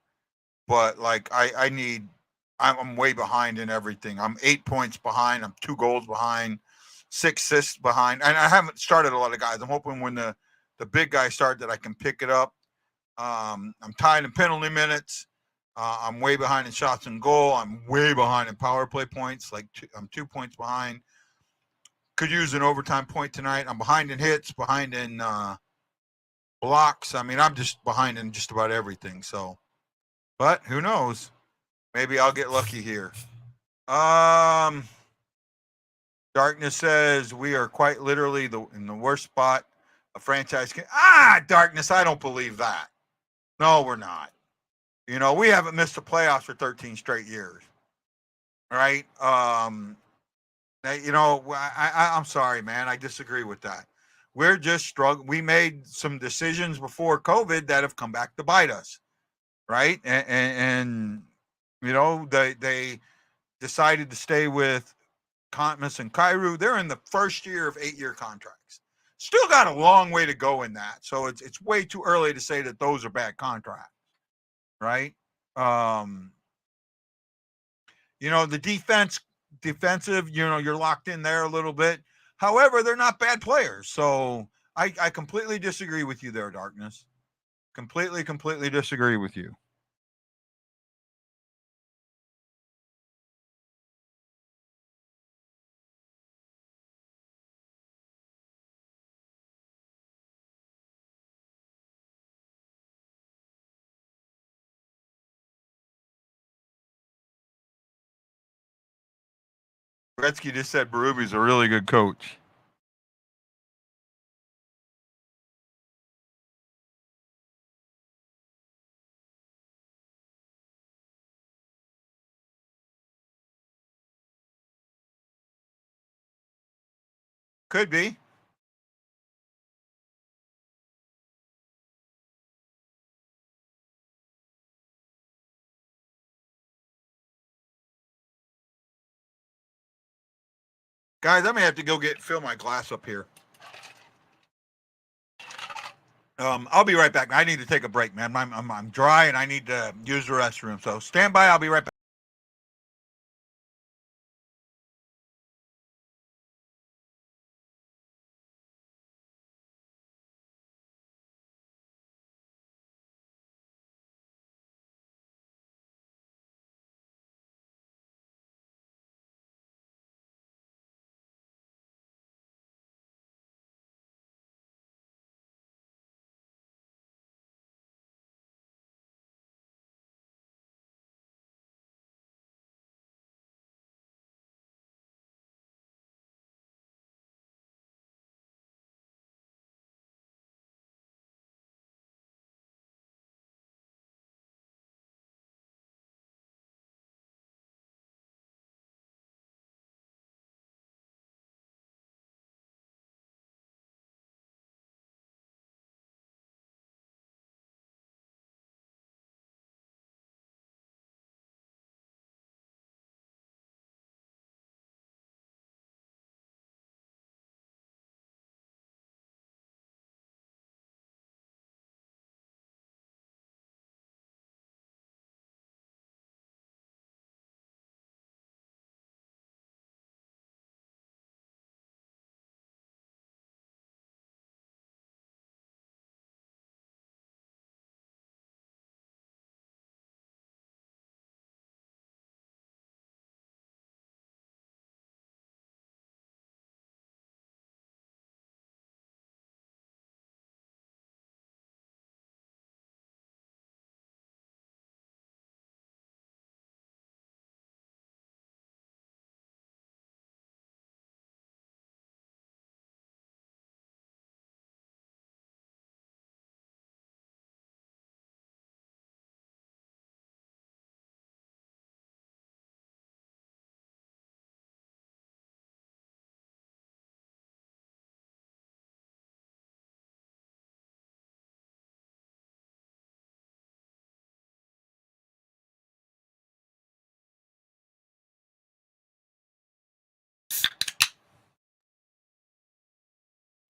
But like I'm way behind in everything. I'm 8 points behind. I'm 2 goals behind, 6 assists behind, and I haven't started a lot of guys. I'm hoping when the big guys start that I can pick it up. I'm tied in penalty minutes. I'm way behind in shots and goal. I'm way behind in power play points. I'm 2 points behind. Could use an overtime point tonight. I'm behind in hits, behind in blocks. I mean, I'm just behind in just about everything. So, but who knows? Maybe I'll get lucky here. Darkness says we are quite literally in the worst spot a franchise can. Darkness, I don't believe that. No, we're not. We haven't missed the playoffs for 13 straight years. Right? I'm sorry, man. I disagree with that. We're just struggling. We made some decisions before COVID that have come back to bite us. Right? And they decided to stay with Thomas and Kyrou. They're in the first year of 8-year contracts. Still got a long way to go in that. So it's way too early to say that those are bad contracts. Right? The defensive, you're locked in there a little bit. However, they're not bad players. So I completely disagree with you there, Darkness. Completely disagree with you. Gretzky just said Berube's a really good coach. Could be. Guys, I may have to go fill my glass up here. I'll be right back. I need to take a break, man. I'm dry and I need to use the restroom. So stand by. I'll be right back.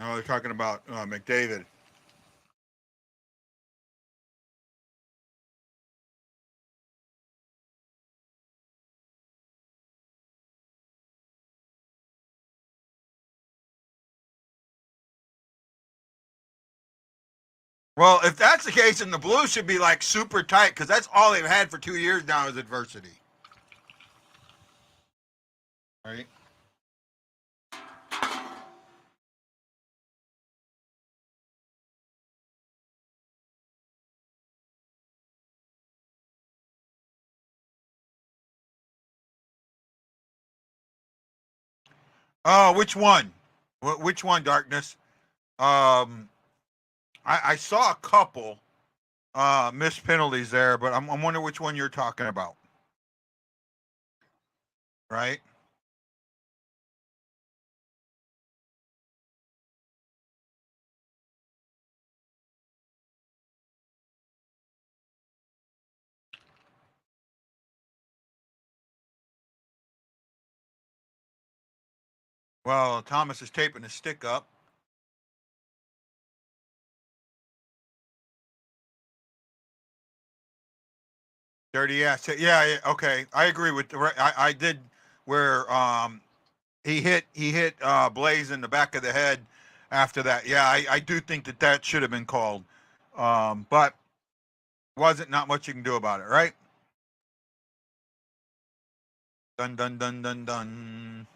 No, they're talking about McDavid. Well, if that's the case, then the Blues should be like super tight because that's all they've had for 2 years now is adversity. Right? Oh, which one? Which one, Darkness? I saw a couple missed penalties there, but I'm wondering which one you're talking about. Right? Well, Thomas is taping his stick up. Dirty ass. Yeah, okay. I agree with I did where he hit Blaze in the back of the head after that. Yeah, I do think that should have been called. But wasn't not much you can do about it, right? Dun dun dun dun dun.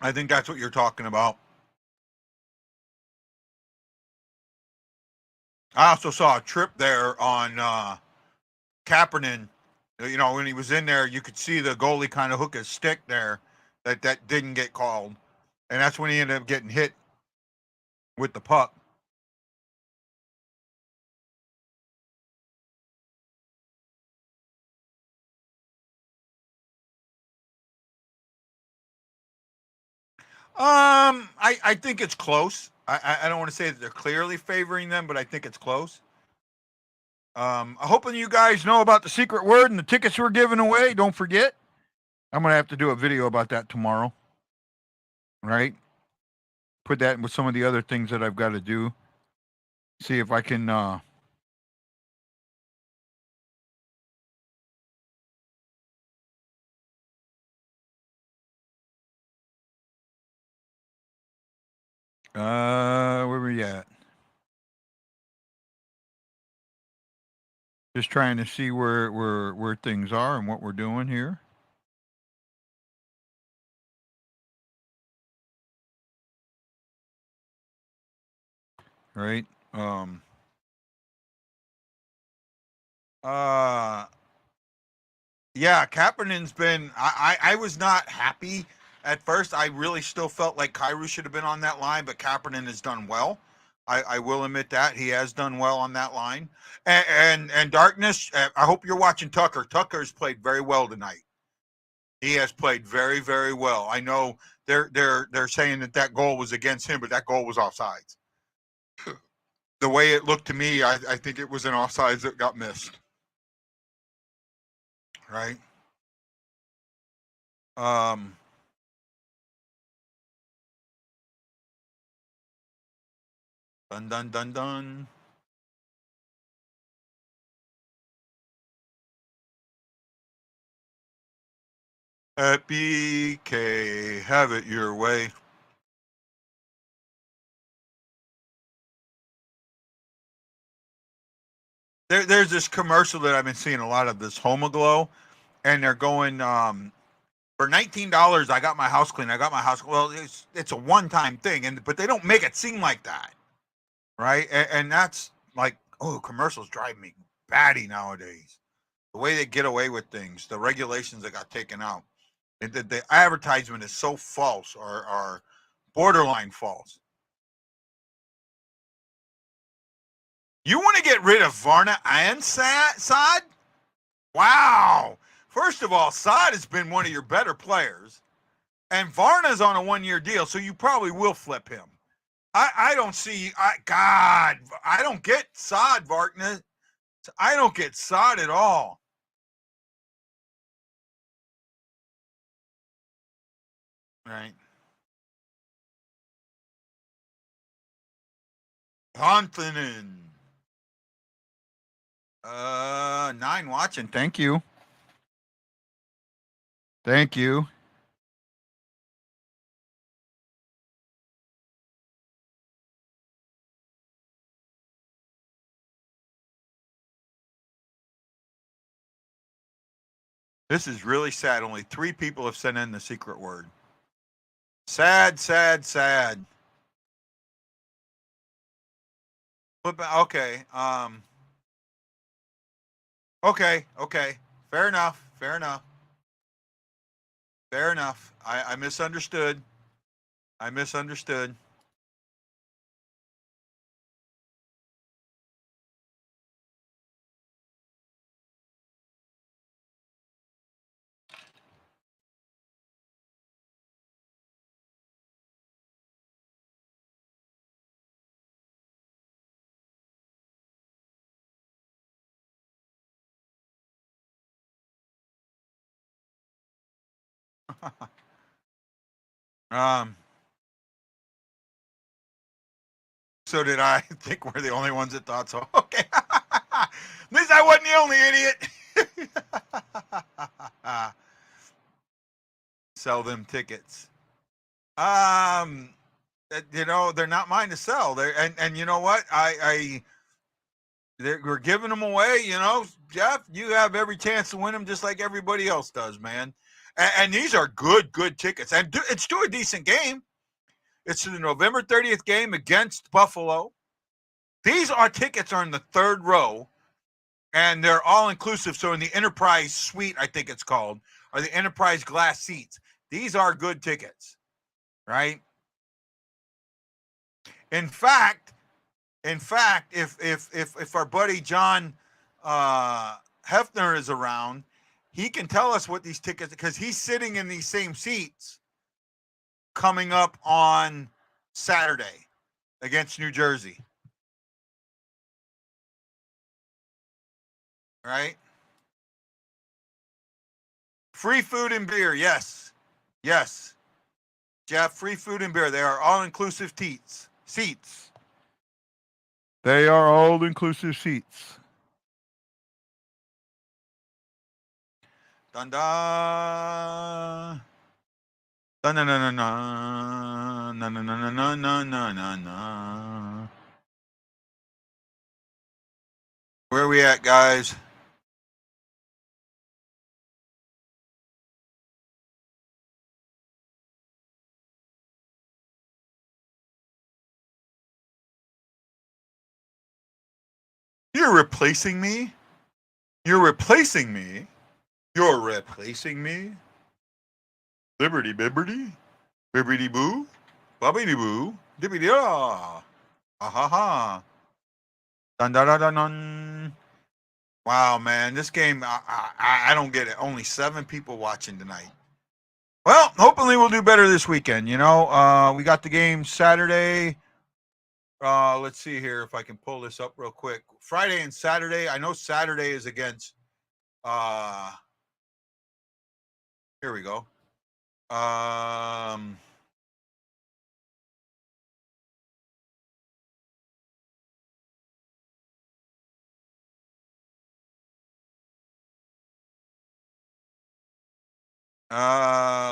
I think that's what you're talking about. I also saw a trip there on Kaepernick. You know, when he was in there, you could see the goalie kind of hook his stick there. That didn't get called, and that's when he ended up getting hit with the puck. I think it's close. I don't want to say that they're clearly favoring them, but I think it's close. I'm hoping you guys know about the secret word and the tickets we're giving away. Don't forget. I'm gonna have to do a video about that tomorrow. Right? Put that with some of the other things that I've got to do. See if I can where were you at? Just trying to see where things are and what we're doing here. Right? Uh yeah, Kaepernick's been I was not happy at first. I really still felt like Kyrou should have been on that line, but Kaepernick has done well. I will admit that he has done well on that line. And Darkness, I hope you're watching Tucker. Tucker's played very well tonight. He has played very, very well. I know they're saying that goal was against him, but that goal was offsides. The way it looked to me, I think it was an offsides that got missed. Right? Um, dun dun dun dun. At BK, have it your way. There's this commercial that I've been seeing a lot of, this Homoglow, and they're going for $19. I got my house clean. I got my house. Well, it's a one-time thing, but they don't make it seem like that, right? And that's like, oh, commercials drive me batty nowadays. The way they get away with things, the regulations that got taken out, the advertisement is so false or borderline false. You want to get rid of Varna and Saad? Wow. First of all, Saad has been one of your better players, and Varna's on a 1-year deal, so you probably will flip him. I don't see. God, I don't get sod, Varkna. I don't get sod at all. Right. Confident. 9 watching. Thank you. Thank you. This is really sad. Only 3 people have sent in the secret word. Sad, sad, sad. Okay. Okay. Okay. Fair enough. Fair enough. Fair enough. I misunderstood. I misunderstood. um. So did I. Think we're the only ones that thought so. Okay. At least I wasn't the only idiot. Sell them tickets. You know, they're not mine to sell. And you know what? We're giving them away. You know, Jeff, you have every chance to win them, just like everybody else does, man. And these are good tickets, and it's to a decent game. It's the November 30th game against Buffalo. These tickets are in the 3rd row, and they're all inclusive. So in the Enterprise Suite, I think it's called, or the Enterprise Glass seats. These are good tickets, right? In fact, if our buddy John Hefner is around, he can tell us what these tickets, because he's sitting in these same seats coming up on Saturday against New Jersey. Right? Free food and beer, yes. Yes. Jeff, free food and beer. They are all-inclusive seats. They are all-inclusive seats. Dun dun. Dun dun dun dun dun dun dun dun dun dun dun dun. Where are we at, guys? You're replacing me? You're replacing me? You're replacing me? Liberty bibberty? Bibbity boo? Bobbity boo? Dibbity ah! Ha ha ha! Dun dun dun dun dun! Wow, man, this game, I don't get it. Only 7 people watching tonight. Well, hopefully we'll do better this weekend. You know, we got the game Saturday. Let's see here if I can pull this up real quick. Friday and Saturday. I know Saturday is against. Here we go.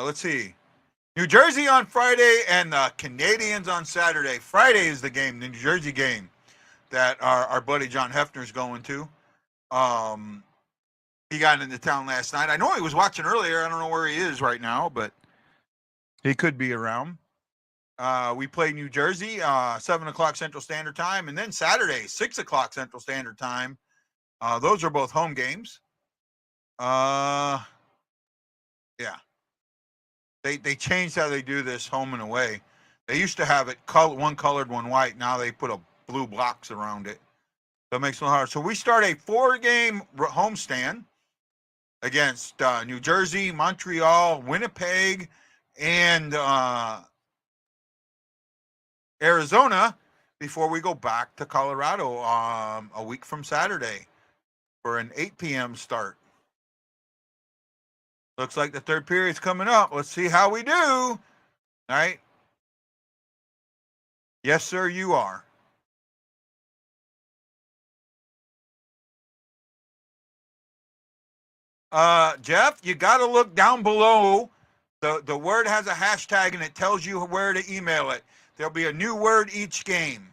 Let's see. New Jersey on Friday and the Canadians on Saturday. Friday is the game, the New Jersey game that our buddy John Hefner's going to. He got into town last night. I know he was watching earlier. I don't know where he is right now, but he could be around. We play New Jersey, 7 o'clock Central Standard Time, and then Saturday, 6 o'clock Central Standard Time. Those are both home games. Yeah. They changed how they do this home and away. They used to have it one colored, one white. Now they put a blue box around it. So it makes it a little hard. So we start a 4-game homestand against New Jersey, Montreal, Winnipeg, and Arizona before we go back to Colorado a week from Saturday for an 8 p.m. start. Looks like the third period's coming up. Let's see how we do. All right. Yes, sir, you are. Jeff, you got to look down below. The word has a hashtag and it tells you where to email it. There'll be a new word each game.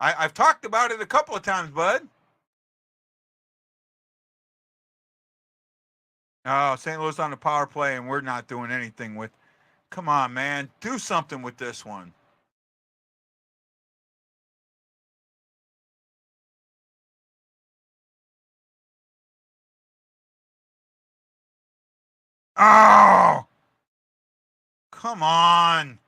I've talked about it a couple of times, bud. Oh, St. Louis on the power play, and we're not doing anything with. Come on, man. Do something with this one. Oh! Come on.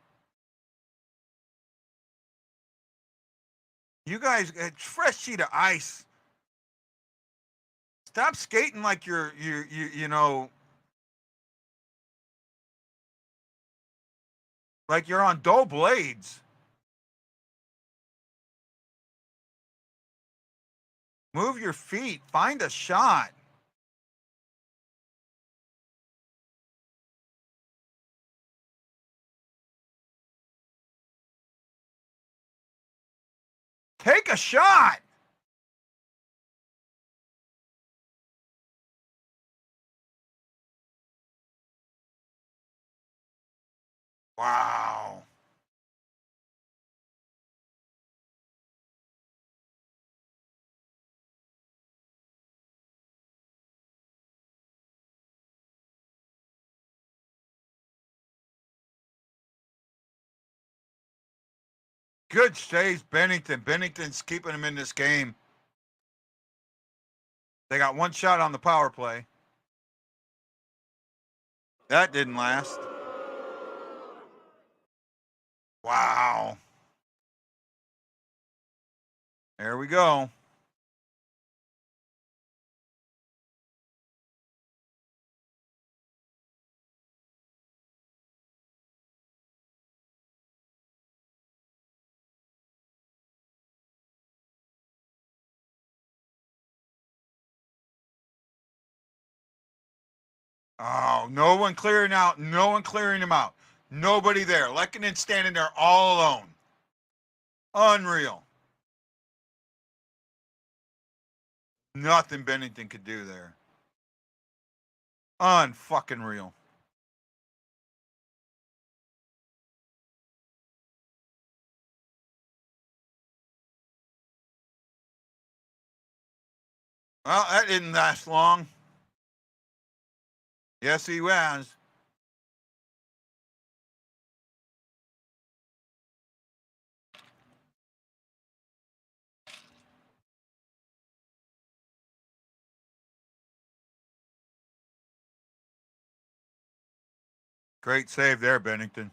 You guys, it's fresh sheet of ice. Stop skating like you know, like you're on dull blades. Move your feet. Find a shot. Take a shot. Wow. Good saves, Bennington. Bennington's keeping him in this game. They got one shot on the power play. That didn't last. Wow. There we go. Oh, no one clearing out. No one clearing him out. Nobody there. Lehkonen standing there all alone. Unreal. Nothing Bennington could do there. Unfucking real. Well, that didn't last long. Yes, he was. Great save there, Bennington.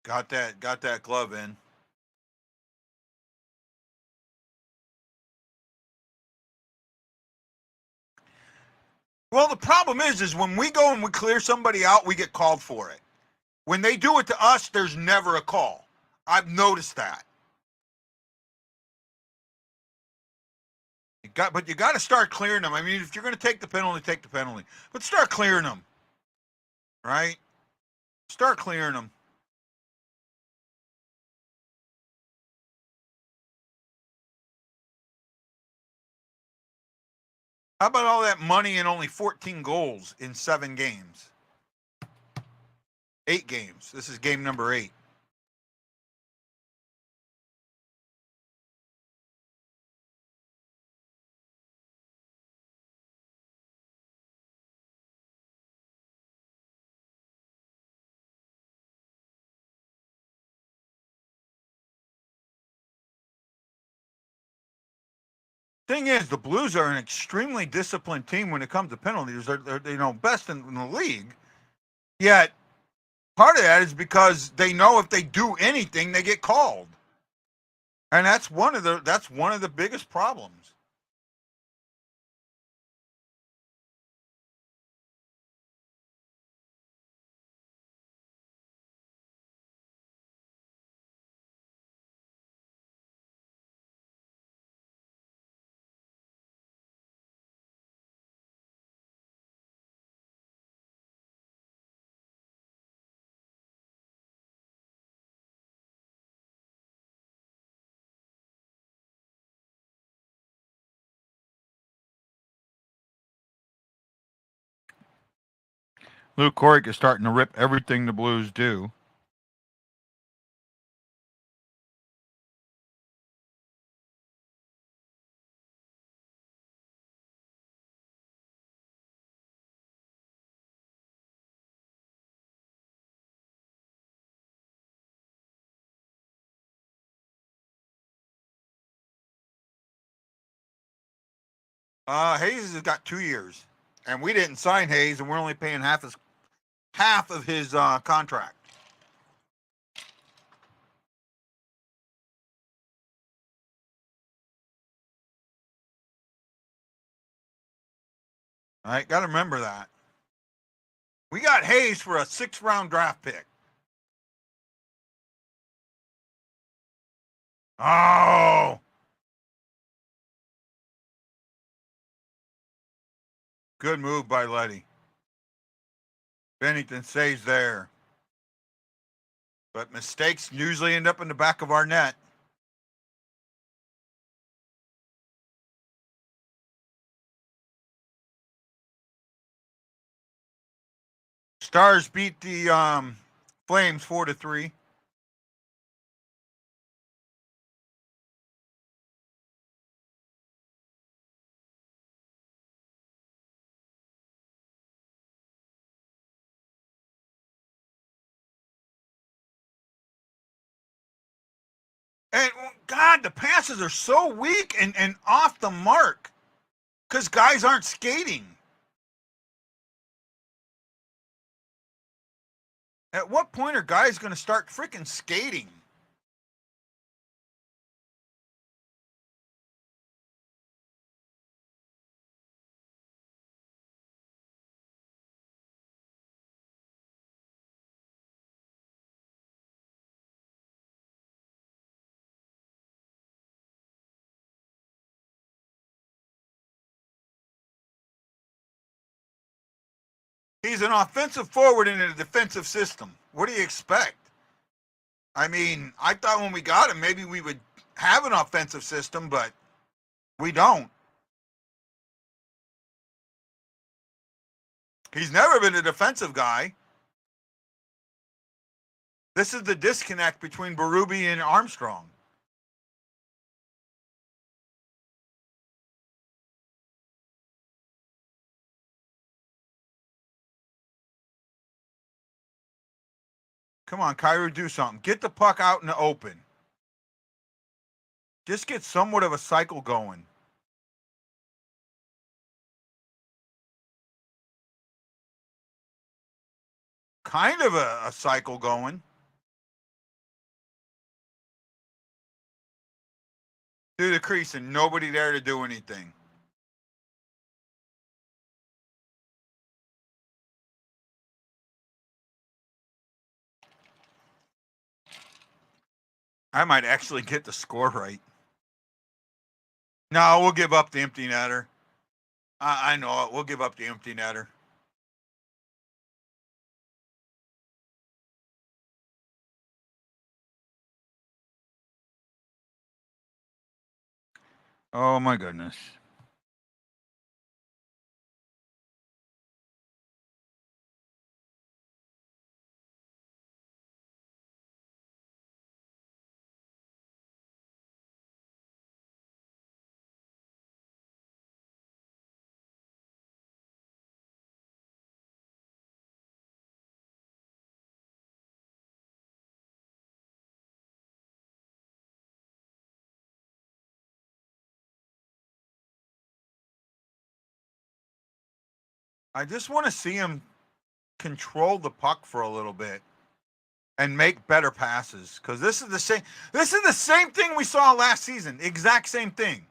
Got that glove in. Well, the problem is when we go and we clear somebody out, we get called for it. When they do it to us, there's never a call. I've noticed that. But you got to start clearing them. I mean, if you're going to take the penalty, take the penalty. But start clearing them. Right? Start clearing them. How about all that money and only 14 goals in 7 games? 8 games. This is game number 8. Thing is, the Blues are an extremely disciplined team when it comes to penalties. They're best in the league. Yet, part of that is because they know if they do anything, they get called, and that's one of the biggest problems. Luke Corrick is starting to rip everything the Blues do. Hayes has got 2 years, and we didn't sign Hayes, and we're only paying half of his contract. All right, got to remember that. We got Hayes for a 6th-round draft pick. Oh! Good move by Letty. Bennington stays there. But mistakes usually end up in the back of our net. Stars beat the Flames 4-3. And God, the passes are so weak and off the mark because guys aren't skating. At what point are guys going to start freaking skating? He's an offensive forward in a defensive system. What do you expect? I mean, I thought when we got him, maybe we would have an offensive system, but we don't. He's never been a defensive guy. This is the disconnect between Berube and Armstrong. Come on, Kyrou, do something. Get the puck out in the open. Just get somewhat of a cycle going. Kind of a cycle going. Through the crease and nobody there to do anything. I might actually get the score right. No, we'll give up the empty netter. I know it. We'll give up the empty netter. Oh, my goodness. I just want to see him control the puck for a little bit and make better passes, because this is the same thing we saw last season. Exact same thing.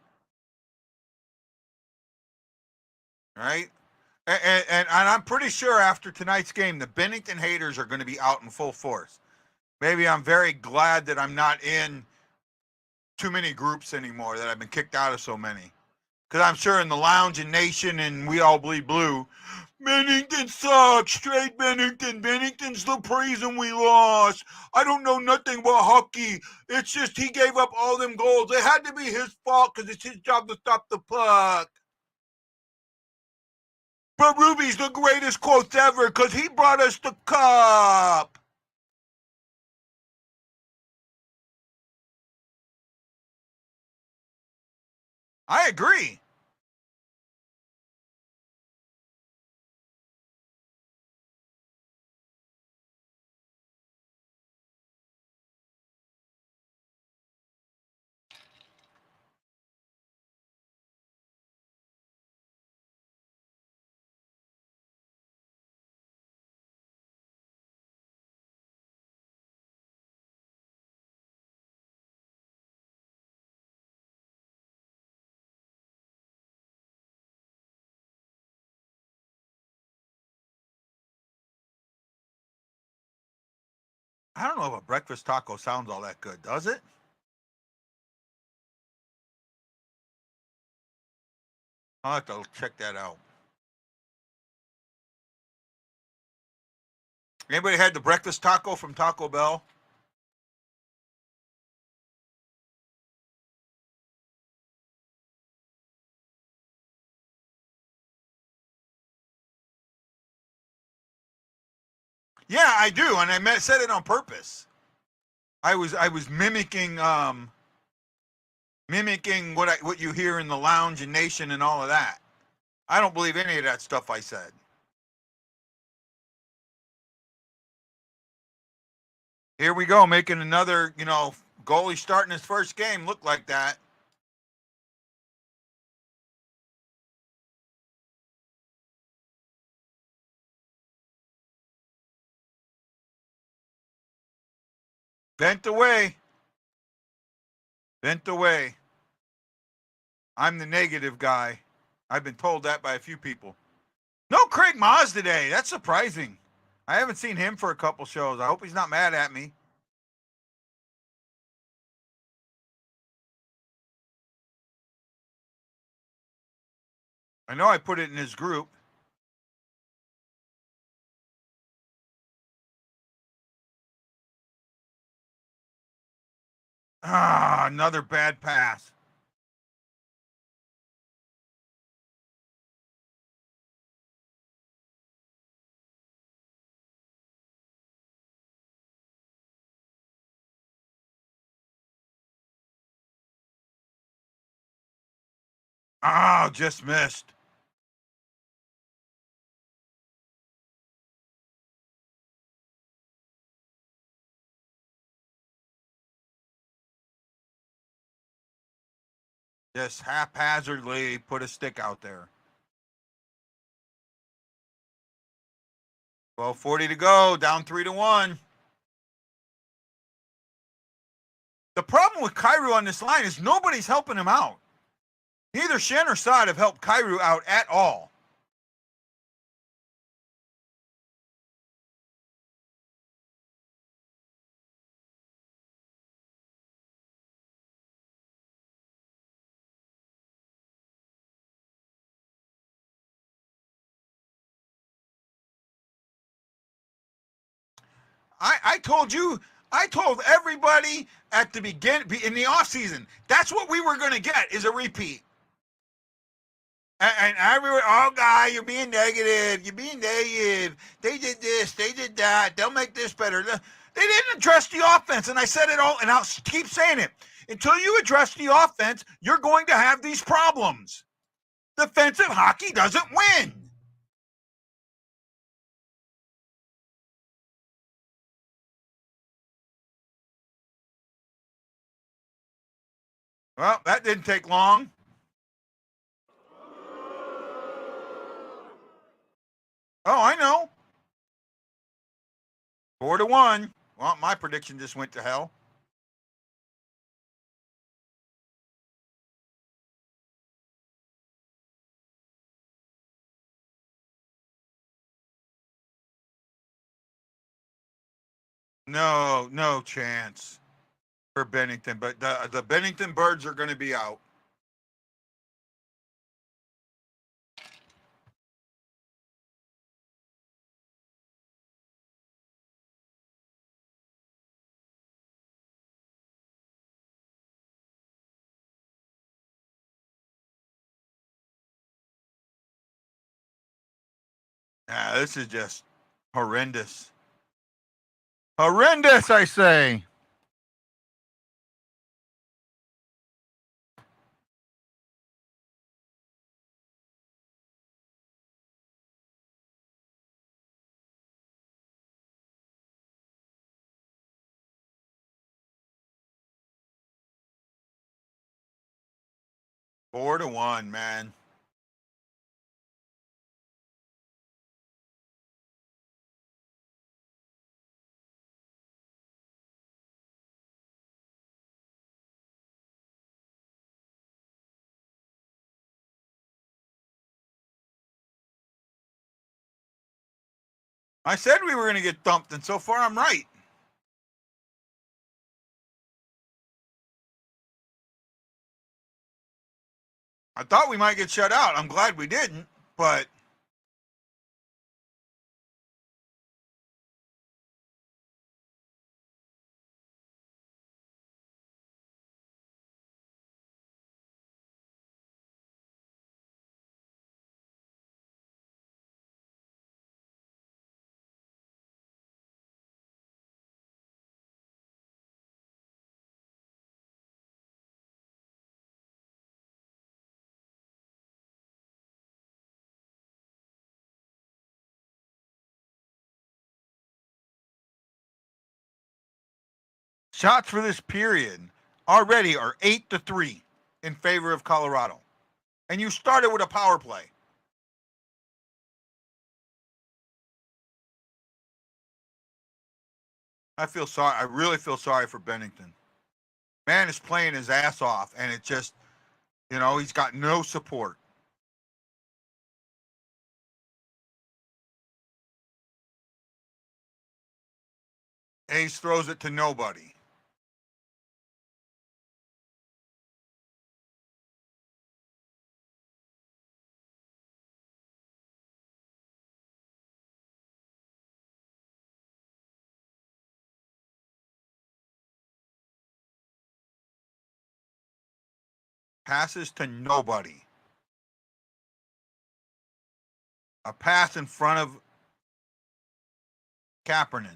Right? And I'm pretty sure after tonight's game, the Bennington haters are going to be out in full force. Maybe I'm very glad that I'm not in too many groups anymore, that I've been kicked out of so many. Because I'm sure in the Lounge and Nation and We All Bleed Blue, Bennington sucks. Straight Bennington. Bennington's the reason we lost. I don't know nothing about hockey. It's just he gave up all them goals. It had to be his fault because it's his job to stop the puck. But Ruby's the greatest quote ever because he brought us the cup. I agree. I don't know if a breakfast taco sounds all that good, does it? I'll have to check that out. Anybody had the breakfast taco from Taco Bell? Yeah, I do, and I said it on purpose. I was mimicking what you hear in the lounge and nation and all of that. I don't believe any of that stuff I said. Here we go, making another, goalie starting his first game look like that. Bent away. Bent away. I'm the negative guy. I've been told that by a few people. No Craig Moz today. That's surprising. I haven't seen him for a couple shows. I hope he's not mad at me. I know I put it in his group. Ah, another bad pass. Oh, just missed. Just haphazardly put a stick out there. 12:40 to go, down 3-1. The problem with Kyrou on this line is nobody's helping him out. Neither Shen or Saad have helped Kyrou out at all. I told everybody at the beginning, in the offseason, that's what we were going to get is a repeat. And everyone, oh, guy, you're being negative. You're being negative. They did this. They did that. They'll make this better. They didn't address the offense. And I said it all, and I'll keep saying it. Until you address the offense, you're going to have these problems. Defensive hockey doesn't win. Well, that didn't take long. Oh, I know. 4-1. Well, my prediction just went to hell. No chance for Bennington. But the Bennington Birds are going to be out. Yeah, this is just horrendous. Horrendous, I say. Four to one, man. I said we were going to get thumped, and so far I'm right. I thought we might get shut out. I'm glad we didn't, but shots for this period already are 8-3 in favor of Colorado. And you started with a power play. I feel sorry. I really feel sorry for Bennington. Man is playing his ass off, and it just, he's got no support. Ace throws it to nobody. Passes to nobody. A pass in front of Kaepernick.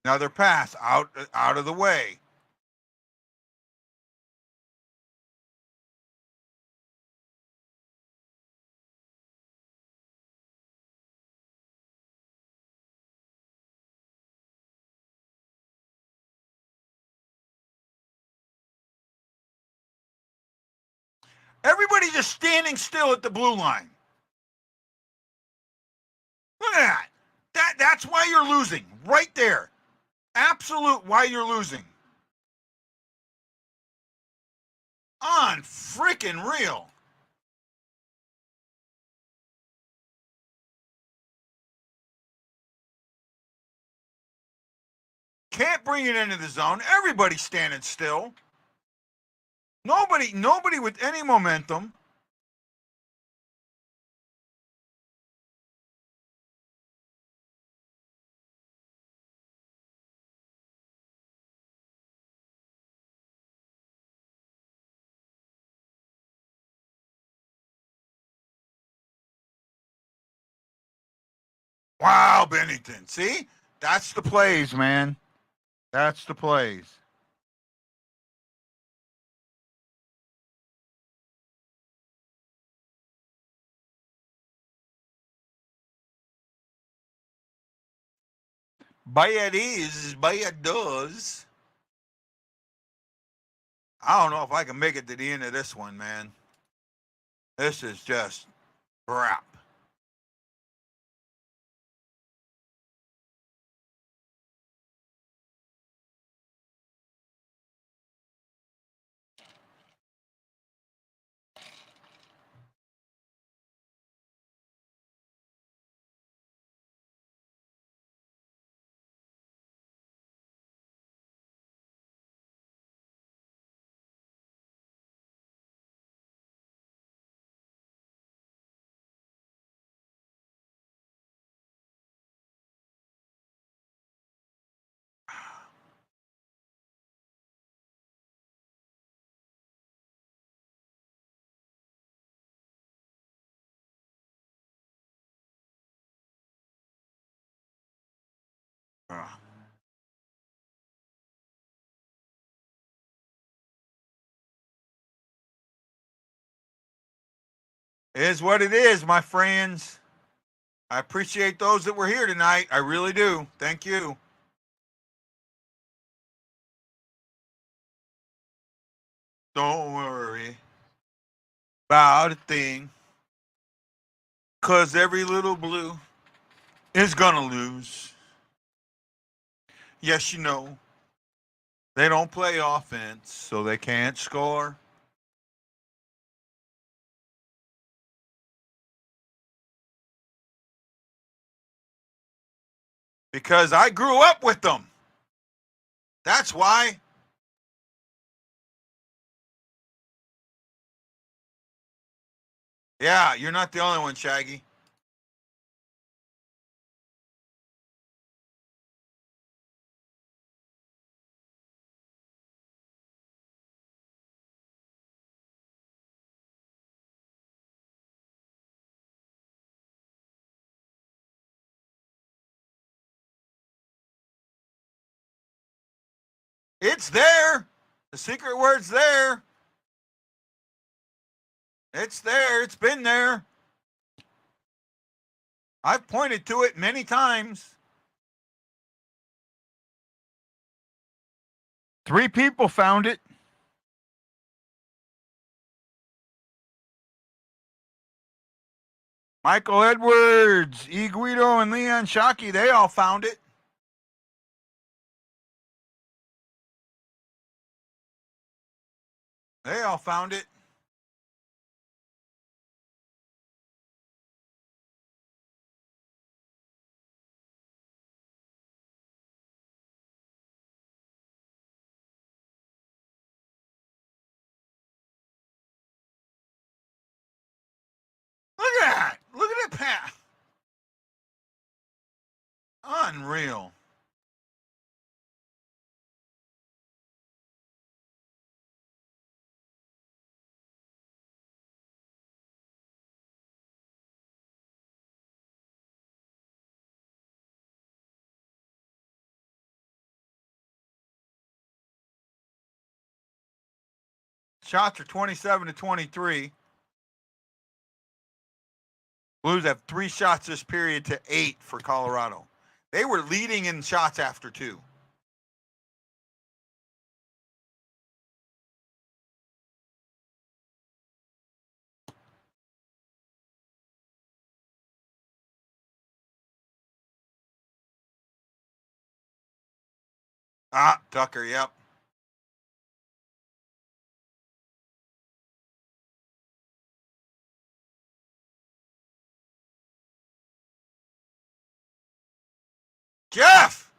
Another pass out of the way. Everybody just standing still at the blue line. Look at that. That's why you're losing. Right there. Absolute why you're losing. On freaking real. Can't bring it into the zone. Everybody's standing still. Nobody with any momentum. Wow, Bennington. See? That's the plays, man. That's the plays. Bayard is, Bayard does. I don't know if I can make it to the end of this one, man. This is just crap. Is what it is, my friends. I appreciate those that were here tonight. I really do. Thank you. Don't worry about a thing, 'cause every little blue is gonna lose. Yes, you know, they don't play offense, so they can't score. Because I grew up with them. That's why. Yeah, you're not the only one, Shaggy. It's there. The secret word's there. It's there. It's been there. I've pointed to it many times. 3 people found it. Michael Edwards, E. Guido, and Leon Shockey, they all found it. They all found it. Look at that. Look at that pass. Unreal. Shots are 27-23. Blues have 3 shots this period to 8 for Colorado. They were leading in shots after 2. Tucker, yep. Jeff,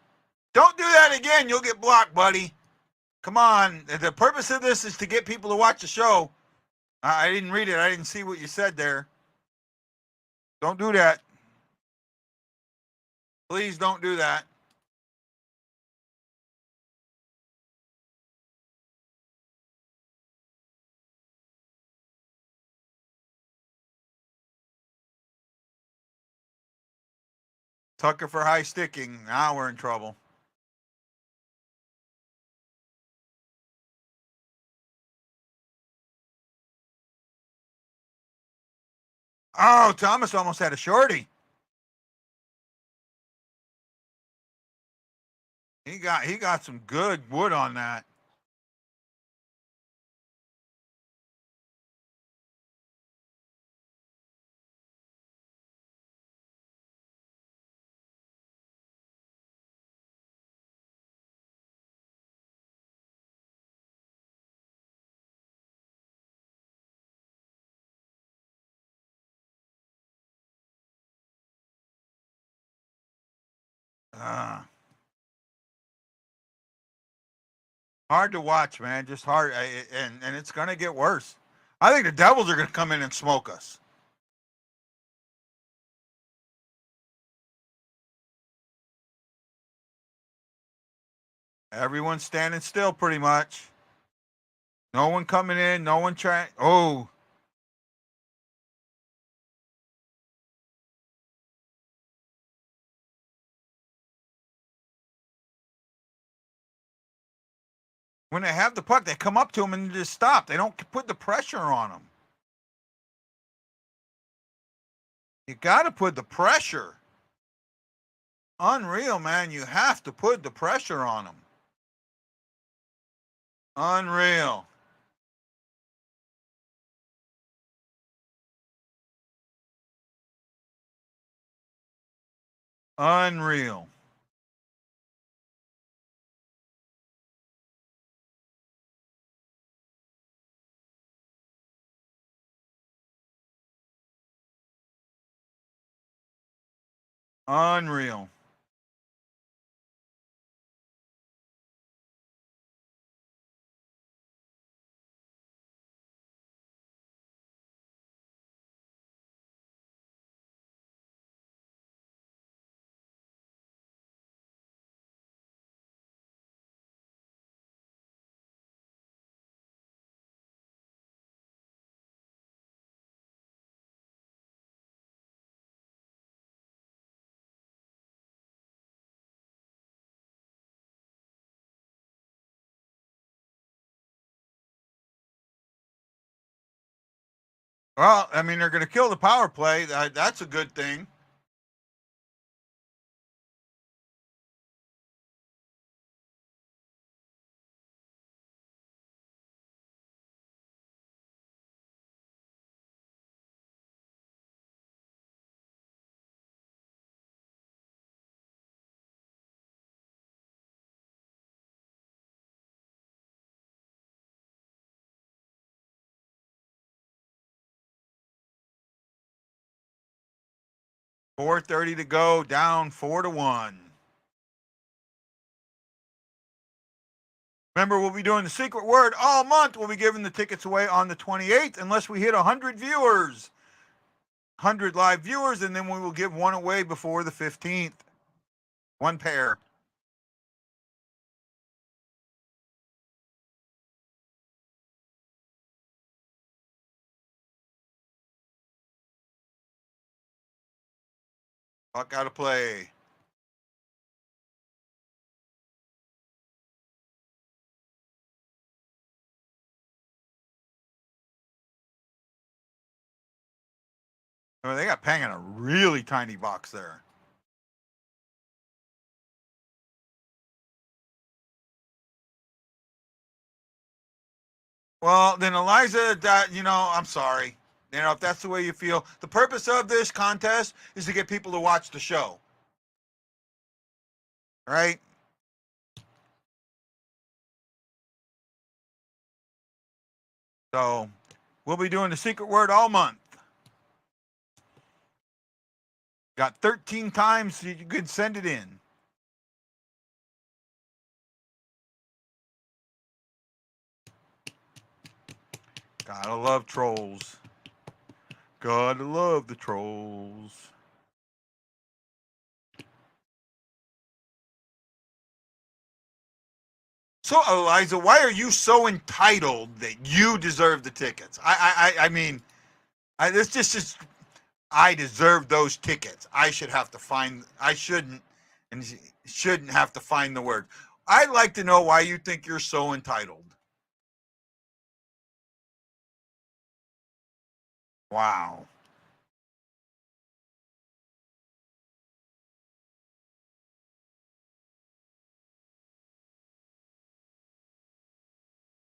don't do that again. You'll get blocked, buddy. Come on. The purpose of this is to get people to watch the show. I didn't read it. I didn't see what you said there. Don't do that. Please don't do that. Tucker for high sticking. Now we're in trouble. Oh, Thomas almost had a shorty. He got some good wood on that. Hard to watch, man. Just hard, and it's gonna get worse. I think the Devils are gonna come in and smoke us. Everyone's standing still, pretty much. No one coming in. No one trying. Oh, When they have the puck, they come up to them and just stop. They don't put the pressure on them. You got to put the pressure. Unreal, man. You have to put the pressure on them. Unreal. Unreal. Unreal. Well, I mean, they're going to kill the power play. That's a good thing. .430 to go, down 4-1. Remember, we'll be doing the secret word all month. We'll be giving the tickets away on the 28th unless we hit 100 viewers. 100 live viewers, and then we will give one away before the 15th. One pair. Puck out of play. I mean, they got Pang in a really tiny box there. Well, then Eliza, I'm sorry. If that's the way you feel. The purpose of this contest is to get people to watch the show. Right? So, we'll be doing the secret word all month. Got 13 times so you could send it in. Gotta love trolls. Gotta love the trolls. So, Eliza, why are you so entitled that you deserve the tickets? I mean, this just I deserve those tickets. I shouldn't have to find the word. I'd like to know why you think you're so entitled. Wow.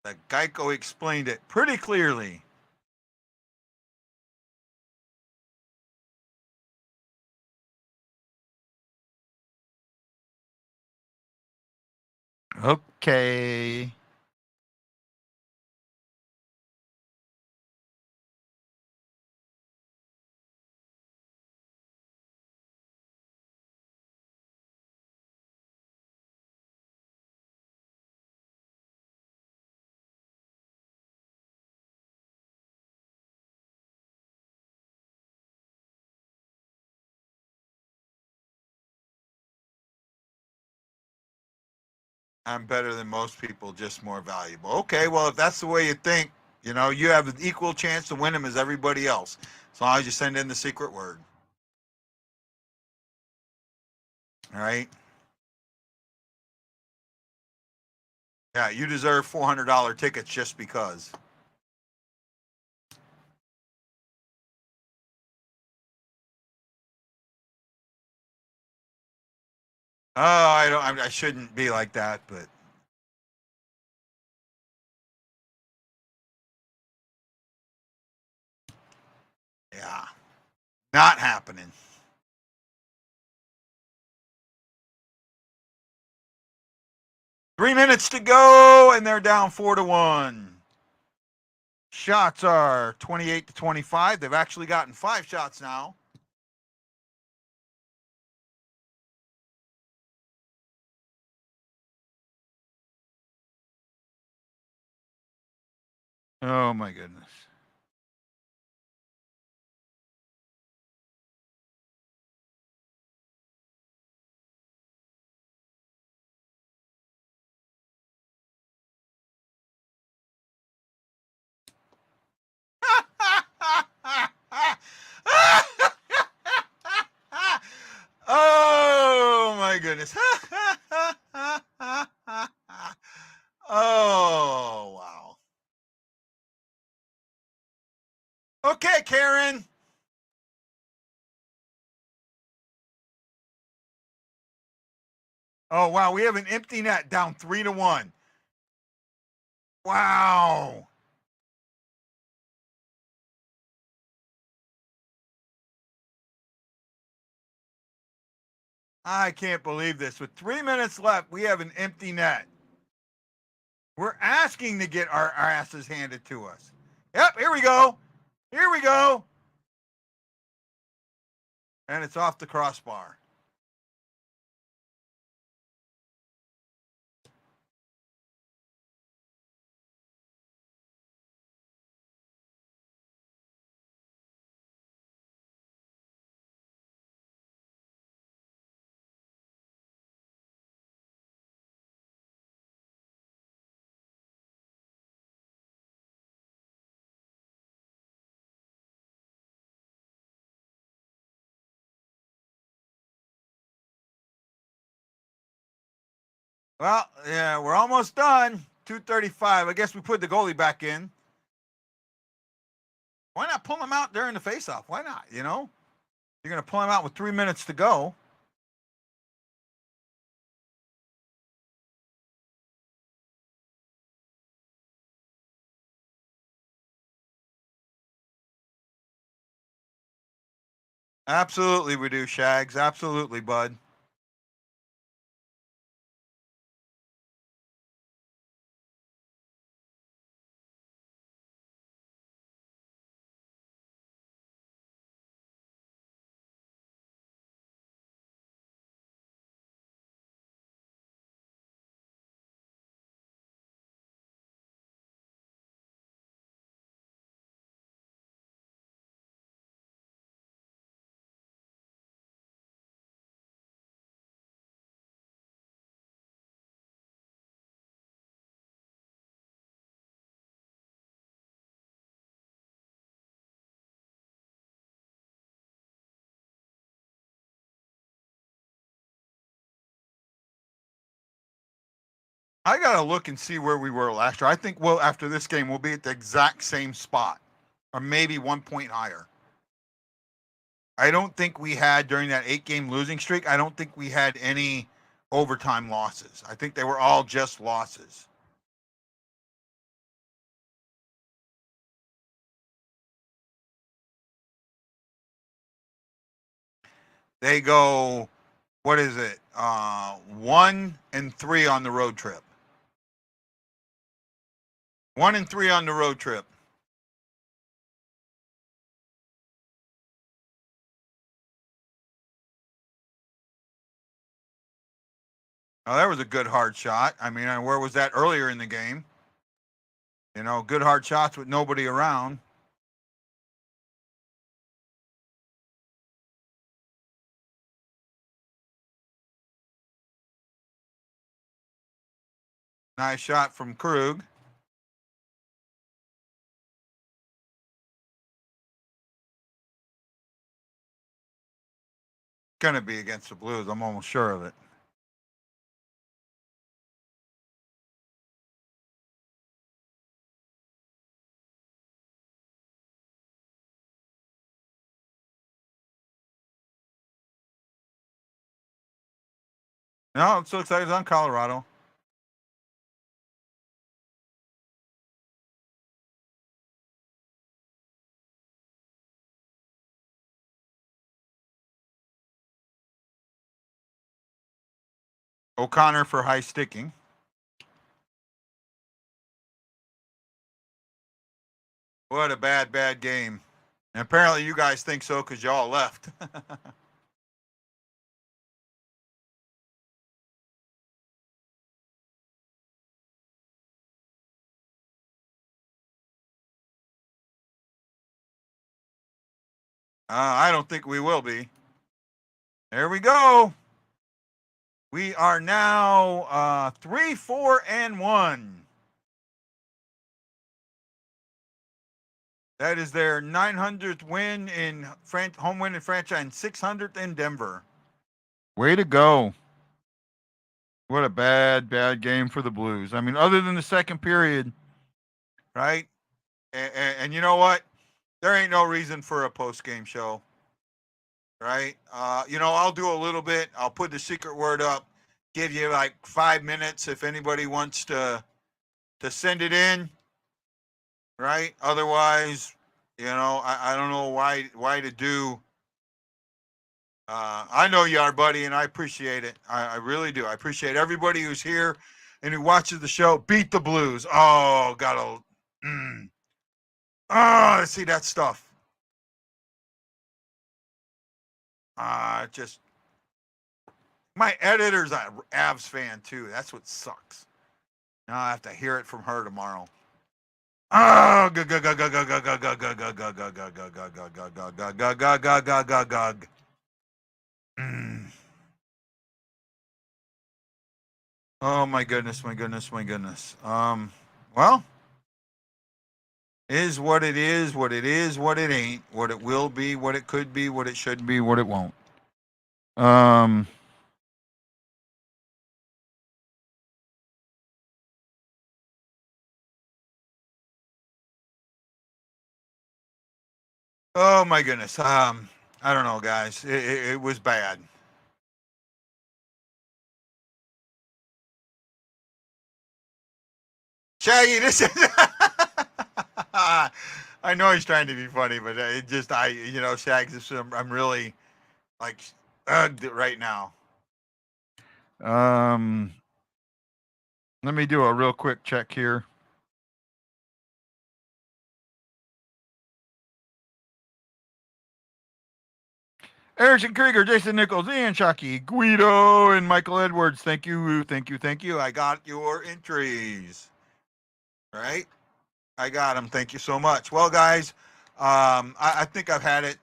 The Geico explained it pretty clearly. Okay. I'm better than most people, just more valuable. Okay, well, if that's the way you think, you have an equal chance to win them as everybody else. As long as you send in the secret word. All right. Yeah, you deserve $400 tickets just because. Oh, I shouldn't be like that, but yeah, not happening. Three minutes to go, and they're down 4-1. Shots are 28-25. They've actually gotten 5 shots now. Oh my goodness. Oh my goodness. Oh wow. Okay, Karen. Oh wow, we have an empty net down 3-1. Wow. I can't believe this. With 3 minutes left, we have an empty net. We're asking to get our asses handed to us. Yep, here we go. Here we go. And it's off the crossbar. Well, yeah, we're almost done. 2:35. I guess we put the goalie back in. Why not pull him out during the faceoff? Why not? You know, you're going to pull him out with 3 minutes to go. Absolutely, we do, Shags. Absolutely, bud. I got to look and see where we were last year. I think after this game, we'll be at the exact same spot or maybe 1 point higher. I don't think we had, during that 8-game losing streak, I don't think we had any overtime losses. I think they were all just losses. They go, what is it? 1-3 on the road trip. 1-3 on the road trip. Now, that was a good hard shot. I mean, where was that earlier in the game? You know, good hard shots with nobody around. Nice shot from Krug. Going to be against the Blues. I'm almost sure of it. No, it looks like it's on Colorado. O'Connor for high sticking. What a bad game. And apparently you guys think so because y'all left. I don't think we will be. There we go. We are now 3-4-1. That is their 900th win in home win in franchise and 600th in Denver. Way to go. What a bad game for the Blues. I mean, other than the second period, right? And you know what? There ain't no reason for a post-game show, right? I'll do a little bit. I'll put the secret word up, give you like 5 minutes if anybody wants to send it in, right? Otherwise, I don't know why to do. I know you are, buddy, and I appreciate it. I really do. I appreciate everybody who's here and who watches the show. Beat the Blues. Oh, gotta. See that stuff. Just my editor's an Avs fan too. That's what sucks. Now I have to hear it from her tomorrow. Oh, oh my goodness. Well, is what it is, what it is, what it ain't, what it will be, what it could be, what it should be, what it won't. Oh my goodness. I don't know, guys. It was bad. Shaggy, this is. I know he's trying to be funny, but it just, Shags, I'm really like ugged right now. Let me do a real quick check here. Erickson Krieger, Jason Nichols, Ian Shockey, Guido, and Michael Edwards. Thank you. I got your entries. Right? I got them. Thank you so much. Well, guys, I think I've had it.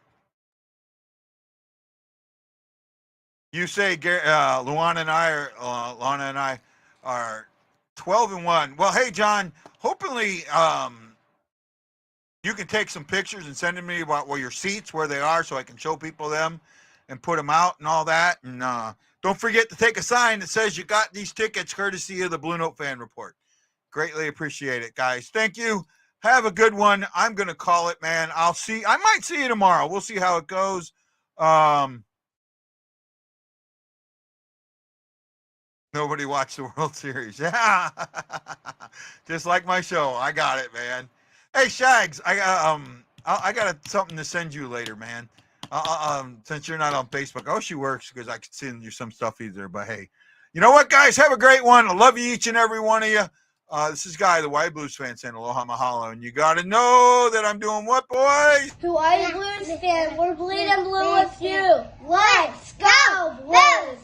You say Luana and I are 12-1. Well, hey, John, hopefully you can take some pictures and send them to me about where your seats, where they are, so I can show people them and put them out and all that. And don't forget to take a sign that says you got these tickets courtesy of the Blue Note Fan Report. Greatly appreciate it, guys. Thank you. Have a good one. I'm going to call it, man. I might see you tomorrow. We'll see how it goes. Nobody watched the World Series. Yeah. Just like my show. I got it, man. Hey, Shags, I got something to send you later, man. Since you're not on Facebook. Oh, she works because I could send you some stuff either. But hey, you know what, guys? Have a great one. I love you, each and every one of you. This is Guy, the White Blues fan, saying aloha mahalo. And you got to know that I'm doing what, boys? To all you Blues fans, we're bleeding blue with you. Let's go, Blues!